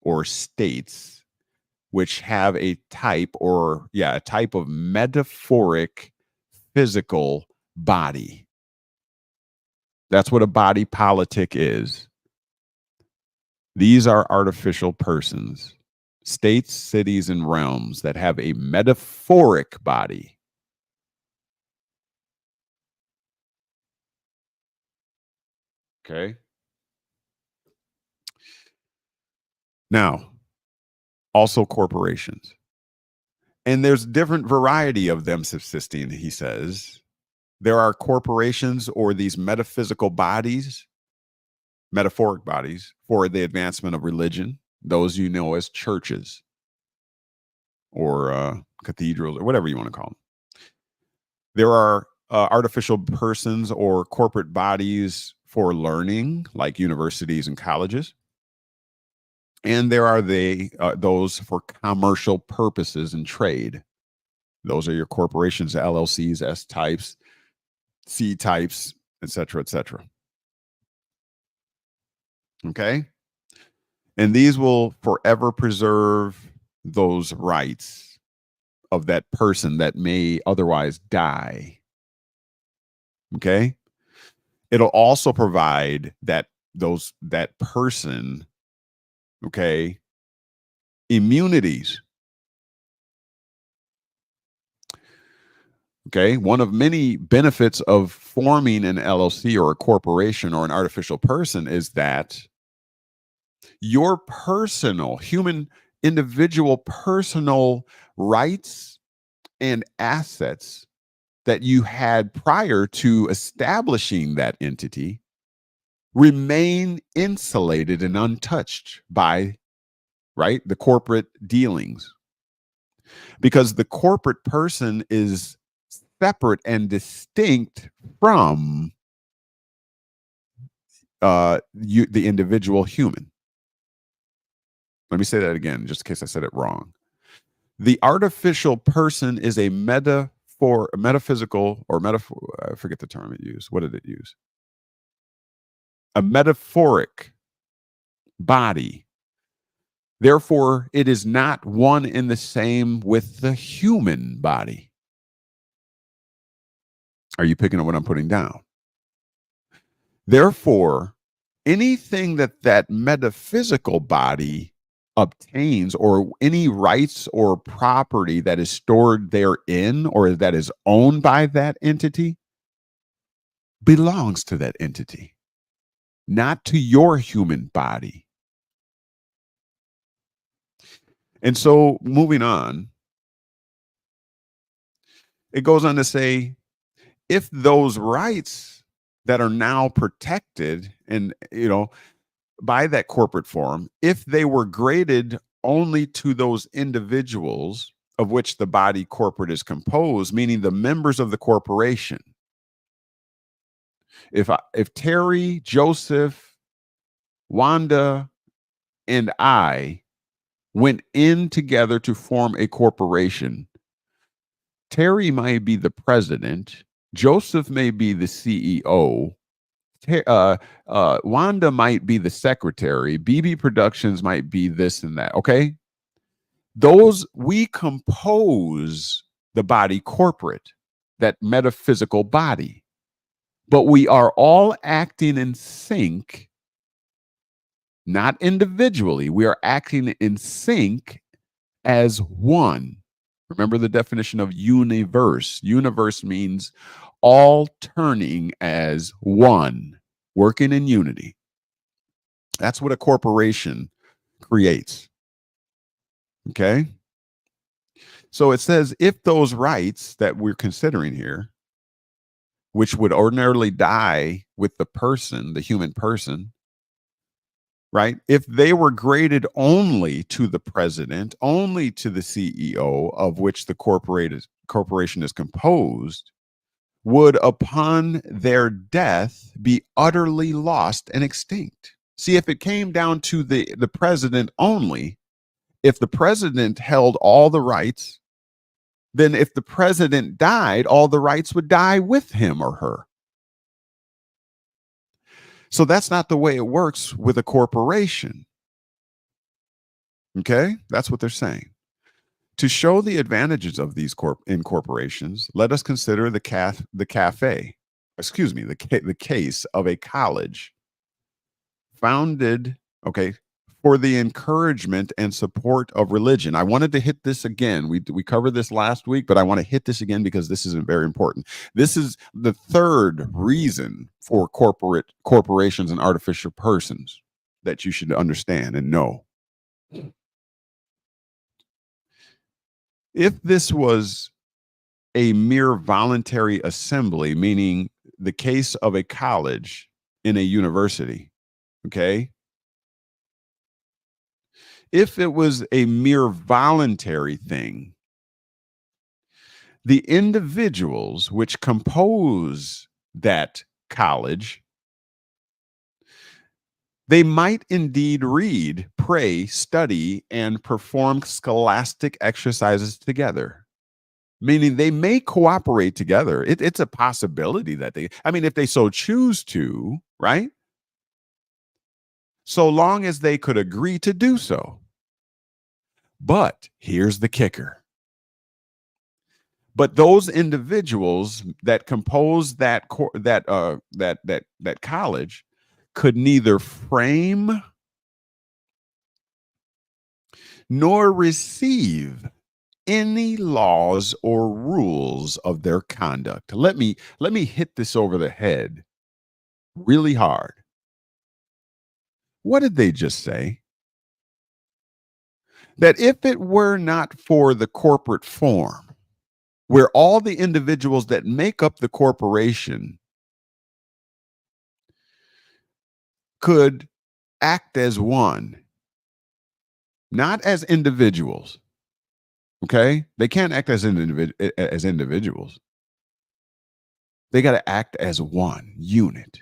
or states, which have a type a type of metaphoric physical body. That's what a body politic is. These are artificial persons, states, cities, and realms that have a metaphoric body. Okay. Now, also corporations. And there's different variety of them subsisting, he says. There are corporations or these metaphysical bodies, metaphoric bodies, for the advancement of religion. Those you know as churches or cathedrals or whatever you want to call them. There are artificial persons or corporate bodies for learning, like universities and colleges. And there are those for commercial purposes and trade. Those are your corporations, LLCs, S types, C types, etc., etc. Okay? And these will forever preserve those rights of that person that may otherwise die. Okay? It'll also provide that person, okay, immunities. Okay, one of many benefits of forming an LLC or a corporation or an artificial person is that your personal, individual personal rights and assets that you had prior to establishing that entity remain insulated and untouched by, right, the corporate dealings. Because the corporate person is separate and distinct from the individual human. Let me say that again, just in case I said it wrong. The artificial person is a metaphysical or metaphor. I forget the term it used. What did it use? A metaphoric body. Therefore, it is not one and the same with the human body. Are you picking up what I'm putting down? Therefore, anything that metaphysical body obtains, or any rights or property that is stored therein or that is owned by that entity, belongs to that entity, not to your human body. And so moving on, it goes on to say, if those rights that are now protected and, by that corporate form, if they were graded only to those individuals of which the body corporate is composed, meaning the members of the corporation. If Terry, Joseph, Wanda, and I went in together to form a corporation, Terry might be the president, Joseph may be the CEO, Wanda might be the secretary, BB Productions might be this and that. Okay, we compose the body corporate, that metaphysical body, but we are all acting in sync, not individually. We are acting in sync as one. Remember the definition of universe. Universe means all turning as one, working in unity. That's what a corporation creates. Okay? So it says, if those rights that we're considering here which would ordinarily die with the person, the human person, right? If they were graded only to the president, only to the CEO of which the corporation is composed, would upon their death be utterly lost and extinct. See, if it came down to the president only, if the president held all the rights, then if the president died, all the rights would die with him or her. So that's not the way it works with a corporation. Okay? That's what they're saying. To show the advantages of these incorporations, let us consider the case of a college founded, for the encouragement and support of religion. I wanted to hit this again. We covered this last week, but I want to hit this again because this is very important. This is the third reason for corporations and artificial persons that you should understand and know. If this was a mere voluntary assembly, meaning the case of a college in a university, okay? If it was a mere voluntary thing, the individuals which compose that college, they might indeed read, pray, study, and perform scholastic exercises together. Meaning they may cooperate together. It's a possibility that if they so choose to, right? So long as they could agree to do so. But here's the kicker. But those individuals that compose that college could neither frame nor receive any laws or rules of their conduct. Let me hit this over the head really hard. What did they just say? That if it were not for the corporate form, where all the individuals that make up the corporation could act as one, not as individuals. Okay? They can't act as individuals. They got to act as one unit.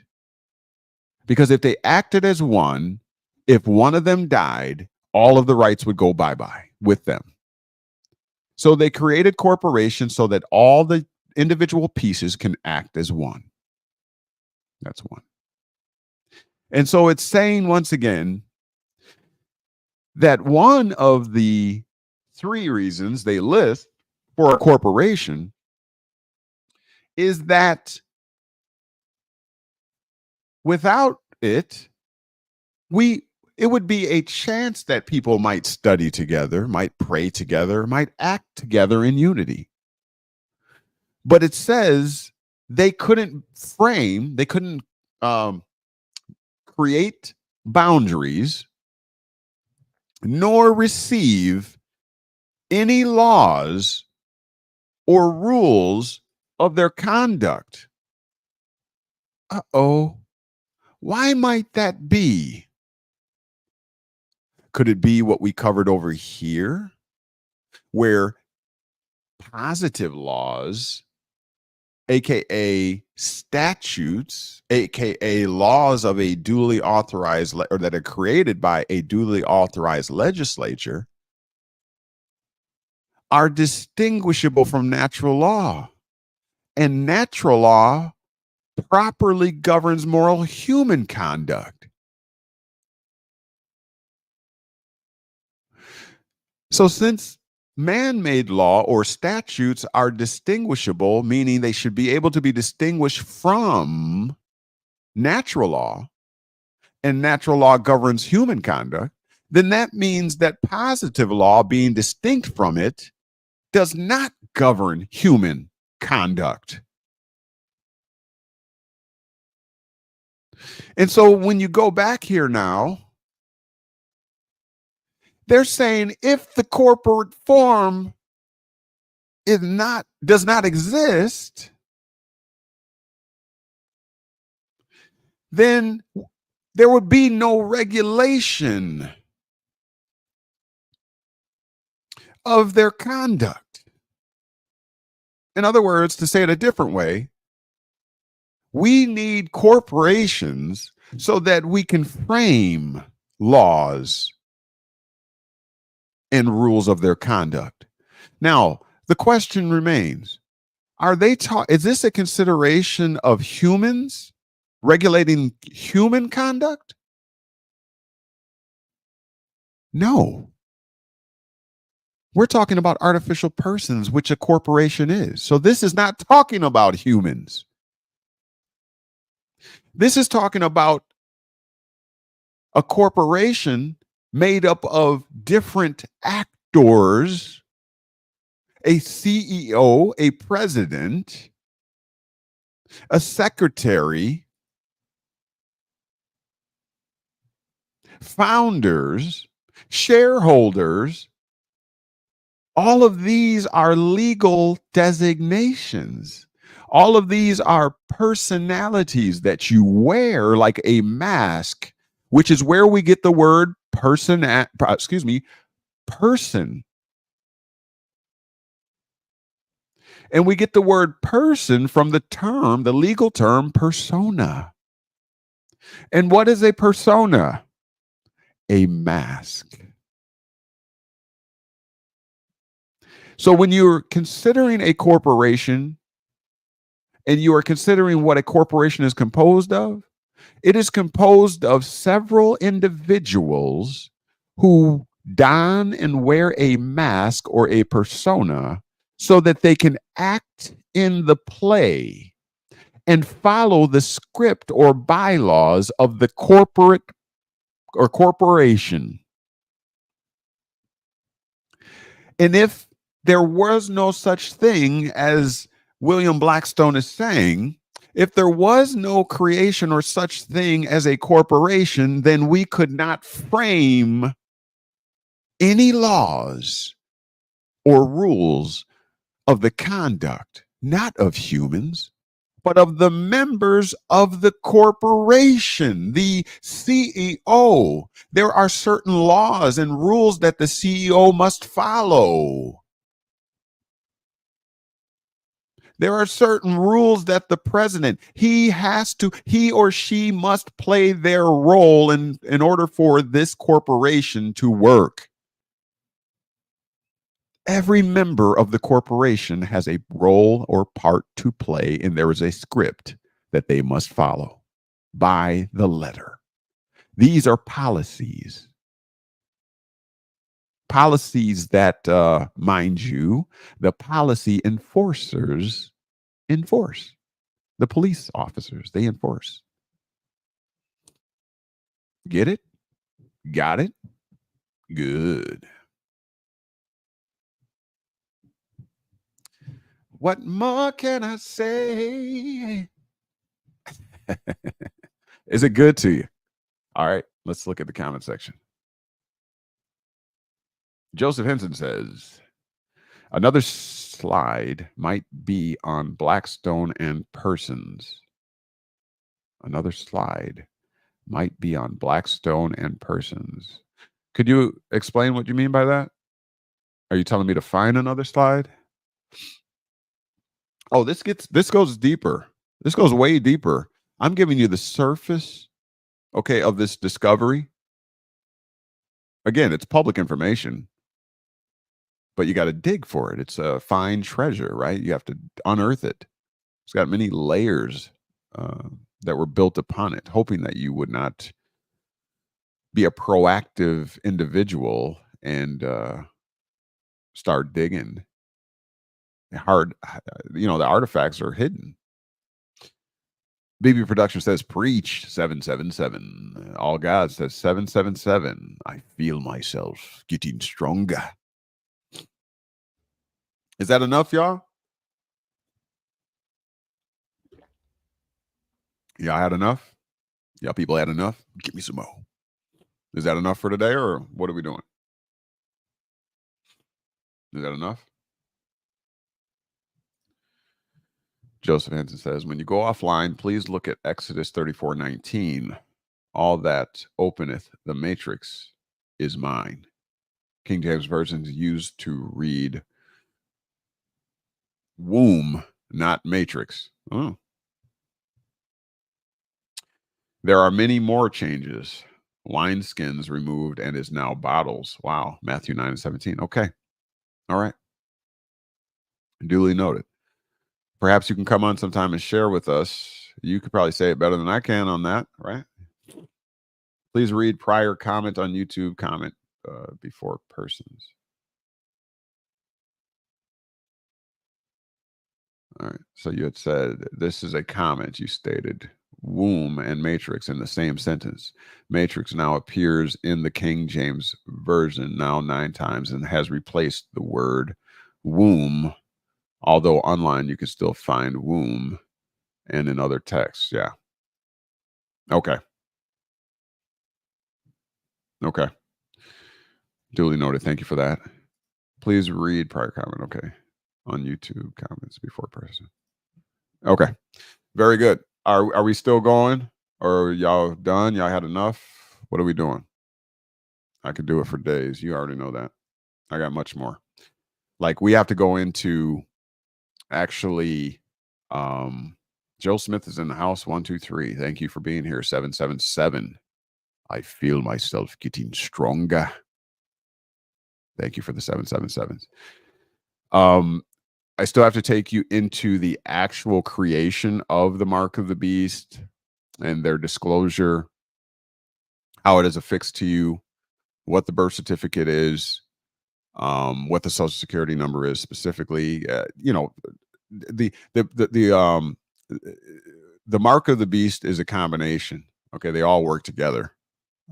Because if they acted as one, if one of them died, all of the rights would go bye-bye with them. So they created corporations so that all the individual pieces can act as one. That's one. And so it's saying once again that one of the three reasons they list for a corporation is that without it, it would be a chance that people might study together, might pray together, might act together in unity. But it says they couldn't create boundaries nor receive any laws or rules of their conduct. Why might that be? Could it be what we covered over here, where positive laws, aka statutes, aka laws of a duly authorized or that are created by a duly authorized legislature, are distinguishable from natural law, and natural law properly governs moral human conduct? So since man-made law or statutes are distinguishable, meaning they should be able to be distinguished from natural law, and natural law governs human conduct, then that means that positive law, being distinct from it, does not govern human conduct. And so when you go back here now, they're saying if the corporate form does not exist, then there would be no regulation of their conduct. In other words, to say it a different way, we need corporations so that we can frame laws and rules of their conduct. Now, the question remains, is this a consideration of humans regulating human conduct? No. We're talking about artificial persons, which a corporation is. So this is not talking about humans. This is talking about a corporation made up of different actors, a CEO, a president, a secretary, founders, shareholders. All of these are legal designations. All of these are personalities that you wear like a mask, which is where we get the word person. And we get the word person from the legal term persona. And what is a persona? A mask. So when you're considering a corporation and you are considering what a corporation is composed of, it is composed of several individuals who don and wear a mask or a persona so that they can act in the play and follow the script or bylaws of the corporate or corporation. And if there was no such thing as William Blackstone is saying, if there was no creation or such thing as a corporation, then we could not frame any laws or rules of the conduct, not of humans, but of the members of the corporation, the CEO. There are certain laws and rules that the CEO must follow. There are certain rules that the president, he or she must play their role in order for this corporation to work. Every member of the corporation has a role or part to play, and there is a script that they must follow by the letter. These are policies. Policies that, mind you, the policy enforcers enforce. The police officers, they enforce. Get it? Got it? Good. What more can I say? Is it good to you? All right, let's look at the comment section. Joseph Henson says, another slide might be on Blackstone and persons. Another slide might be on Blackstone and persons. Could you explain what you mean by that? Are you telling me to find another slide? Oh, this goes deeper. This goes way deeper. I'm giving you the surface, okay, of this discovery. Again, it's public information, but you got to dig for it. It's a fine treasure, right? You have to unearth it. It's got many layers that were built upon it, hoping that you would not be a proactive individual and start digging. The artifacts are hidden. BB Production says, preach 777. All God says 777. I feel myself getting stronger. Is that enough, y'all? Y'all had enough? Y'all people had enough? Give me some more. Is that enough for today, or what are we doing? Is that enough? Joseph Hansen says, when you go offline, please look at Exodus 34:19. All that openeth the matrix is mine. King James Version is used to read womb, not matrix. Oh. There are many more changes. Wine skins removed and is now bottles. Wow. Matthew 9:17. Okay. All right. Duly noted. Perhaps you can come on sometime and share with us. You could probably say it better than I can on that, right? Please read prior comment on YouTube. Comment before persons. All right. So you had said this is a comment. You stated womb and matrix in the same sentence. Matrix now appears in the King James Version now 9 times and has replaced the word womb. Although online you can still find womb and in other texts. Yeah. Okay. Okay. Duly noted. Thank you for that. Please read prior comment. Okay. On YouTube comments before person. Okay. Very good. Are we still going? Or y'all done? Y'all had enough? What are we doing? I could do it for days. You already know that. I got much more. Like we have to go into actually Joe Smith is in the house. 123. Thank you for being here. 777. I feel myself getting stronger. Thank you for the 777s. I still have to take you into the actual creation of the mark of the beast and their disclosure, how it is affixed to you, what the birth certificate is, what the social security number is specifically. You know, the mark of the beast is a combination. Okay, they all work together.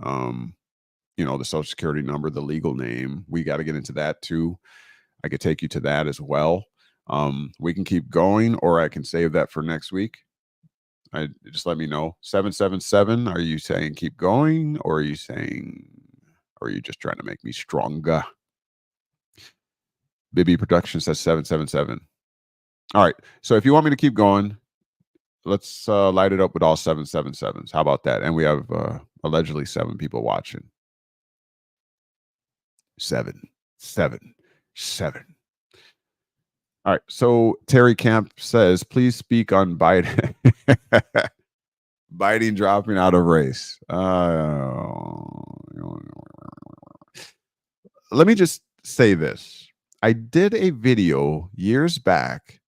You know, the social security number, the legal name. We got to get into that too. I could take you to that as well. We can keep going, or I can save that for next week. Just let me know. 777. Are you saying keep going, or are you saying, or are you just trying to make me stronger? Bibby Productions says 777. All right. So if you want me to keep going, let's light it up with all 777s. How about that? And we have allegedly 7 people watching. 7, 7, 7. All right. So Terry Camp says, please speak on Biden. Biden dropping out of race. Let me just say this. I did a video years back.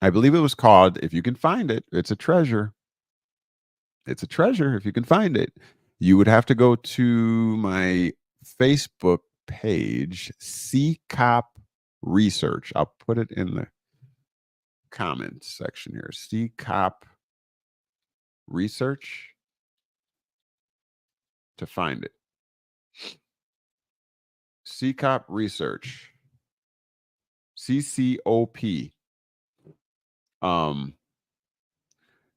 I believe it was called, if you can find it, it's a treasure. It's a treasure if you can find it. You would have to go to my Facebook page, CCOP Research. I'll put it in the comments section here. CCOP Research to find it. CCOP Research. CCOP.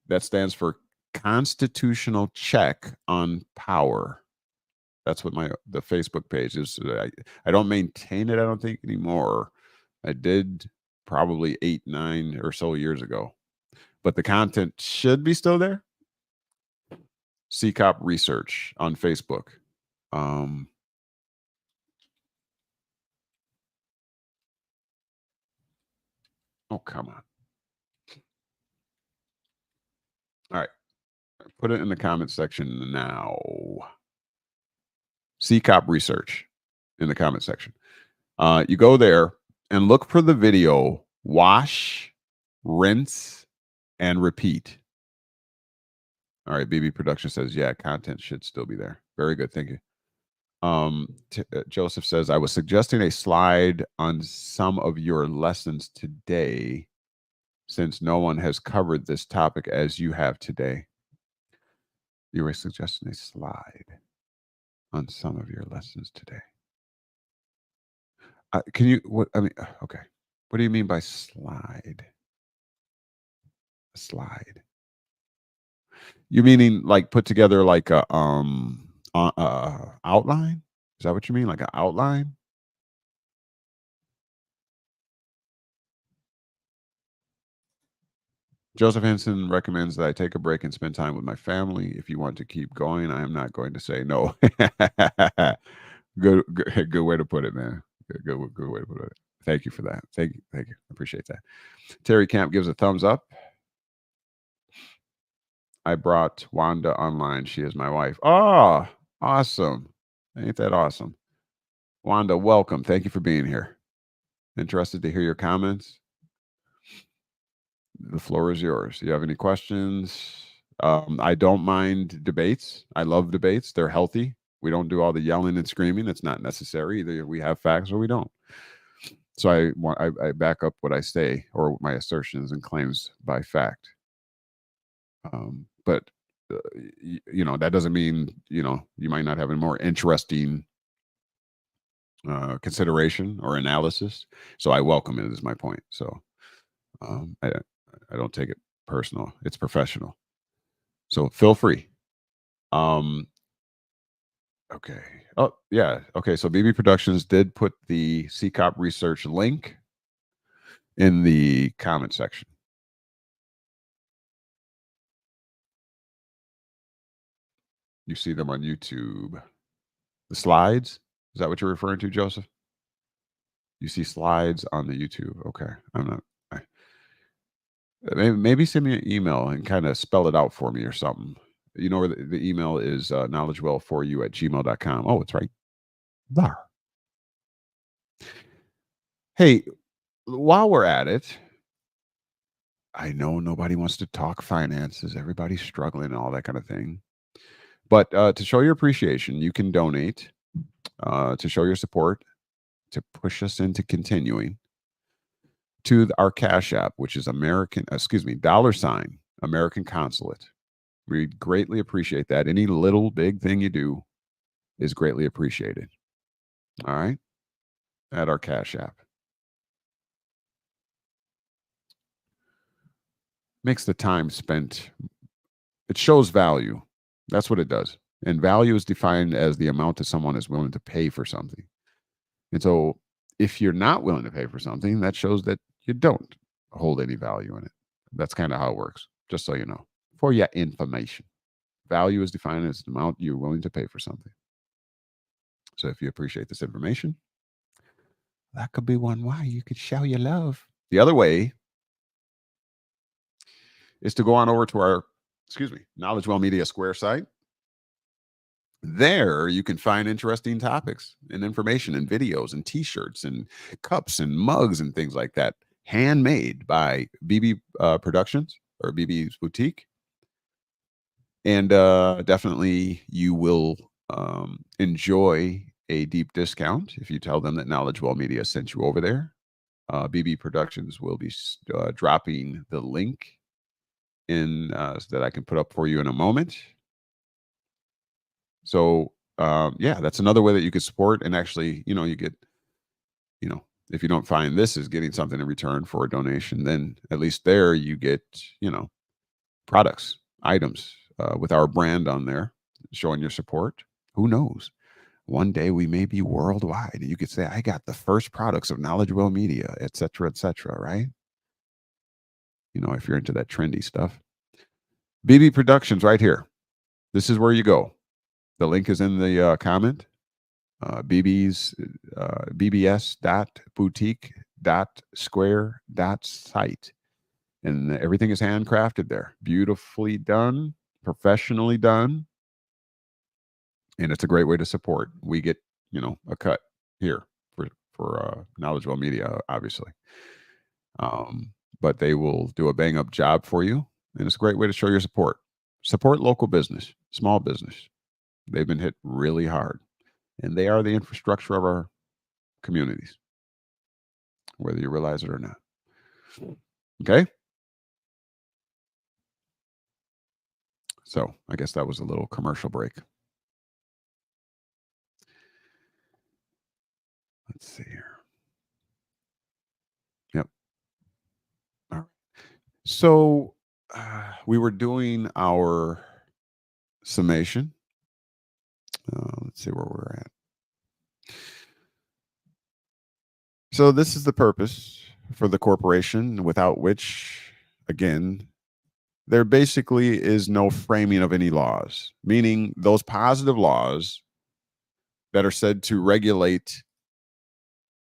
That stands for Constitutional Check on Power. That's what the Facebook page is. I don't maintain it, I don't think, anymore. I did probably 8, 9 or so years ago. But the content should be still there. CCOP Research on Facebook. Oh, come on. All right. Put it in the comment section now. CCOP Research in the comment section. You go there and look for the video, wash, rinse, and repeat. All right, BB Production says, yeah, content should still be there. Very good, thank you. Joseph says, I was suggesting a slide on some of your lessons today since no one has covered this topic as you have today. You were suggesting a slide on some of your lessons today. Can you, okay. What do you mean by slide? A slide. You meaning like put together like a outline? Is that what you mean? Like an outline? Joseph Henson recommends that I take a break and spend time with my family. If you want to keep going, I am not going to say no. Good way to put it, man. Good way to put it. Thank you for that. Thank you. I appreciate that. Terry Camp gives a thumbs up. I brought Wanda online. She is my wife. Oh, awesome. Ain't that awesome? Wanda, welcome. Thank you for being here. Interested to hear your comments? The floor is yours. Do you have any questions? I don't mind debates. I love debates. They're healthy. We don't do all the yelling and screaming. It's not necessary. Either we have facts or we don't. So I back up what I say or my assertions and claims by fact. But that doesn't mean you might not have a more interesting consideration or analysis. So I welcome it. Is my point. So I don't take it personal. It's professional. So feel free. Okay. Oh, yeah. Okay. So BB Productions did put the CCOP research link in the comment section. You see them on YouTube. The slides? Is that what you're referring to, Joseph? You see slides on the YouTube. Okay. I'm not. Maybe send me an email and kind of spell it out for me or something. You know where the email is, knowledgewell4u@gmail.com. Oh, it's right there. Hey, while we're at it, I know nobody wants to talk finances. Everybody's struggling and all that kind of thing. But to show your appreciation, you can donate to show your support, to push us into continuing to our Cash App, which is $ American Consulate. We greatly appreciate that. Any little big thing you do is greatly appreciated. All right. At our Cash App. Makes the time spent, it shows value. That's what it does. And value is defined as the amount that someone is willing to pay for something. And so if you're not willing to pay for something, that shows that you don't hold any value in it. That's kind of how it works, just so you know. For your information, value is defined as the amount you're willing to pay for something. So if you appreciate this information, that could be one way you could show your love. The other way is to go on over to our, KnowledgeWell Media Square site. There you can find interesting topics and information and videos and t-shirts and cups and mugs and things like that, handmade by BB Productions or BB's Boutique. And definitely you will enjoy a deep discount if you tell them that KnowledgeWell Media sent you over there. BB Productions will be dropping the link in so that I can put up for you in a moment. So yeah, that's another way that you could support. And actually, you get, if you don't find this as getting something in return for a donation, then at least there you get, products, items with our brand on there, showing your support. Who knows? One day we may be worldwide. You could say, I got the first products of KnowledgeWell Media, et cetera, right? If you're into that trendy stuff. BB Productions right here. This is where you go. The link is in the comment. bbs.boutique.square.site. And everything is handcrafted there. Beautifully done, professionally done. And it's a great way to support. We get, a cut here for KnowledgeWell Media, obviously. But they will do a bang up job for you. And it's a great way to show your support. Support local business, small business. They've been hit really hard. And they are the infrastructure of our communities, whether you realize it or not. Okay? So I guess that was a little commercial break. Let's see here. Yep. All right. So we were doing our summation. Let's see where we're at. So this is the purpose for the corporation, without which, again, there basically is no framing of any laws, meaning those positive laws that are said to regulate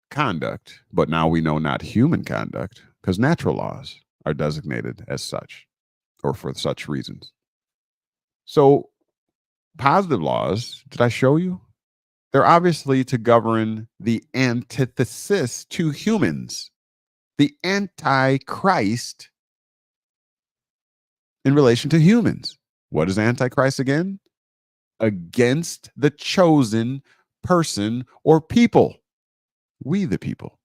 conduct, but now we know not human conduct, because natural laws are designated as such or for such reasons. So positive laws, did I show you? They're obviously to govern the antithesis to humans, the Antichrist in relation to humans. What is Antichrist again? Against the chosen person or people. We the people.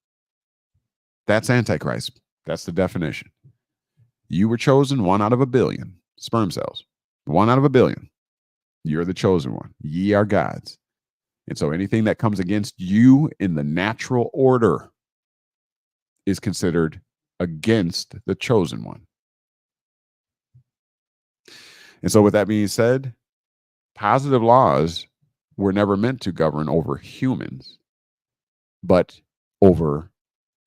That's Antichrist. That's the definition. You were chosen 1 out of a billion sperm cells. 1 out of a billion. You're the chosen one. Ye are gods. And so anything that comes against you in the natural order is considered against the chosen one. And so with that being said, positive laws were never meant to govern over humans, but over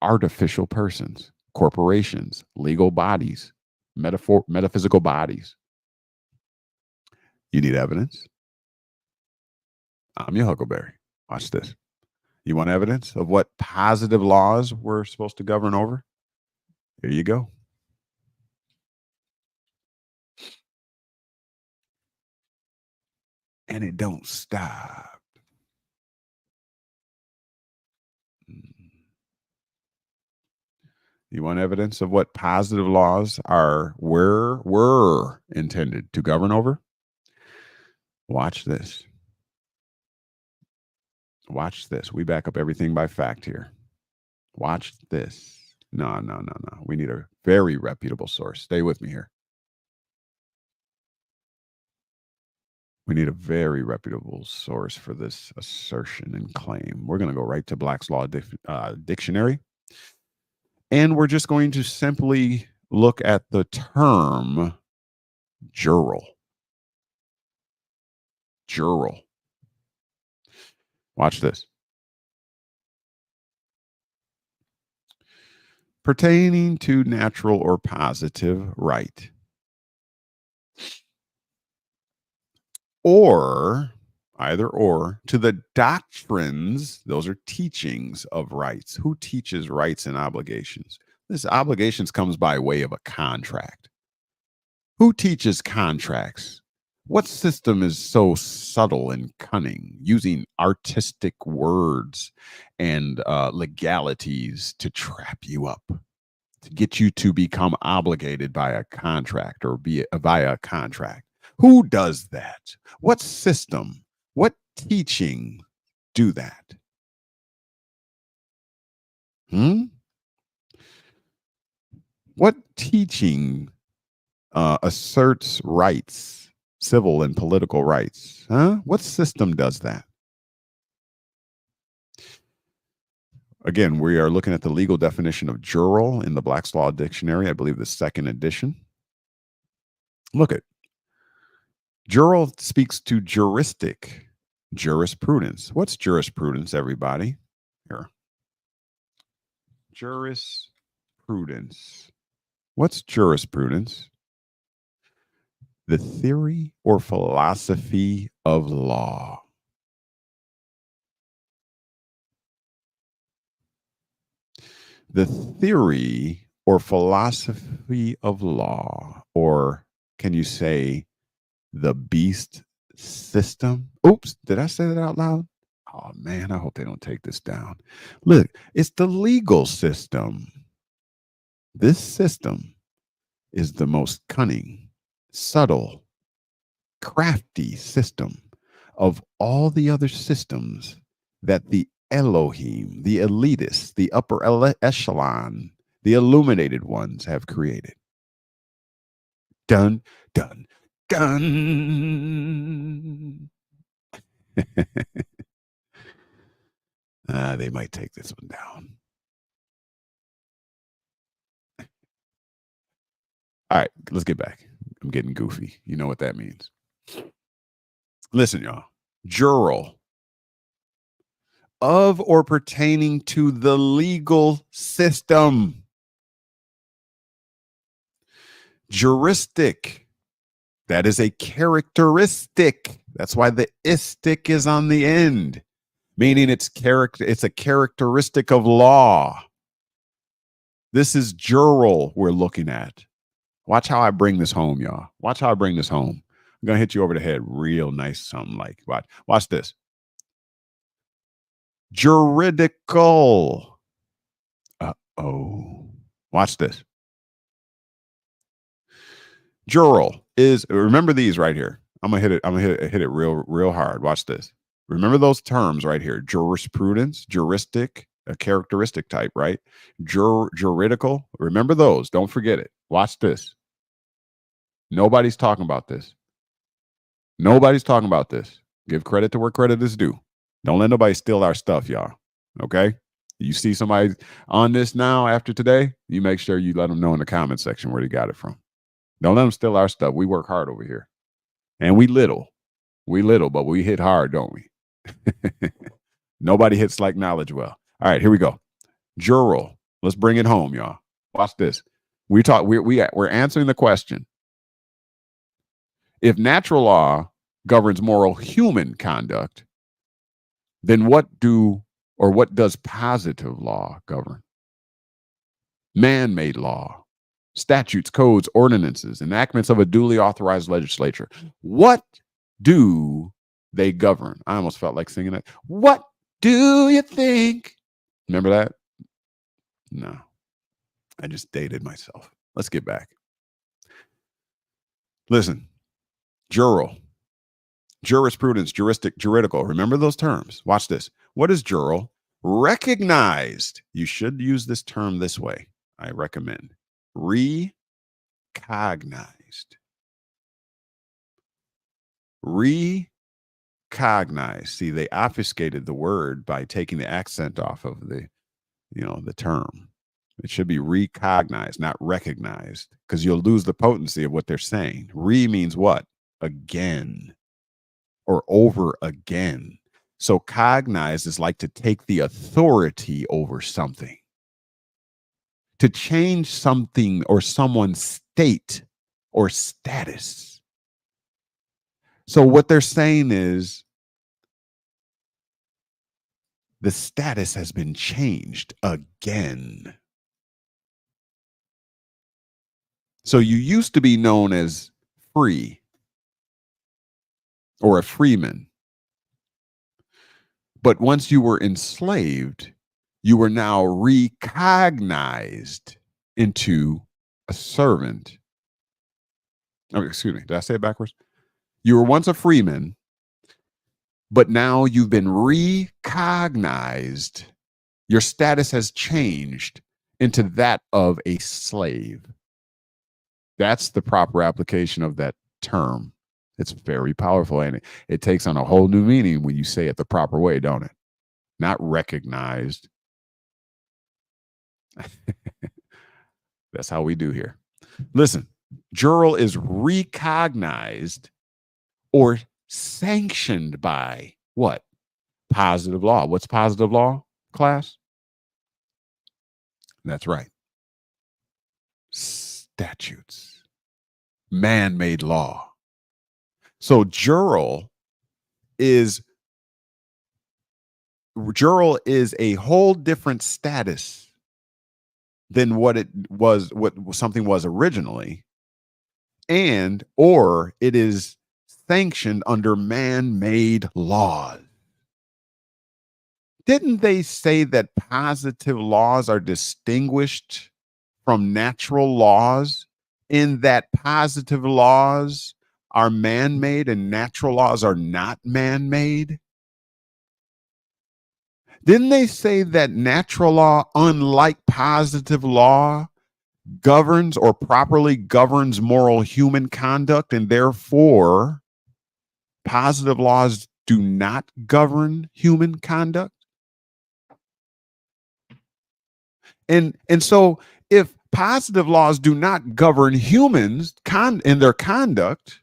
artificial persons, corporations, legal bodies, metaphysical bodies. You need evidence? I'm your Huckleberry. Watch this. You want evidence of what positive laws we're supposed to govern over? Here you go. And it don't stop. You want evidence of what positive laws were intended to govern over? Watch this. Watch this. We back up everything by fact here. Watch this. No. We need a very reputable source. Stay with me here. We need a very reputable source for this assertion and claim. We're going to go right to Black's Law Dictionary. And we're just going to simply look at the term jural. Jural. Watch this. Pertaining to natural or positive right. Or, either or, to the doctrines, those are teachings of rights. Who teaches rights and obligations? This obligations comes by way of a contract. Who teaches contracts? What system is so subtle and cunning, using artistic words and legalities to trap you up, to get you to become obligated by a contract or via a contract? Who does that? What system, what teaching do that? What teaching asserts rights, civil and political rights? What system does that? Again, we are looking at the legal definition of jural in the Black's Law Dictionary, I believe the 2nd edition. Look at jural speaks to jurisprudence. What's jurisprudence, everybody? Here. Jurisprudence. What's jurisprudence? The theory or philosophy of law. The theory or philosophy of law, or can you say the beast system? Oops, did I say that out loud? Oh man, I hope they don't take this down. Look, it's the legal system. This system is the most cunning, subtle, crafty system of all the other systems that the Elohim, the elitists, the upper echelon, the illuminated ones have created. Dun, dun, dun. They might take this one down. All right, let's get back. I'm getting goofy. You know what that means. Listen, y'all. Jural. Of or pertaining to the legal system. Juristic. That is a characteristic. That's why the istic is on the end, meaning it's a characteristic of law. This is jural we're looking at. Watch how I bring this home, y'all. Watch how I bring this home. I'm going to hit you over the head real nice, something like, watch this. Juridical. Uh-oh. Watch this. Jural is, remember these right here. I'm gonna hit it real hard. Watch this. Remember those terms right here. Jurisprudence, juristic, a characteristic type, right? Juridical. Remember those. Don't forget it. Watch this. Nobody's talking about this. Nobody's talking about this. Give credit to where credit is due. Don't let nobody steal our stuff, y'all. Okay? You see somebody on this now after today, you make sure you let them know in the comment section where they got it from. Don't let them steal our stuff. We work hard over here. And we little, but we hit hard, don't we? Nobody hits like KnowledgeWell. All right, here we go. Jural. Let's bring it home, y'all. Watch this. We're answering the question. If natural law governs moral human conduct, then what does positive law govern? Man-made law. Statutes, codes, ordinances, enactments of a duly authorized legislature. What do they govern? I almost felt like singing it. What do you think? Remember that? No. I just dated myself. Let's get back. Listen. Jural. Jurisprudence, juridical. Remember those terms. Watch this. What is jural? Recognized. You should use this term this way. I recommend. Recognized. Recognized. See, they obfuscated the word by taking the accent off of the term. It should be recognized, not recognized, because you'll lose the potency of what they're saying. Means what? Again or over again. So cognize is like to take the authority over something. To change something or someone's state or status. So what they're saying is the status has been changed again. So you used to be known as free or a freeman. But once you were enslaved, you were now recognized into a servant. Oh, excuse me. Did I say it backwards? You were once a freeman, but now you've been recognized. Your status has changed into that of a slave. That's the proper application of that term. It's very powerful, and it takes on a whole new meaning when you say it the proper way, don't it? Not recognized. That's how we do here. Listen, jural is recognized or sanctioned by what? Positive law. What's positive law, class? That's right. Statutes. Man-made law. So jural is a whole different status than what something was originally, or it is sanctioned under man-made laws. Didn't they say that positive laws are distinguished from natural laws in that positive laws are man-made and natural laws are not man-made? Didn't they say that natural law, unlike positive law, governs or properly governs moral human conduct, and therefore positive laws do not govern human conduct? And so if positive laws do not govern humans in their conduct,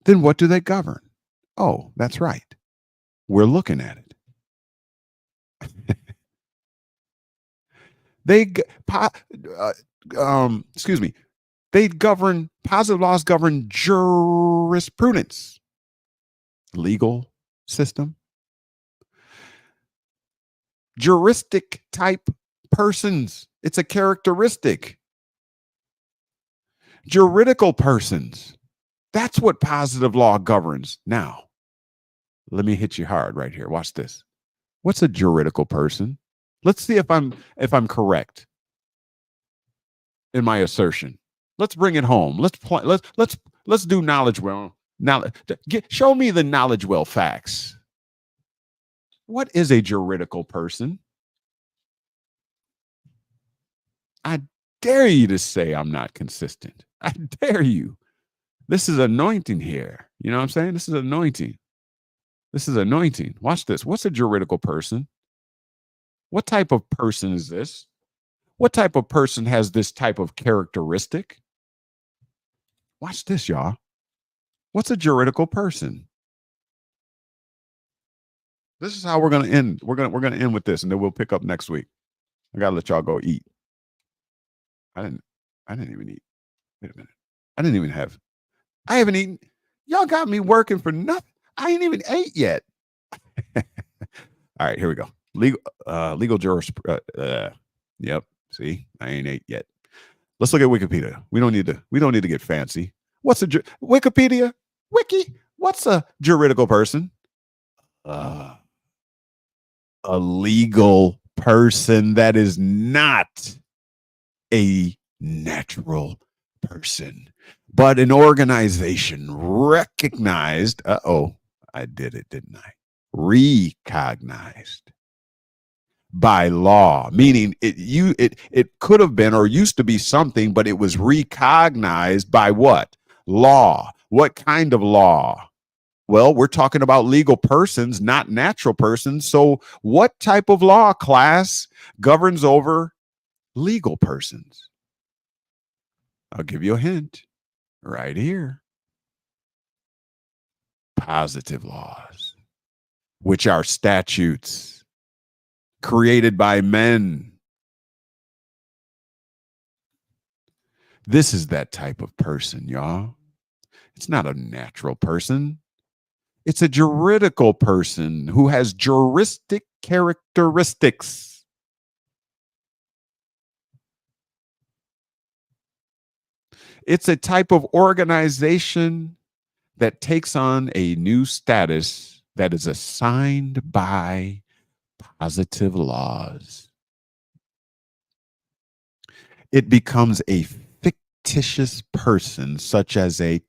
then what do they govern? Oh, that's right. We're looking at it. Excuse me. Positive laws govern jurisprudence, legal system, juristic type persons. It's a characteristic. Juridical persons. That's what positive law governs. Now, let me hit you hard right here. Watch this. What's a juridical person? Let's see if I'm correct in my assertion. Let's bring it home. Let's do KnowledgeWell. Now, show me the KnowledgeWell facts. What is a juridical person? I dare you to say I'm not consistent. I dare you. This is anointing here. You know what I'm saying? This is anointing. This is anointing. Watch this. What's a juridical person? What type of person is this? What type of person has this type of characteristic? Watch this, y'all. What's a juridical person? This is how we're going to end. We're going to end with this, and then we'll pick up next week. I got to let y'all go eat. I didn't even eat. Wait a minute. I haven't eaten. Y'all got me working for nothing. I ain't even ate yet. All right, here we go. Legal jurisprudence. Yep. See, I ain't ate yet. Let's look at Wikipedia. We don't need to get fancy. What's a Wikipedia? Wiki. What's a juridical person? A legal person that is not a natural person, but an organization recognized. I did it, didn't I? Recognized by law, meaning it could have been or used to be something, but it was recognized by what? Law. What kind of law? Well, we're talking about legal persons, not natural persons. So what type of law class governs over legal persons? I'll give you a hint right here. Positive laws, which are statutes created by men. This is that type of person, y'all. It's not a natural person. It's a juridical person who has juristic characteristics. It's a type of organization that takes on a new status that is assigned by positive laws. It becomes a fictitious person, such as a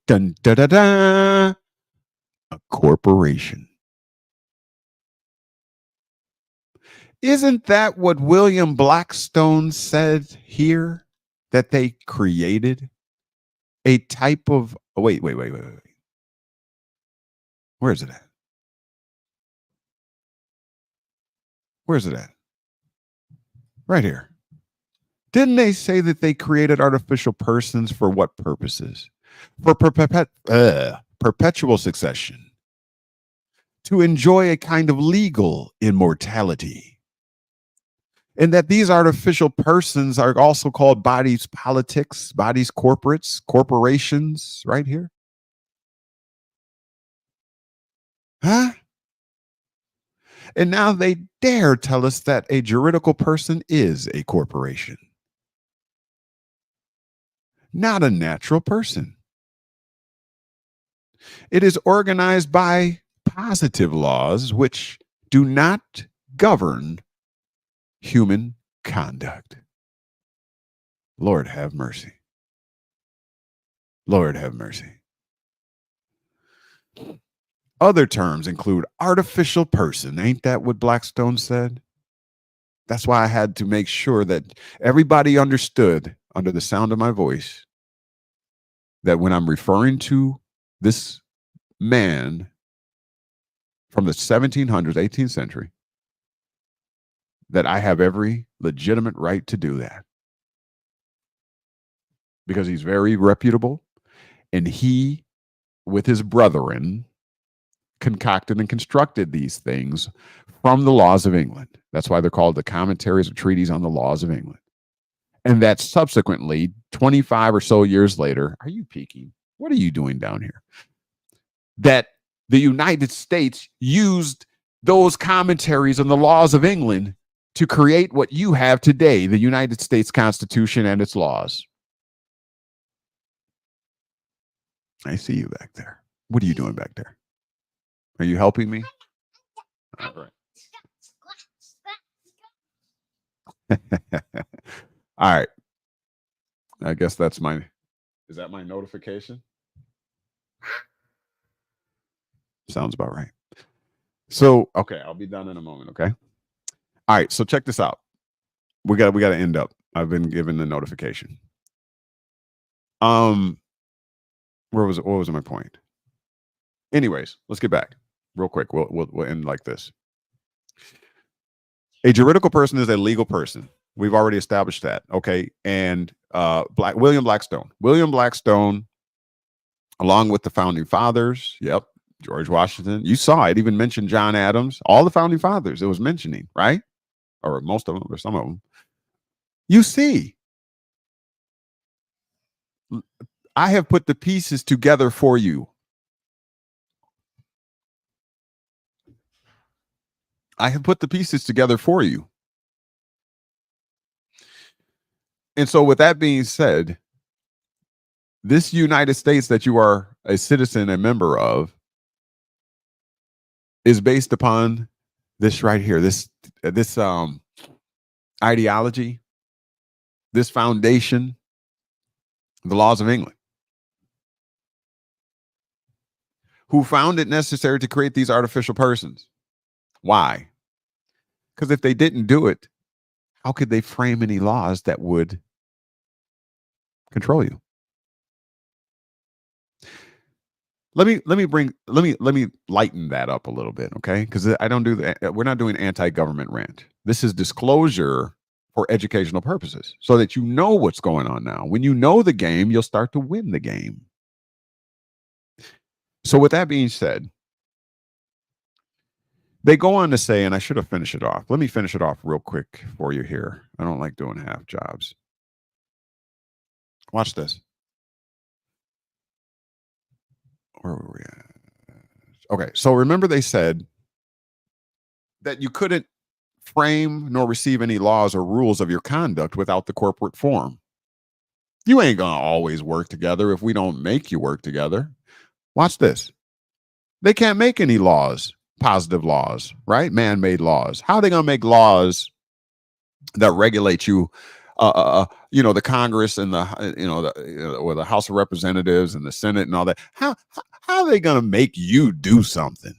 a corporation. Isn't that what William Blackstone said here? That they created a type of wait. Where is it at? Where's it at? Right here. Didn't they say that they created artificial persons for what purposes? For perpetual succession. To enjoy a kind of legal immortality. And that these artificial persons are also called bodies politics, bodies corporates, corporations, right here. Huh? And now they dare tell us that a juridical person is a corporation. Not a natural person. It is organized by positive laws which do not govern human conduct. Lord have mercy. Lord have mercy. Other terms include artificial person. Ain't that what Blackstone said? That's why I had to make sure that everybody understood under the sound of my voice that when I'm referring to this man from the 1700s, 18th century, that I have every legitimate right to do that. Because he's very reputable, and he, with his brethren, concocted and constructed these things from the laws of England. That's why they're called the commentaries or treaties on the laws of England. And that subsequently, 25 or so years later, are you peeking? What are you doing down here? That the United States used those commentaries on the laws of England to create what you have today, the United States Constitution and its laws. I see you back there. What are you doing back there? Are you helping me? All right. All right. I guess that's my, is that my notification? Sounds about right. So, okay, I'll be done in a moment, okay? All right, so check this out. We got to end up. I've been given the notification. What was my point? Anyways, let's get back real quick. We'll end like this. A juridical person is a legal person. We've already established that, okay? And William Blackstone, along with the founding fathers, yep, George Washington, you saw it, even mentioned John Adams, all the founding fathers it was mentioning, right? Or most of them, or some of them. You see, I have put the pieces together for you. I have put the pieces together for you. And so with that being said, this United States that you are a citizen, a member of, is based upon this right here, this ideology, this foundation, the laws of England. Who found it necessary to create these artificial persons? Why? Because if they didn't do it, how could they frame any laws that would control you? Let me lighten that up a little bit, okay? Because I don't do that. We're not doing anti-government rant. This is disclosure for educational purposes, so that you know what's going on now. When you know the game, you'll start to win the game. So with that being said, they go on to say, and I should have finished it off. Let me finish it off real quick for you here. I don't like doing half jobs. Watch this. Where were we at? Okay, so remember they said that you couldn't frame nor receive any laws or rules of your conduct without the corporate form. You ain't gonna always work together if we don't make you work together. Watch this. They can't make any laws, positive laws, right? Man-made laws. How are they gonna make laws that regulate you? The Congress and or the House of Representatives and the Senate and all that. How are they gonna make you do something?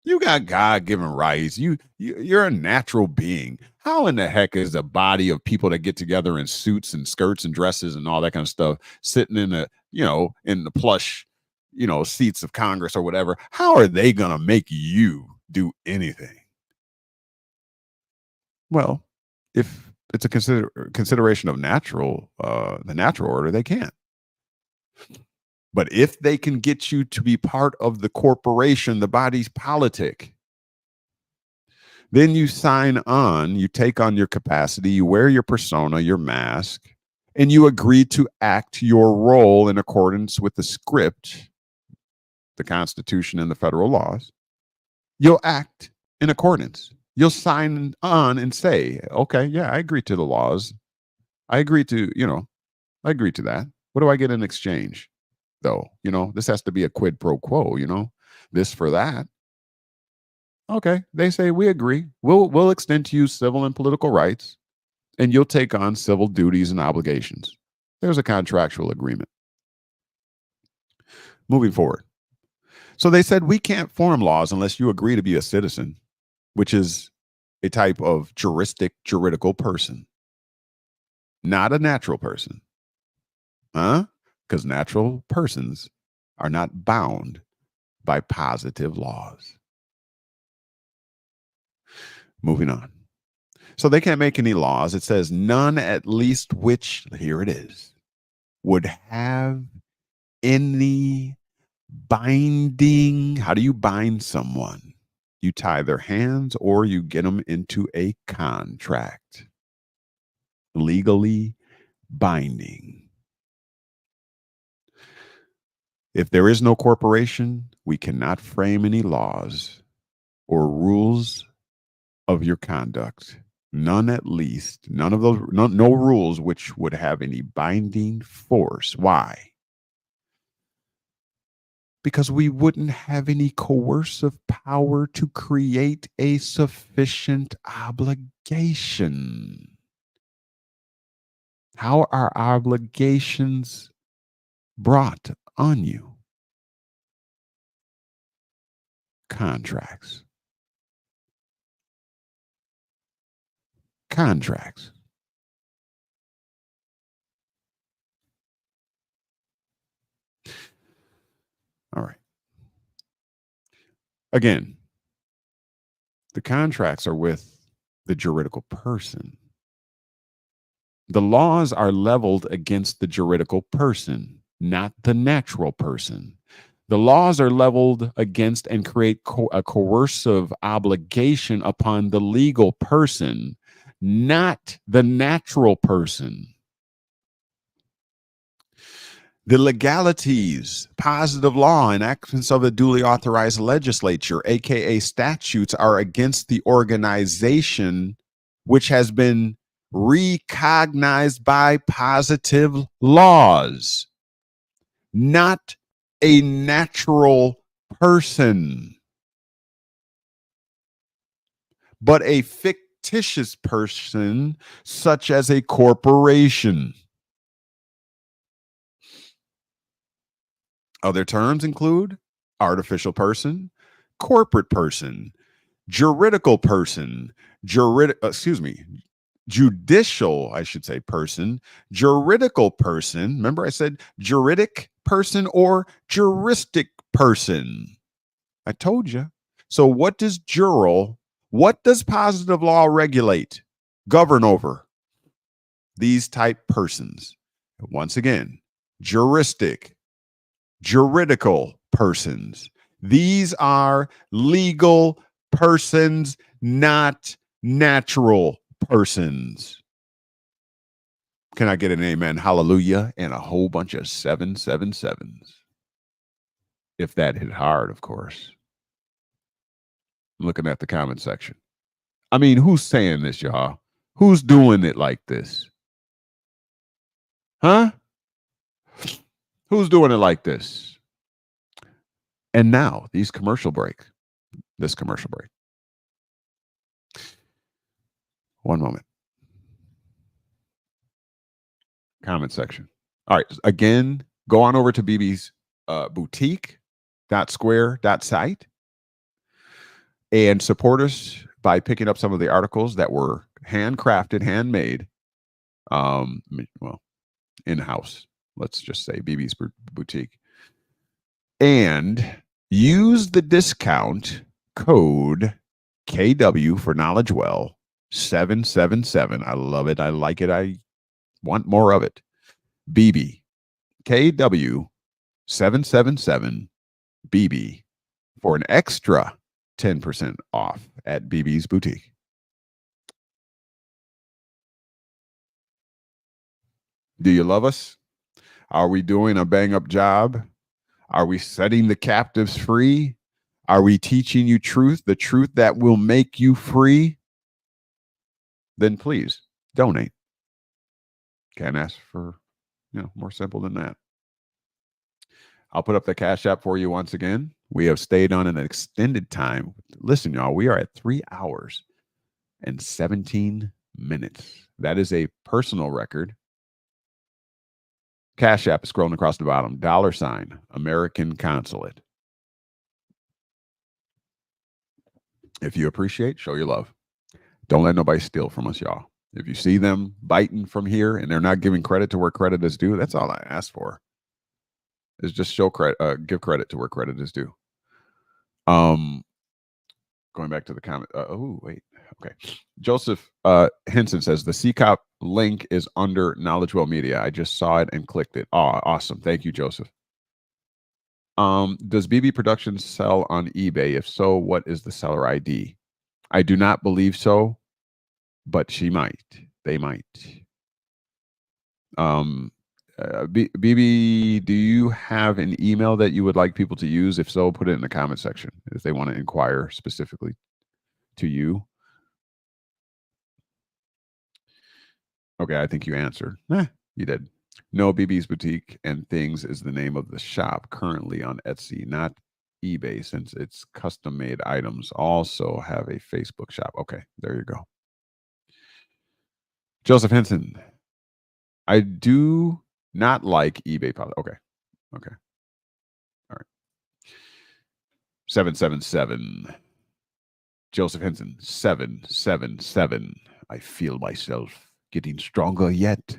You got God-given rights. You're a natural being. How in the heck is a body of people that get together in suits and skirts and dresses and all that kind of stuff, sitting in the plush, seats of Congress or whatever? How are they gonna make you do anything? Well, if it's a consideration of the natural order, they can't. But if they can get you to be part of the corporation, the body's politic, then you sign on, you take on your capacity, you wear your persona, your mask, and you agree to act your role in accordance with the script, the Constitution and the federal laws. You'll act in accordance. You'll sign on and say, okay, yeah, I agree to the laws. I agree to that. What do I get in exchange? Though, this has to be a quid pro quo, this for that. Okay, they say we agree. We'll extend to you civil and political rights, and you'll take on civil duties and obligations. There's a contractual agreement. Moving forward. So they said we can't form laws unless you agree to be a citizen, which is a type of juridical person, not a natural person. Because natural persons are not bound by positive laws. Moving on. So they can't make any laws. It says none at least which, here it is, would have any binding. How do you bind someone? You tie their hands or you get them into a contract. legally binding. If there is no corporation, we cannot frame any laws or rules of your conduct. None, at least, none of those, no rules which would have any binding force. Why? Because we wouldn't have any coercive power to create a sufficient obligation. How are obligations brought on you? Contracts. Contracts. All right. Again, the contracts are with the juridical person. The laws are leveled against the juridical person, not the natural person. The laws are leveled against and create a coercive obligation upon the legal person, not the natural person. The legalities, positive law, and actions of a duly authorized legislature, aka statutes, are against the organization which has been recognized by positive laws, not a natural person, but a fictitious person such as a corporation. Other terms include artificial person, corporate person, juridical person, judicial, I should say, person, juridical person. Remember I said juridic person or juristic person. I told you. So what does positive law regulate, govern over? These type persons. Once again, juristic, juridical persons. These are legal persons, not natural persons. Can I get an amen, hallelujah, and a whole bunch of 777s? If that hit hard, of course. I'm looking at the comment section. I mean, who's saying this, y'all? Who's doing it like this? Huh? Who's doing it like this? And now, this commercial break. One moment. Comment section. All right. Again, go on over to BB's boutique.square.site and support us by picking up some of the articles that were handcrafted, handmade, in-house. Let's just say BB's boutique. And use the discount code KW for KnowledgeWell 777. I love it. I like it. I want more of it. BB KW 777 BB for an extra 10% off at BB's boutique. Do you love us? Are we doing a bang up job? Are we setting the captives free? Are we teaching you truth, the truth that will make you free? Then please donate. Can't ask for, more simple than that. I'll put up the Cash App for you once again. We have stayed on an extended time. Listen, y'all, we are at 3 hours and 17 minutes. That is a personal record. Cash App is scrolling across the bottom. $ American Consulate. If you appreciate, show your love. Don't let nobody steal from us, y'all. If you see them biting from here and they're not giving credit to where credit is due, that's all I ask for. Is just show credit, give credit to where credit is due. Going back to the comment. Okay. Joseph Henson says the CCOP link is under KnowledgeWell Media. I just saw it and clicked it. Oh, awesome. Thank you, Joseph. Does BB Productions sell on eBay? If so, what is the seller ID? I do not believe so, but she might. They might. BB, do you have an email that you would like people to use? If so, put it in the comment section if they want to inquire specifically to you. Okay, I think you answered. You did. No, BB's Boutique and Things is the name of the shop currently on Etsy, not eBay, since it's custom-made items. Also have a Facebook shop. Okay, there you go. Joseph Henson, I do not like eBay policy. Okay. All right. 777. Joseph Henson, 777. I feel myself getting stronger yet.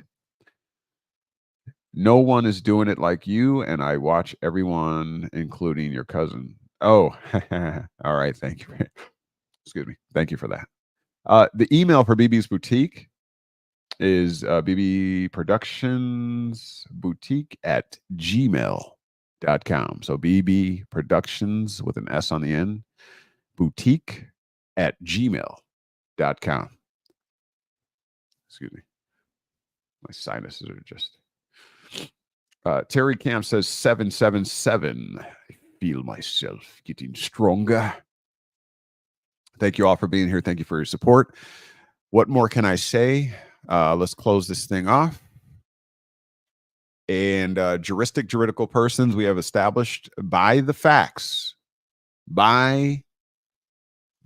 No one is doing it like you, and I watch everyone, including your cousin. Oh, all right. Thank you. Excuse me. Thank you for that. The email for BB's Boutique is bbproductionsboutique@gmail.com. So BB Productions with an S on the end, boutique@gmail.com. Excuse me. My sinuses are just... Terry Camp says 777. I feel myself getting stronger. Thank you all for being here. Thank you for your support. What more can I say? Let's close this thing off. And juridical persons we have established by the facts, by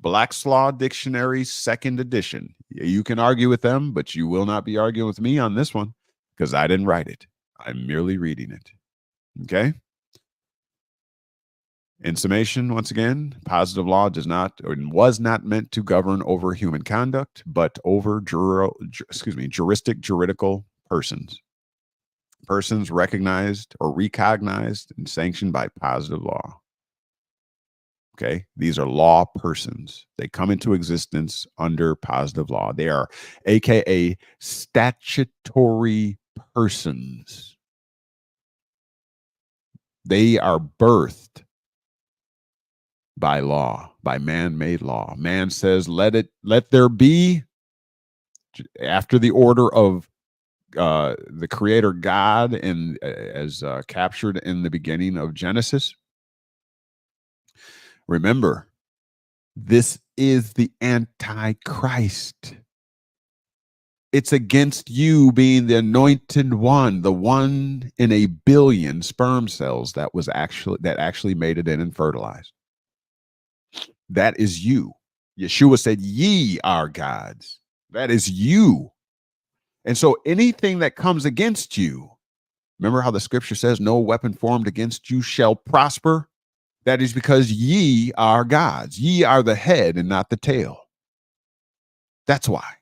Black's Law Dictionary, 2nd edition. You can argue with them, but you will not be arguing with me on this one because I didn't write it. I'm merely reading it. Okay? In summation, once again, positive law does not or was not meant to govern over human conduct, but over juridical persons. Persons recognized or recognized and sanctioned by positive law. Okay? These are law persons. They come into existence under positive law. They are AKA statutory persons. They are birthed by law, by man-made law. Man says, let there be, after the order of the creator God, and as captured in the beginning of Genesis. Remember, this is the Antichrist. It's against you being the anointed one, the one in a billion sperm cells that actually made it in and fertilized. That is you. Yeshua said, ye are gods. That is you. And so anything that comes against you, remember how the scripture says, no weapon formed against you shall prosper? That is because ye are gods. Ye are the head and not the tail. That's why.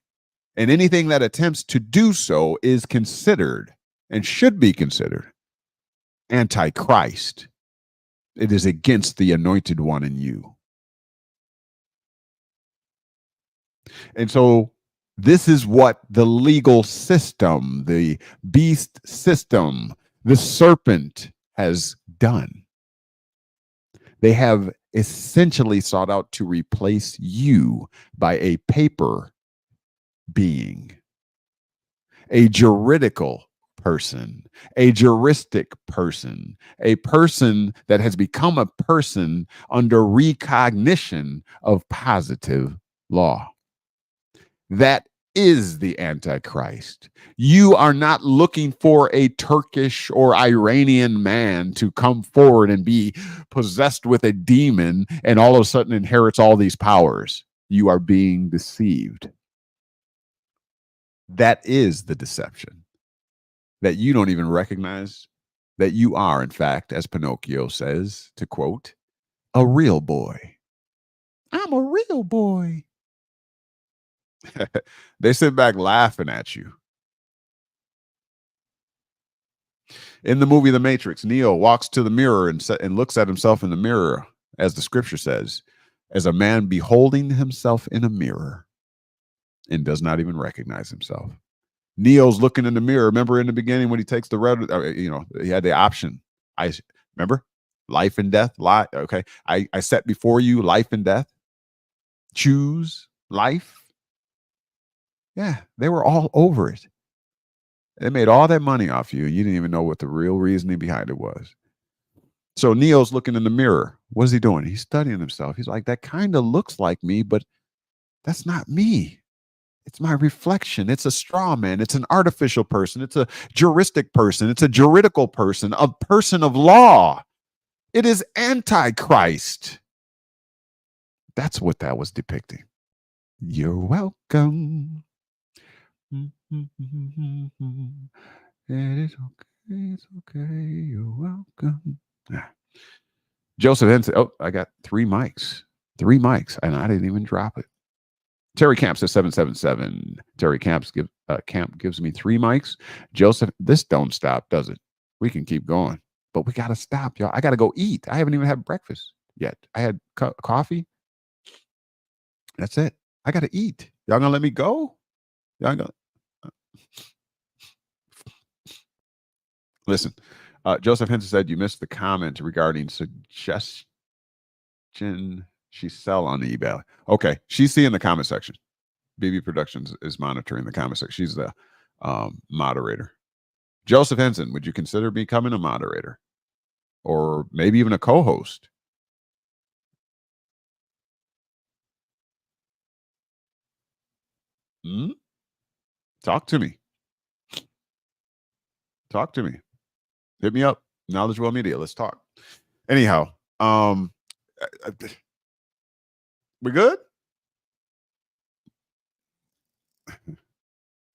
And anything that attempts to do so is considered and should be considered Antichrist. It is against the anointed one in you. And so this is what the legal system, the beast system, the serpent has done. They have essentially sought out to replace you by a paper being, a juridical person, a juristic person, a person that has become a person under recognition of positive law. That is the Antichrist. You are not looking for a Turkish or Iranian man to come forward and be possessed with a demon and all of a sudden inherits all these powers. You are being deceived. That is the deception. That you don't even recognize that you are, in fact, as Pinocchio says, to quote, a real boy. I'm a real boy. They sit back laughing at you. In the movie The Matrix, Neo walks to the mirror and looks at himself in the mirror, as the scripture says, as a man beholding himself in a mirror and does not even recognize himself. Neo's looking in the mirror. Remember in the beginning when he takes the red, he had the option. Remember life and death. Okay. I set before you life and death. Choose life. Yeah, they were all over it. They made all that money off you. You didn't even know what the real reasoning behind it was. So Neo's looking in the mirror. What is he doing? He's studying himself. He's like, that kind of looks like me, but that's not me. It's my reflection. It's a straw man. It's an artificial person. It's a juristic person. It's a juridical person, a person of law. It is Antichrist. That's what that was depicting. You're welcome. It is okay. It's okay. You're welcome. Joseph Henson. Oh, I got 3 mics. 3 mics, and I didn't even drop it. Terry Camp says 777. Terry Camp gives me 3 mics. Joseph, this don't stop, does it? We can keep going, but we got to stop, y'all. I got to go eat. I haven't even had breakfast yet. I had coffee. That's it. I got to eat. Y'all gonna let me go? Y'all gonna listen? Joseph Henson said you missed the comment regarding suggestion she sell on the eBay. Okay, she's seeing the comment section. BB Productions is monitoring the comment section. She's the moderator. Joseph Henson, would you consider becoming a moderator or maybe even a co-host? Talk to me. Talk to me. Hit me up. KnowledgeWell Media. Let's talk. Anyhow, we good?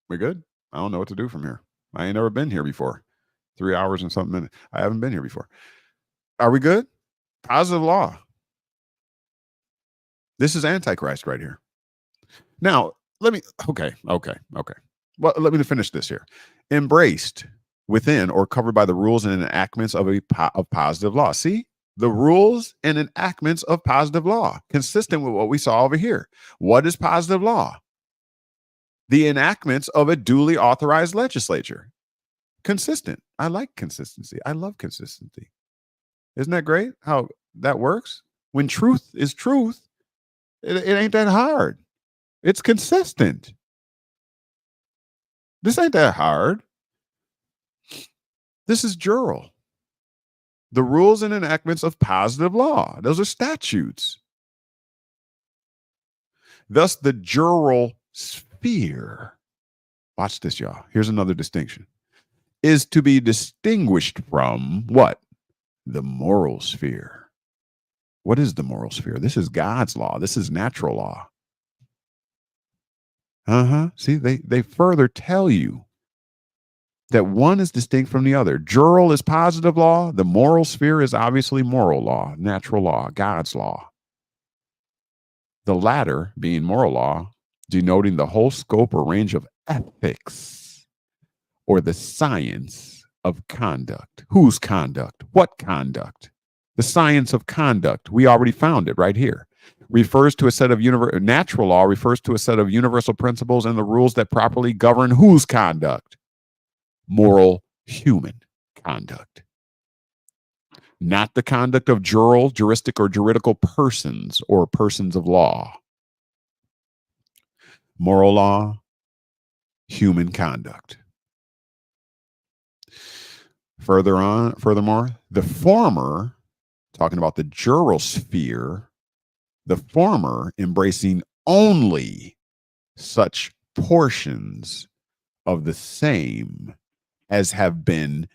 We good? I don't know what to do from here. I ain't never been here before. 3 hours and something minutes. I haven't been here before. Are we good? Positive law. This is Antichrist right here. Now, okay. Well, let me finish this here. Embraced within or covered by the rules and enactments of positive law. See? The rules and enactments of positive law, consistent with what we saw over here. What is positive law? The enactments of a duly authorized legislature. Consistent. I like consistency. I love consistency. Isn't that great how that works? When truth is truth, it ain't that hard. It's consistent. This ain't that hard. This is jural. The rules and enactments of positive law. Those are statutes. Thus, the jural sphere, watch this, y'all. Here's another distinction, is to be distinguished from what? The moral sphere. What is the moral sphere? This is God's law. This is natural law. See, they further tell you that one is distinct from the other. Jural is positive law. The moral sphere is obviously moral law, natural law, God's law. The latter being moral law, denoting the whole scope or range of ethics or the science of conduct. Whose conduct? What conduct? The science of conduct. We already found it right here. Refers to a set of natural law refers to a set of universal principles and the rules that properly govern whose conduct? Moral human conduct. Not the conduct of juristic, or juridical persons or persons of law. Moral law, human conduct. Furthermore, the former, talking about the jural sphere, the former embracing only such portions of the same as have been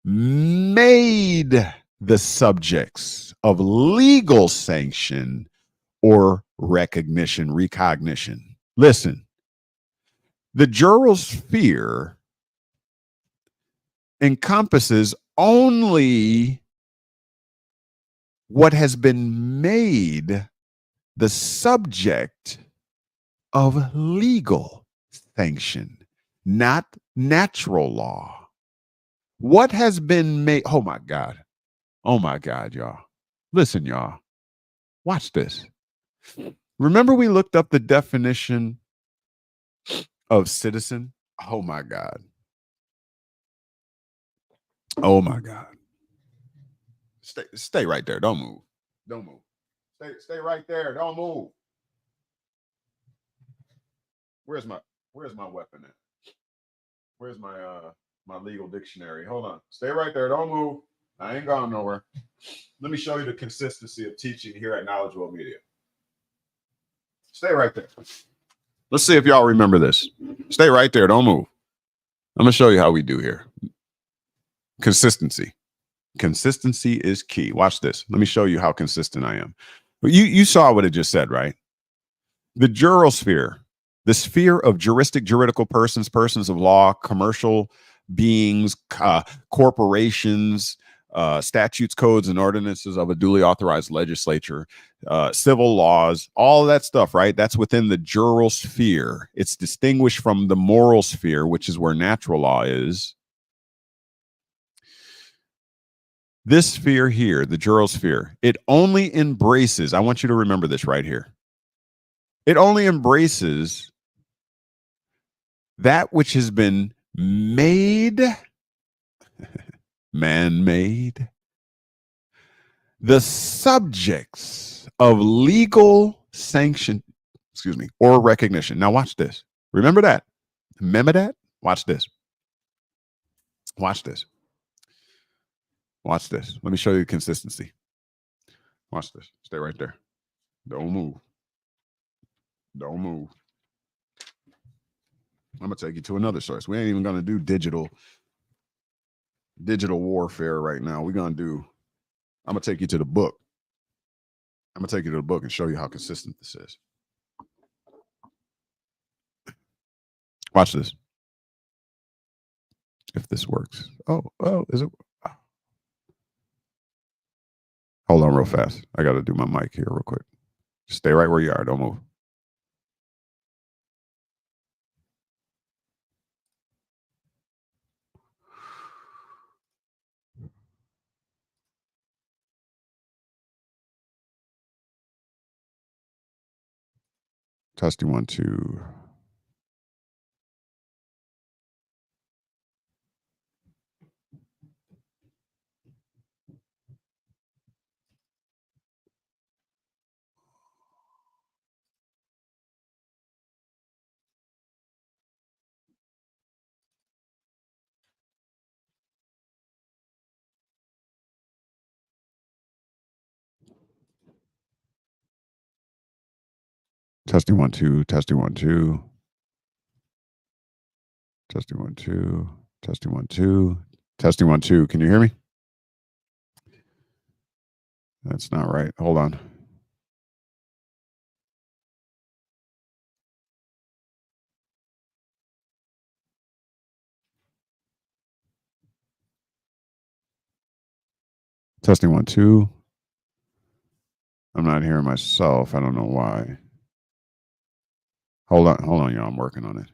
made the subjects of legal sanction or recognition. Listen, the jural sphere encompasses only what has been made the subject of legal sanction, not natural law. What has been made? Oh my God, y'all. Listen, y'all. Watch this. Remember we looked up the definition of citizen? Oh my God. Oh my God. Stay right there. Don't move. Don't move. Stay right there. Don't move. Where's my weapon at? Where's my my legal dictionary? Hold on. Stay right there. Don't move. I ain't gone nowhere. Let me show you the consistency of teaching here at KnowledgeWell Media. Stay right there. Let's see if y'all remember this. Stay right there. Don't move. I'm going to show you how we do here. Consistency. Consistency is key. Watch this. Let me show you how consistent I am. You saw what it just said, right? The jural sphere, the sphere of juristic, juridical persons, persons of law, commercial beings, corporations, statutes, codes, and ordinances of a duly authorized legislature, civil laws, all of that stuff, right? That's within the jural sphere. It's distinguished from the moral sphere, which is where natural law is. This sphere here, the jural sphere, it only embraces, I want you to remember this right here. It only embraces that which has been made, man-made, the subjects of legal sanction, or recognition. Now watch this. Remember that. Remember that? Watch this. Watch this. Watch this. Let me show you the consistency. Watch this. Stay right there. Don't move. Don't move. I'm going to take you to another source. We ain't even going to do digital warfare right now. I'm going to take you to the book. I'm going to take you to the book and show you how consistent this is. Watch this. If this works. Oh, is it? Hold on real fast. I got to do my mic here real quick. Stay right where you are. Don't move. Testing 1, 2. Testing 1, 2. Testing 1, 2. Testing 1, 2. Testing 1, 2. Testing 1, 2. Can you hear me? That's not right. Hold on. Testing 1, 2. I'm not hearing myself. I don't know why. Hold on, y'all. I'm working on it.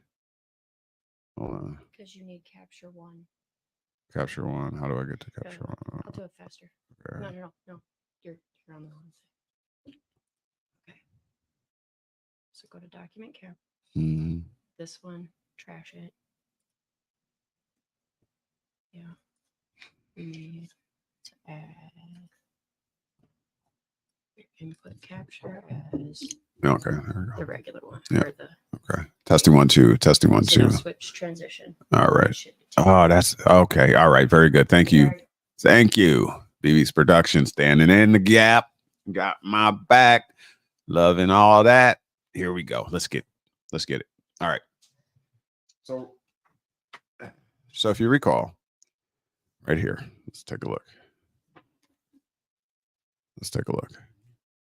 Hold on. Because you need capture 1. Capture 1. How do I get to capture 1? I'll do it faster. Okay. No. You're on the wrong side. Okay. So go to document cap. Mm-hmm. This one, trash it. Yeah. We need to add your input capture as Okay, there we go. the regular one. Yeah. Or the Okay. Testing 1, 2. Testing 1, 2. switch transition. All right. Oh, that's okay. All right. Very good. Thank you. Thank you. BB's Production, standing in the gap. Got my back. Loving all that. Here we go. Let's get it. All right. So if you recall, right here, let's take a look.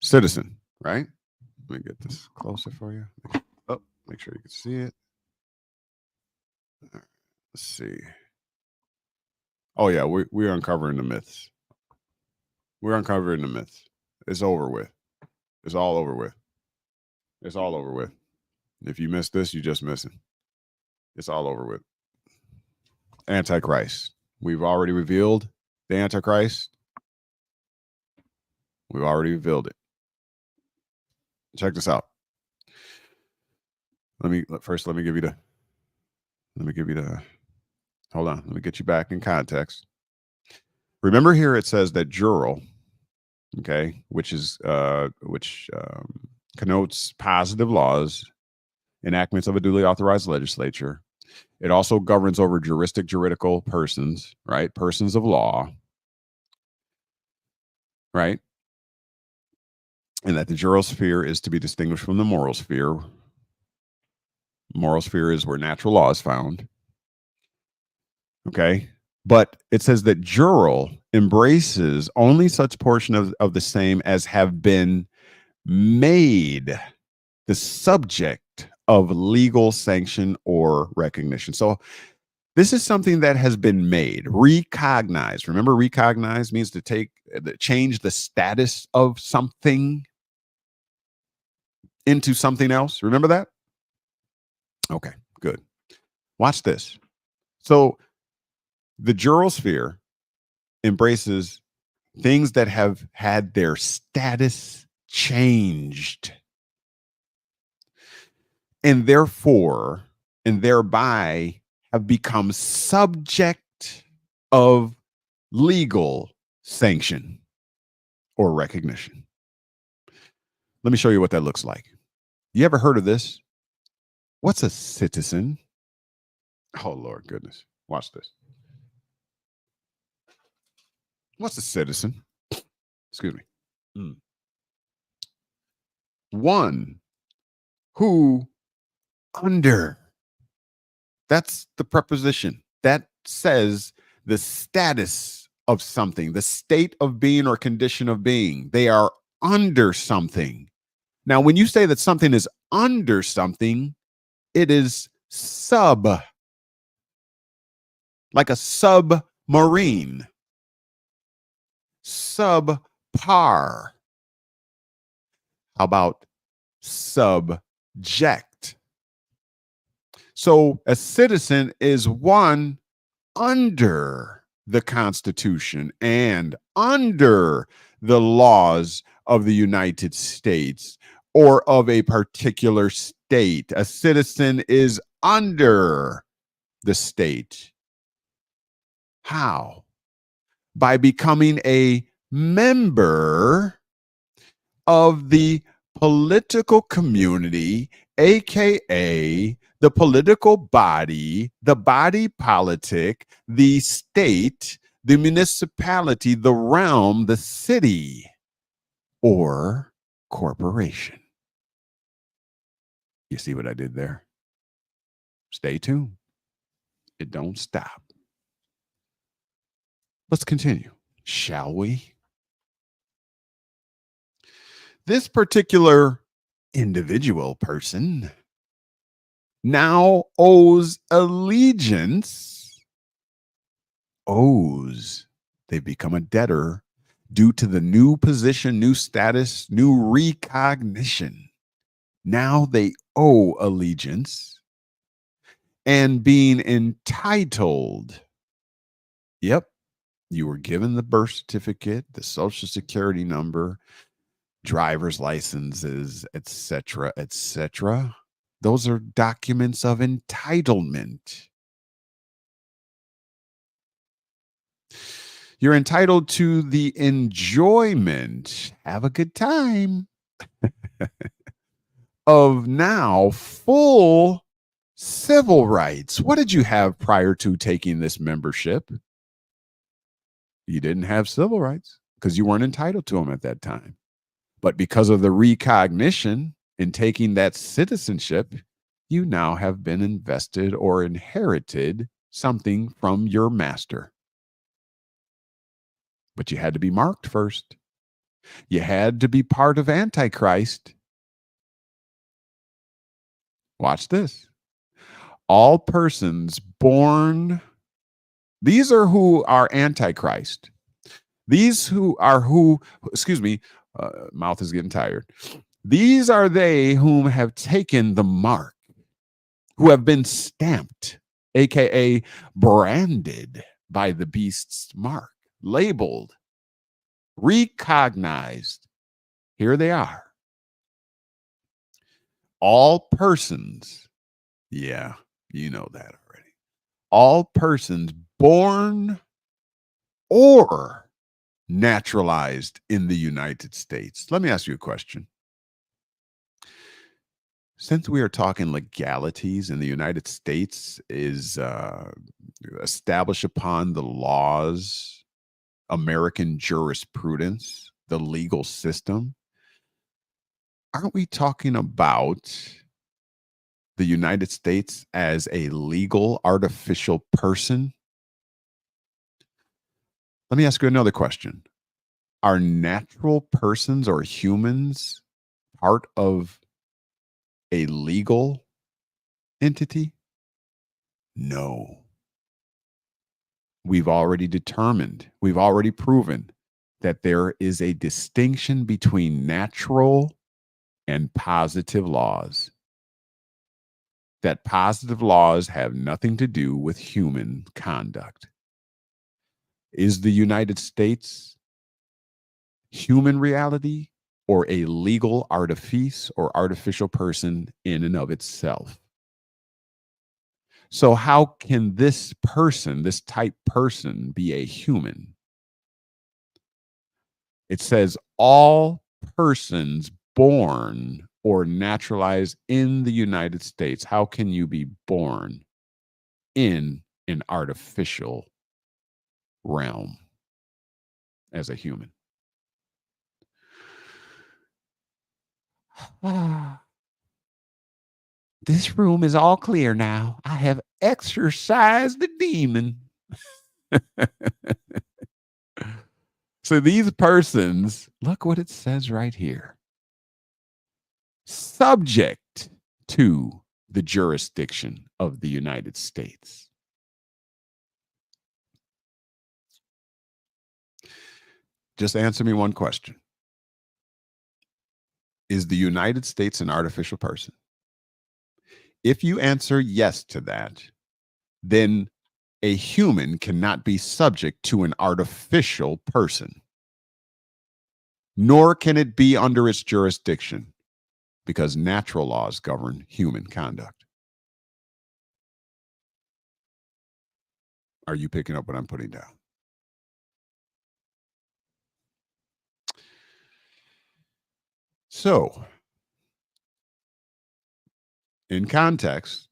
Citizen, right? Let me get this closer for you. Make sure you can see it. Let's see. Oh yeah, we're uncovering the myths. We're uncovering the myths. It's over with. It's all over with. It's all over with. If you missed this, you're just missing. It's all over with. Antichrist. We've already revealed the Antichrist. We've already revealed it. Check this out. Let me give you the hold on. Let me get you back in context. Remember here it says that jural, okay, which connotes positive laws, enactments of a duly authorized legislature, It also governs over juridical persons, right? Persons of law, right? And that the jural sphere is to be distinguished from the moral sphere. Moral sphere is where natural law is found. Okay. But it says that jural embraces only such portion of the same as have been made the subject of legal sanction or recognition. So this is something that has been made, recognized. Remember, recognize means to change the status of something into something else. Remember that? Okay, good. Watch this. So the jural sphere embraces things that have had their status changed, and therefore, and thereby have become subject of legal sanction or recognition. Let me show you what that looks like. You ever heard of this? What's a citizen? Oh, Lord goodness. Watch this. What's a citizen? Excuse me. One who under. That's the preposition. That says the status of something, the state of being or condition of being. They are under something. Now, when you say that something is under something, it is sub, like a submarine, subpar. How about subject? So a citizen is one under the Constitution and under the laws of the United States or of a particular state. A citizen is under the state. How? By becoming a member of the political community, aka the political body, the body politic, the state, the municipality, the realm, the city, or corporation. You see what I did there? Stay tuned. It don't stop. Let's continue, shall we? This particular individual person now owes allegiance. They've become a debtor due to the new position, new status, new recognition. Now they owe allegiance and being entitled. Yep, you were given the birth certificate, the social security number, driver's licenses, etc., etc. Those are documents of entitlement. You're entitled to the enjoyment, have a good time, of now full civil rights. What did you have prior to taking this membership? You didn't have civil rights because you weren't entitled to them at that time. But because of the recognition in taking that citizenship, you now have been invested or inherited something from your master. But you had to be marked first. You had to be part of Antichrist. Watch this. All persons born, these are who are Antichrist. These who are mouth is getting tired. These are they whom have taken the mark, who have been stamped, aka branded by the beast's mark, labeled, recognized. Here they are. All persons, yeah, you know that already. All persons born or naturalized in the United States. Let me ask you a question. since we are talking legalities and the United States is established upon the laws, American jurisprudence, the legal system, aren't we talking about the United States as a legal artificial person? Let me ask you another question. Are natural persons or humans part of a legal entity? No. We've already determined, we've already proven that there is a distinction between natural and positive laws. That positive laws have nothing to do with human conduct. Is the United States human reality or a legal artifice or artificial person in and of itself? So how can this person, this type person, be a human? It says all persons born or naturalized in the United States. How can you be born in an artificial realm as a human? This room is all clear now. I have exorcised the demon. So these persons, look what it says right here. Subject to the jurisdiction of the United States. Just answer me one question. Is the United States an artificial person? If you answer yes to that, then a human cannot be subject to an artificial person, nor can it be under its jurisdiction, because natural laws govern human conduct. Are you picking up what I'm putting down? So, in context,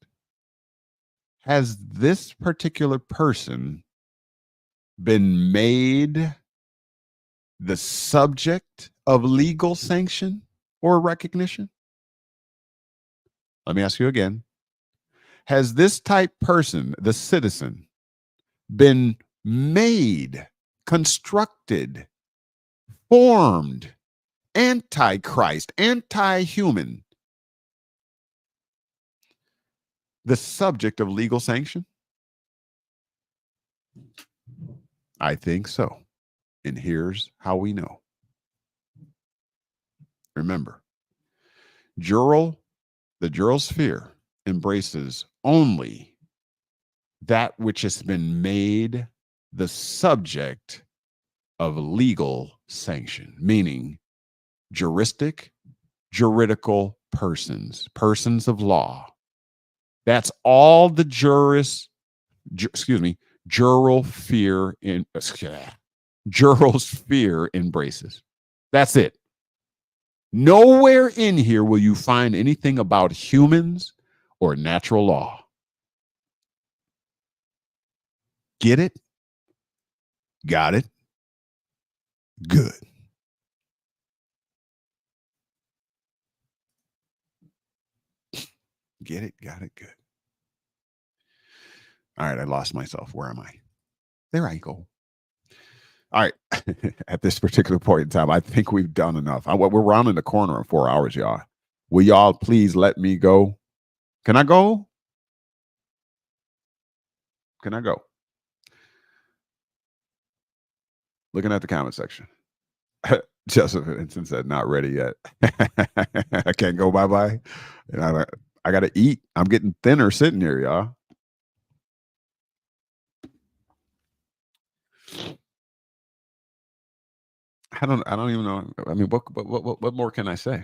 has this particular person been made the subject of legal sanction or recognition? Let me ask you again. Has this type person, the citizen, been made, constructed, formed, antichrist, anti-human, the subject of legal sanction? I think so. And here's how we know. Remember, the jural sphere embraces only that which has been made the subject of legal sanction, meaning juridical persons, persons of law. That's all the jural sphere embraces. That's it. Nowhere in here will you find anything about humans or natural law. Get it? Got it? Good. Get it? Got it? Good. All right, I lost myself. Where am I? There I go. All right. At this particular point in time, I think we've done enough. We're rounding the corner in 4 hours, y'all. Will y'all please let me go? Can I go? Can I go? Looking at the comment section. Joseph Vincent said, not ready yet. I can't go bye-bye. I got to eat. I'm getting thinner sitting here, y'all. I don't even know. I mean, what more can I say?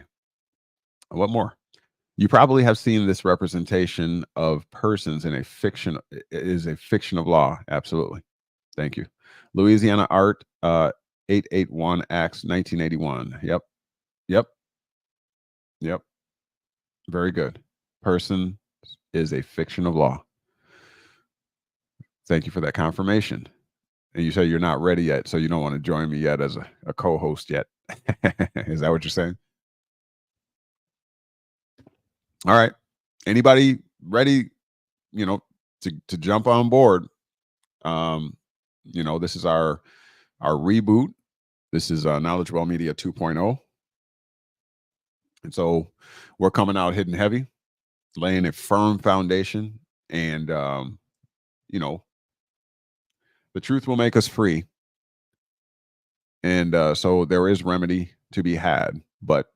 What more? You probably have seen this representation of persons in a fiction. It is a fiction of law. Absolutely. Thank you. Louisiana Art 881 Acts 1981. Yep. Very good. Person is a fiction of law. Thank you for that confirmation. And you say you're not ready yet, so you don't want to join me yet as a co-host yet. Is that what you're saying? All right. Anybody ready, to jump on board? This is our reboot. This is KnowledgeWell Media 2.0. And so we're coming out hitting heavy, laying a firm foundation, and the truth will make us free. And so there is remedy to be had, but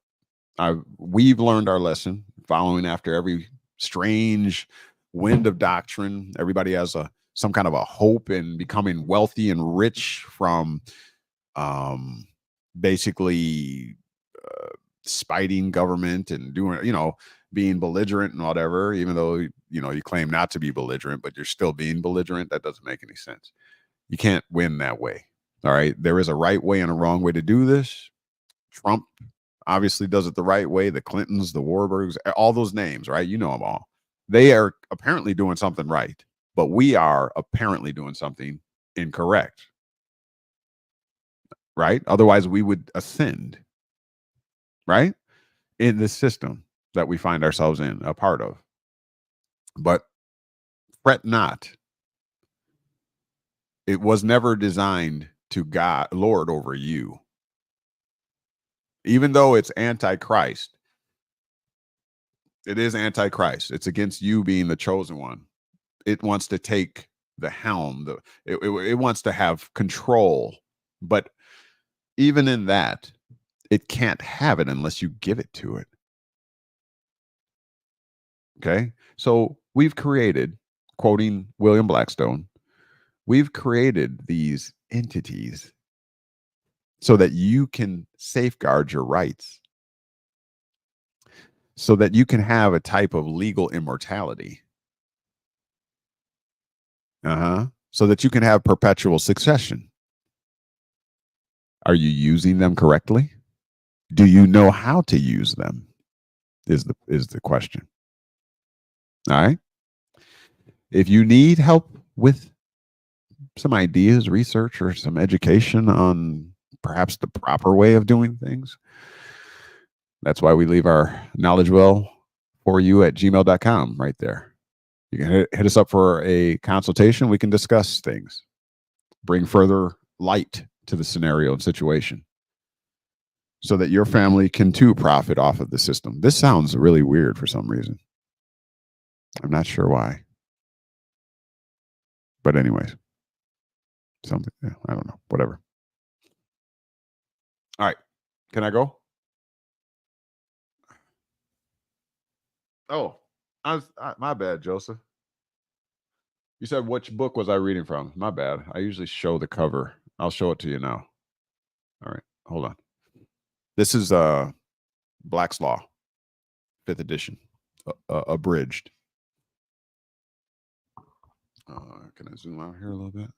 we've learned our lesson, following after every strange wind of doctrine. Everybody has some kind of a hope in becoming wealthy and rich from basically spiting government and doing, being belligerent and whatever, even though, you claim not to be belligerent, but you're still being belligerent. That doesn't make any sense. You can't win that way. All right. There is a right way and a wrong way to do this. Trump obviously does it the right way. The Clintons, the Warburgs, all those names, right? You know them all. They are apparently doing something right, but we are apparently doing something incorrect, right? Otherwise, we would ascend, right? In this system that we find ourselves in, a part of. But fret not. It was never designed to lord over you. Even though it's Antichrist, it is Antichrist. It's against you being the chosen one. It wants to take the helm. It wants to have control. But even in that, it can't have it unless you give it to it. Okay? So we've created, quoting William Blackstone, we've created these entities so that you can safeguard your rights, so that you can have a type of legal immortality. So that you can have perpetual succession. Are you using them correctly? Do you know how to use them? Is the question. All right. If you need help with some ideas, research, or some education on perhaps the proper way of doing things, that's why we leave our KnowledgeWell for you at gmail.com right there. You can hit us up for a consultation. We can discuss things, bring further light to the scenario and situation, so that your family can too profit off of the system. This sounds really weird for some reason. I'm not sure why. But anyways, something, I don't know, whatever. All right. Can I go? Oh, my bad, Joseph. You said which book was I reading from? My bad. I usually show the cover. I'll show it to you now. All right. Hold on. This is Black's Law, 5th edition, abridged. Can I zoom out here a little bit?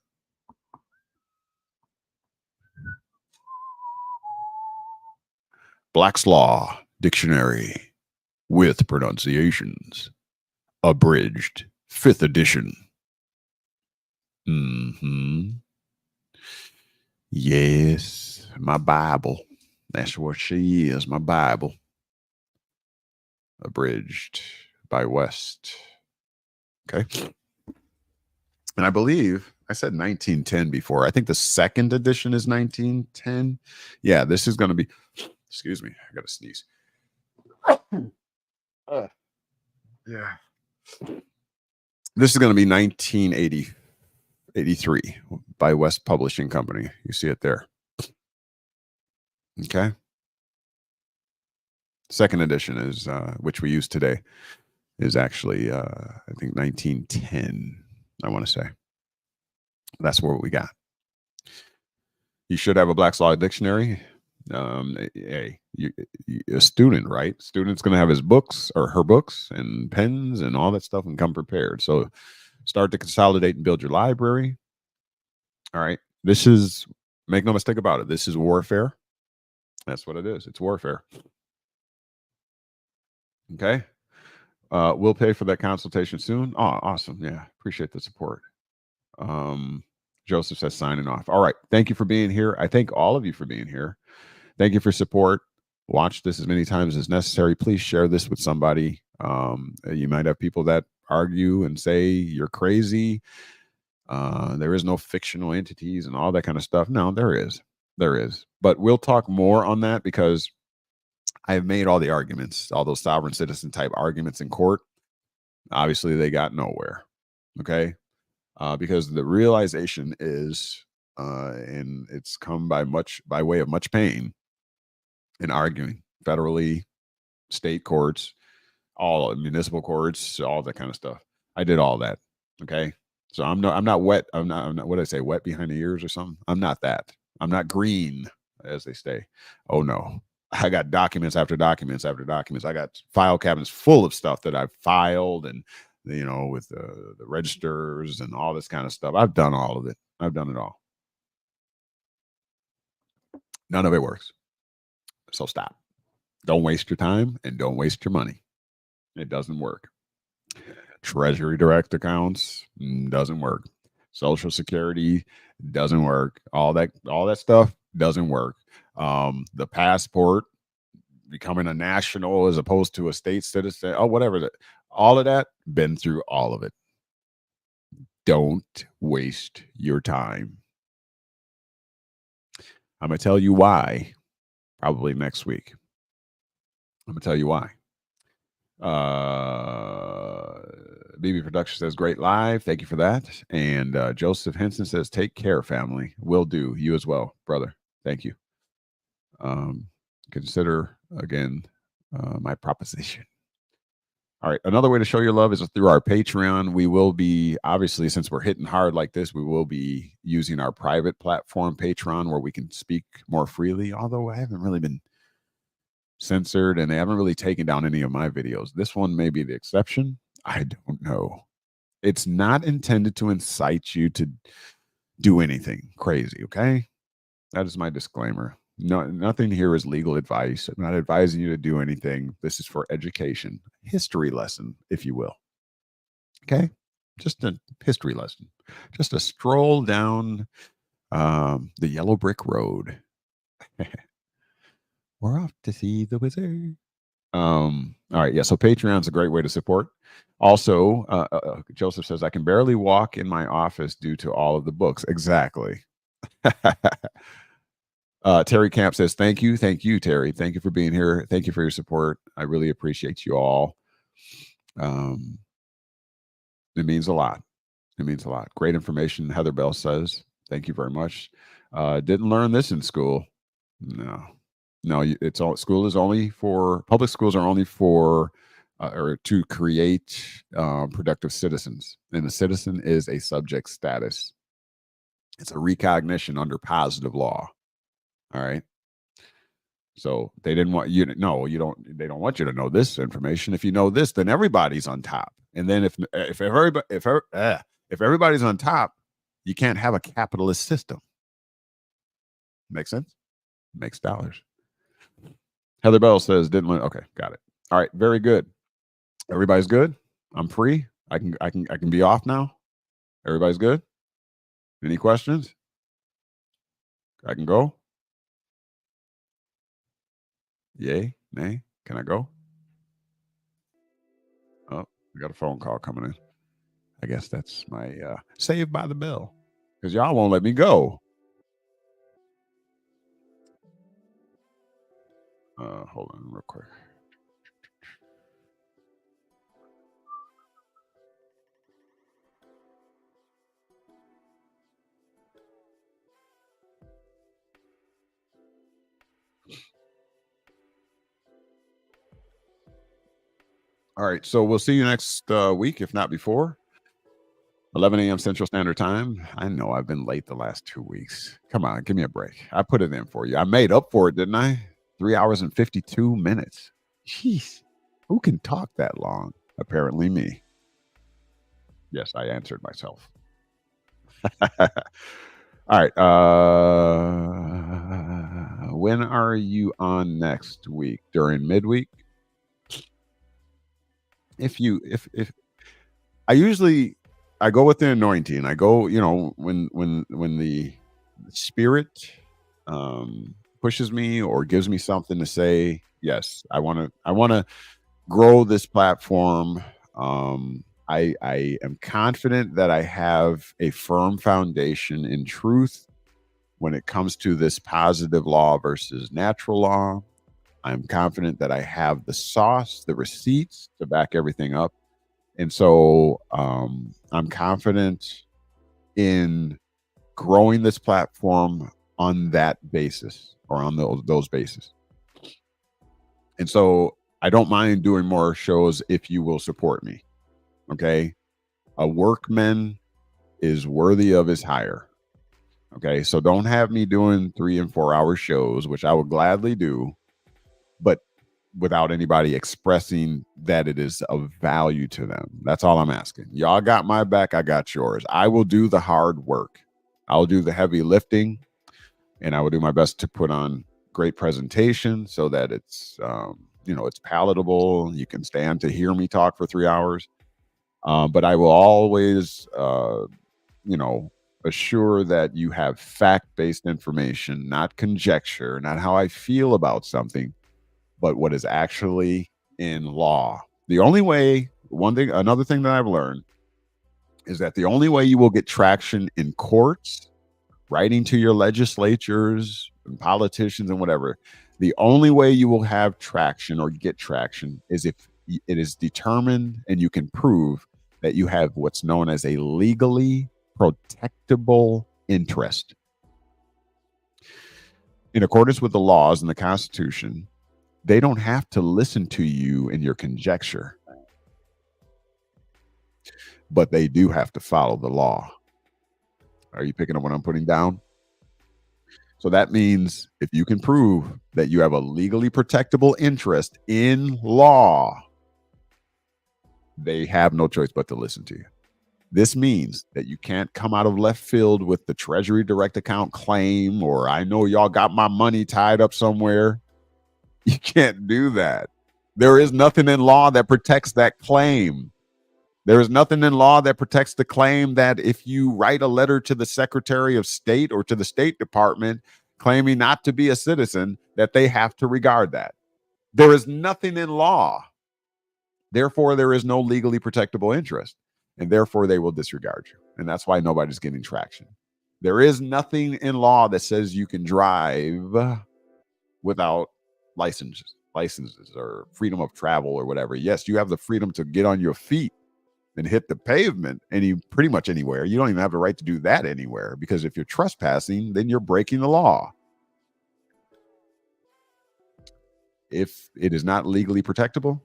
Black's Law Dictionary with pronunciations, abridged, 5th edition. Yes, my Bible. That's what she is, my Bible. Abridged by West. Okay. And I believe I said 1910 before. I think the 2nd edition is 1910. Yeah, this is going to be, excuse me, I got to sneeze. Yeah. This is going to be 1983 by West Publishing Company. You see it there. Okay. 2nd edition is, which we use today, is actually, I think 1910, I want to say. That's what we got. You should have a Black's Law dictionary. A student, right? Student's going to have his books or her books and pens and all that stuff and come prepared. So start to consolidate and build your library. All right. This is, make no mistake about it, this is warfare. That's what it is. It's warfare. Okay. We'll pay for that consultation soon. Oh, awesome. Yeah. Appreciate the support. Joseph says signing off. All right. Thank you for being here. I thank all of you for being here. Thank you for support. Watch this as many times as necessary. Please share this with somebody. You might have people that argue and say you're crazy. There is no fictional entities and all that kind of stuff. No, there is. There is. But we'll talk more on that because I've made all the arguments, all those sovereign citizen type arguments in court. Obviously, they got nowhere. Okay. Because the realization is, and it's come by way of much pain in arguing federally, state courts, all municipal courts, all that kind of stuff. I did all that. Okay. So I'm not wet. I'm not, what did I say? Wet behind the ears or something? I'm not that. I'm not green, as they say. Oh no. I got documents after documents after documents. I got file cabinets full of stuff that I've filed and, with the registers and all this kind of stuff. I've done all of it. I've done it all. None of it works. So stop. Don't waste your time and don't waste your money. It doesn't work. Treasury direct accounts doesn't work. Social Security doesn't work. All that stuff doesn't work. The passport, becoming a national as opposed to a state citizen, whatever. All of that, been through all of it. Don't waste your time. I'm going to tell you why probably next week. I'm going to tell you why. BB Production says, great live. Thank you for that. And Joseph Henson says, take care, family. Will do. You as well, brother. Thank you. Consider, again, my proposition. All right. Another way to show your love is through our Patreon. We will be, obviously, since we're hitting hard like this, we will be using our private platform, Patreon, where we can speak more freely. Although I haven't really been censored and they haven't really taken down any of my videos. This one may be the exception. I don't know. It's not intended to incite you to do anything crazy. Okay. That is my disclaimer. No, nothing here is legal advice. I'm not advising you to do anything. This is for education, history lesson, if you will. Okay. Just a history lesson, just a stroll down the yellow brick road. We're off to see the wizard. All right. Yeah. So Patreon's a great way to support. Also, Joseph says, I can barely walk in my office due to all of the books. Exactly. Terry Camp says, thank you. Thank you, Terry. Thank you for being here. Thank you for your support. I really appreciate you all. It means a lot. It means a lot. Great information. Heather Bell says, thank you very much. Didn't learn this in school. No, it's all, school is only for, public schools are only for, or to create productive citizens. And a citizen is a subject status. It's a recognition under positive law. All right. So they didn't want you to know, they don't want you to know this information. If you know this, then everybody's on top. And then if everybody's on top, you can't have a capitalist system. Make sense? Makes dollars. Heather Bell says, didn't learn. Okay, got it. All right, very good. Everybody's good. I'm free. I can be off now. Everybody's good. Any questions? I can go. Yay, nay, can I go? Oh, we got a phone call coming in. I guess that's my Saved by the Bell, because y'all won't let me go. Hold on real quick. All right, so we'll see you next week, if not before. 11 a.m. Central Standard Time. I know I've been late the last 2 weeks. Come on, give me a break. I put it in for you. I made up for it, didn't I? 3 hours and 52 minutes. Jeez, who can talk that long? Apparently me. Yes, I answered myself. All right. When are you on next week? During midweek? if I usually I go with the anointing. I go, when the spirit pushes me or gives me something to say, yes, I want to grow this platform. I am confident that I have a firm foundation in truth when it comes to this positive law versus natural law. I'm confident that I have the sauce, the receipts to back everything up. And so I'm confident in growing this platform on that basis or on those bases. And so I don't mind doing more shows if you will support me. Okay. A workman is worthy of his hire. Okay. So don't have me doing 3 and 4 hour shows, which I would gladly do, but without anybody expressing that it is of value to them. That's all I'm asking. Y'all got my back. I got yours. I will do the hard work. I'll do the heavy lifting, and I will do my best to put on great presentation so that it's, it's palatable. You can stand to hear me talk for 3 hours. But I will always, assure that you have fact-based information, not conjecture, not how I feel about something, but what is actually in law. The only way, another thing that I've learned is that the only way you will get traction in courts, writing to your legislatures and politicians and whatever, the only way you will have traction or get traction is if it is determined and you can prove that you have what's known as a legally protectable interest. In accordance with the laws and the Constitution, they don't have to listen to you in your conjecture, but they do have to follow the law. Are you picking up what I'm putting down? So that means if you can prove that you have a legally protectable interest in law, they have no choice but to listen to you. This means that you can't come out of left field with the Treasury Direct Account claim, or I know y'all got my money tied up somewhere. You can't do that. There is nothing in law that protects that claim. There is nothing in law that protects the claim that if you write a letter to the Secretary of State or to the State Department claiming not to be a citizen, that they have to regard that. There is nothing in law. Therefore, there is no legally protectable interest, and therefore they will disregard you. And that's why nobody's getting traction. There is nothing in law that says you can drive without licenses or freedom of travel or whatever. Yes, you have the freedom to get on your feet and hit the pavement pretty much anywhere. You don't even have the right to do that anywhere, because if you're trespassing, then you're breaking the law. If it is not legally protectable,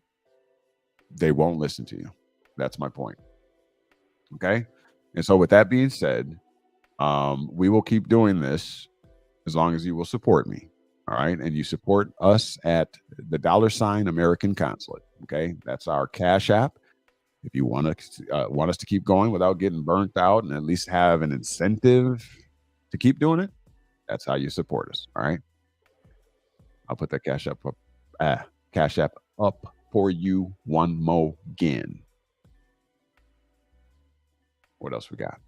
they won't listen to you. That's my point. Okay. And so with that being said, we will keep doing this as long as you will support me. All right. And you support us at the $ American Consulate. Okay. That's our Cash App. If you want us to keep going without getting burnt out and at least have an incentive to keep doing it, that's how you support us. All right. I'll put that Cash App up for you one more again. What else we got?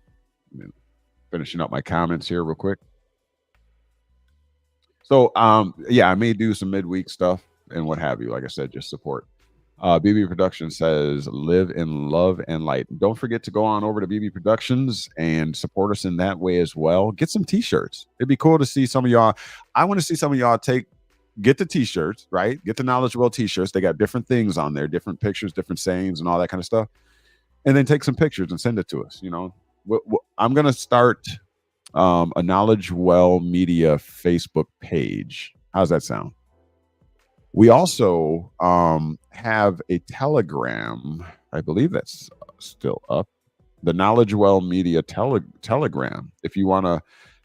Finishing up my comments here real quick. So, I may do some midweek stuff and what have you. Like I said, just support. BB Production says, live in love and light. Don't forget to go on over to BB Productions and support us in that way as well. Get some t-shirts. It'd be cool to see some of y'all. I want to see some of y'all get the t-shirts, right? Get the KnowledgeWell t-shirts. They got different things on there, different pictures, different sayings and all that kind of stuff. And then take some pictures and send it to us. I'm going to start a KnowledgeWell Media Facebook page. How's that sound? We also have a Telegram. I believe that's still up. The KnowledgeWell Media Telegram. If you want to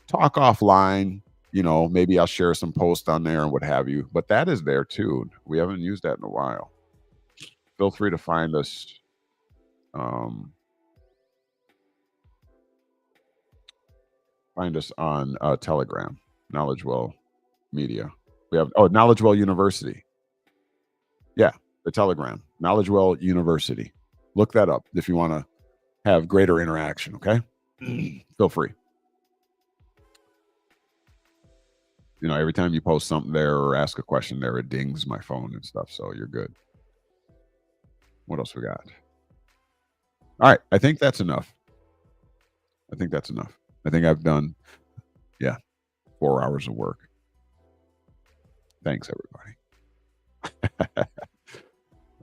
talk offline, maybe I'll share some posts on there and what have you. But that is there too. We haven't used that in a while. Feel free to find us. Find us on Telegram, KnowledgeWell Media. We have KnowledgeWell University. Yeah, the Telegram, KnowledgeWell University. Look that up if you want to have greater interaction, okay? Feel free. You know, every time you post something there or ask a question there, it dings my phone and stuff, so you're good. What else we got? All right, I think that's enough. I think I've done, 4 hours of work. Thanks, everybody.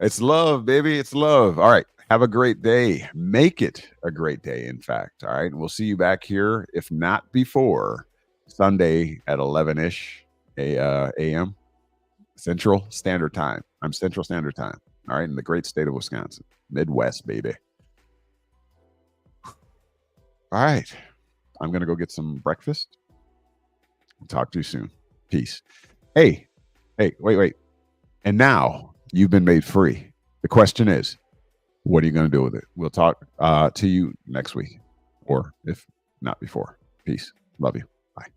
It's love, baby. It's love. All right. Have a great day. Make it a great day, in fact. All right. And we'll see you back here, if not before, Sunday at 11-ish a.m. Central Standard Time. I'm Central Standard Time. All right. In the great state of Wisconsin. Midwest, baby. All right. I'm going to go get some breakfast. I'll talk to you soon. Peace. Hey, wait. And now you've been made free. The question is, what are you going to do with it? We'll talk to you next week, or if not before. Peace. Love you. Bye.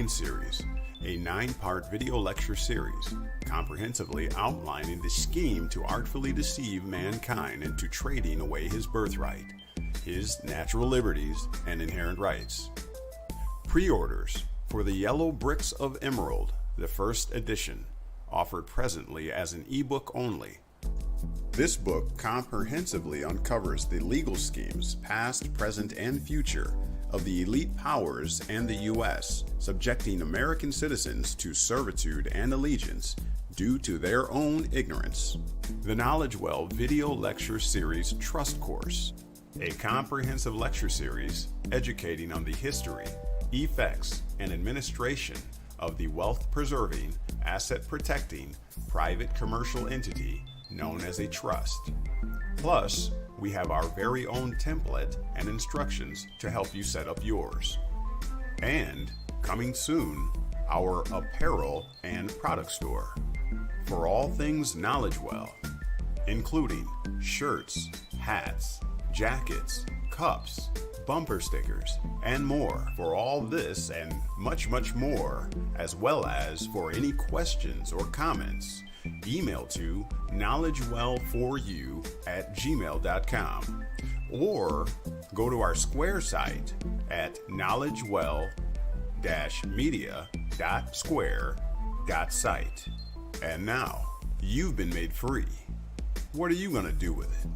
Series, a 9-part video lecture series comprehensively outlining the scheme to artfully deceive mankind into trading away his birthright, his natural liberties, and inherent rights. Pre-orders for the Yellow Bricks of Emerald, the first edition, offered presently as an ebook only. This book comprehensively uncovers the legal schemes, past, present, and future, of the elite powers and the U.S., subjecting American citizens to servitude and allegiance due to their own ignorance. The KnowledgeWell Video Lecture Series Trust Course, a comprehensive lecture series educating on the history, effects, and administration of the wealth-preserving, asset-protecting, private commercial entity known as a trust. Plus, we have our very own template and instructions to help you set up yours. And, coming soon, our apparel and product store for all things KnowledgeWell, including shirts, hats, jackets, cups, bumper stickers, and more. For all this and much, much more, as well as for any questions or comments, email to knowledgewell4u@gmail.com or go to our Square site at knowledgewell-media.square.site. And now, you've been made free. What are you going to do with it?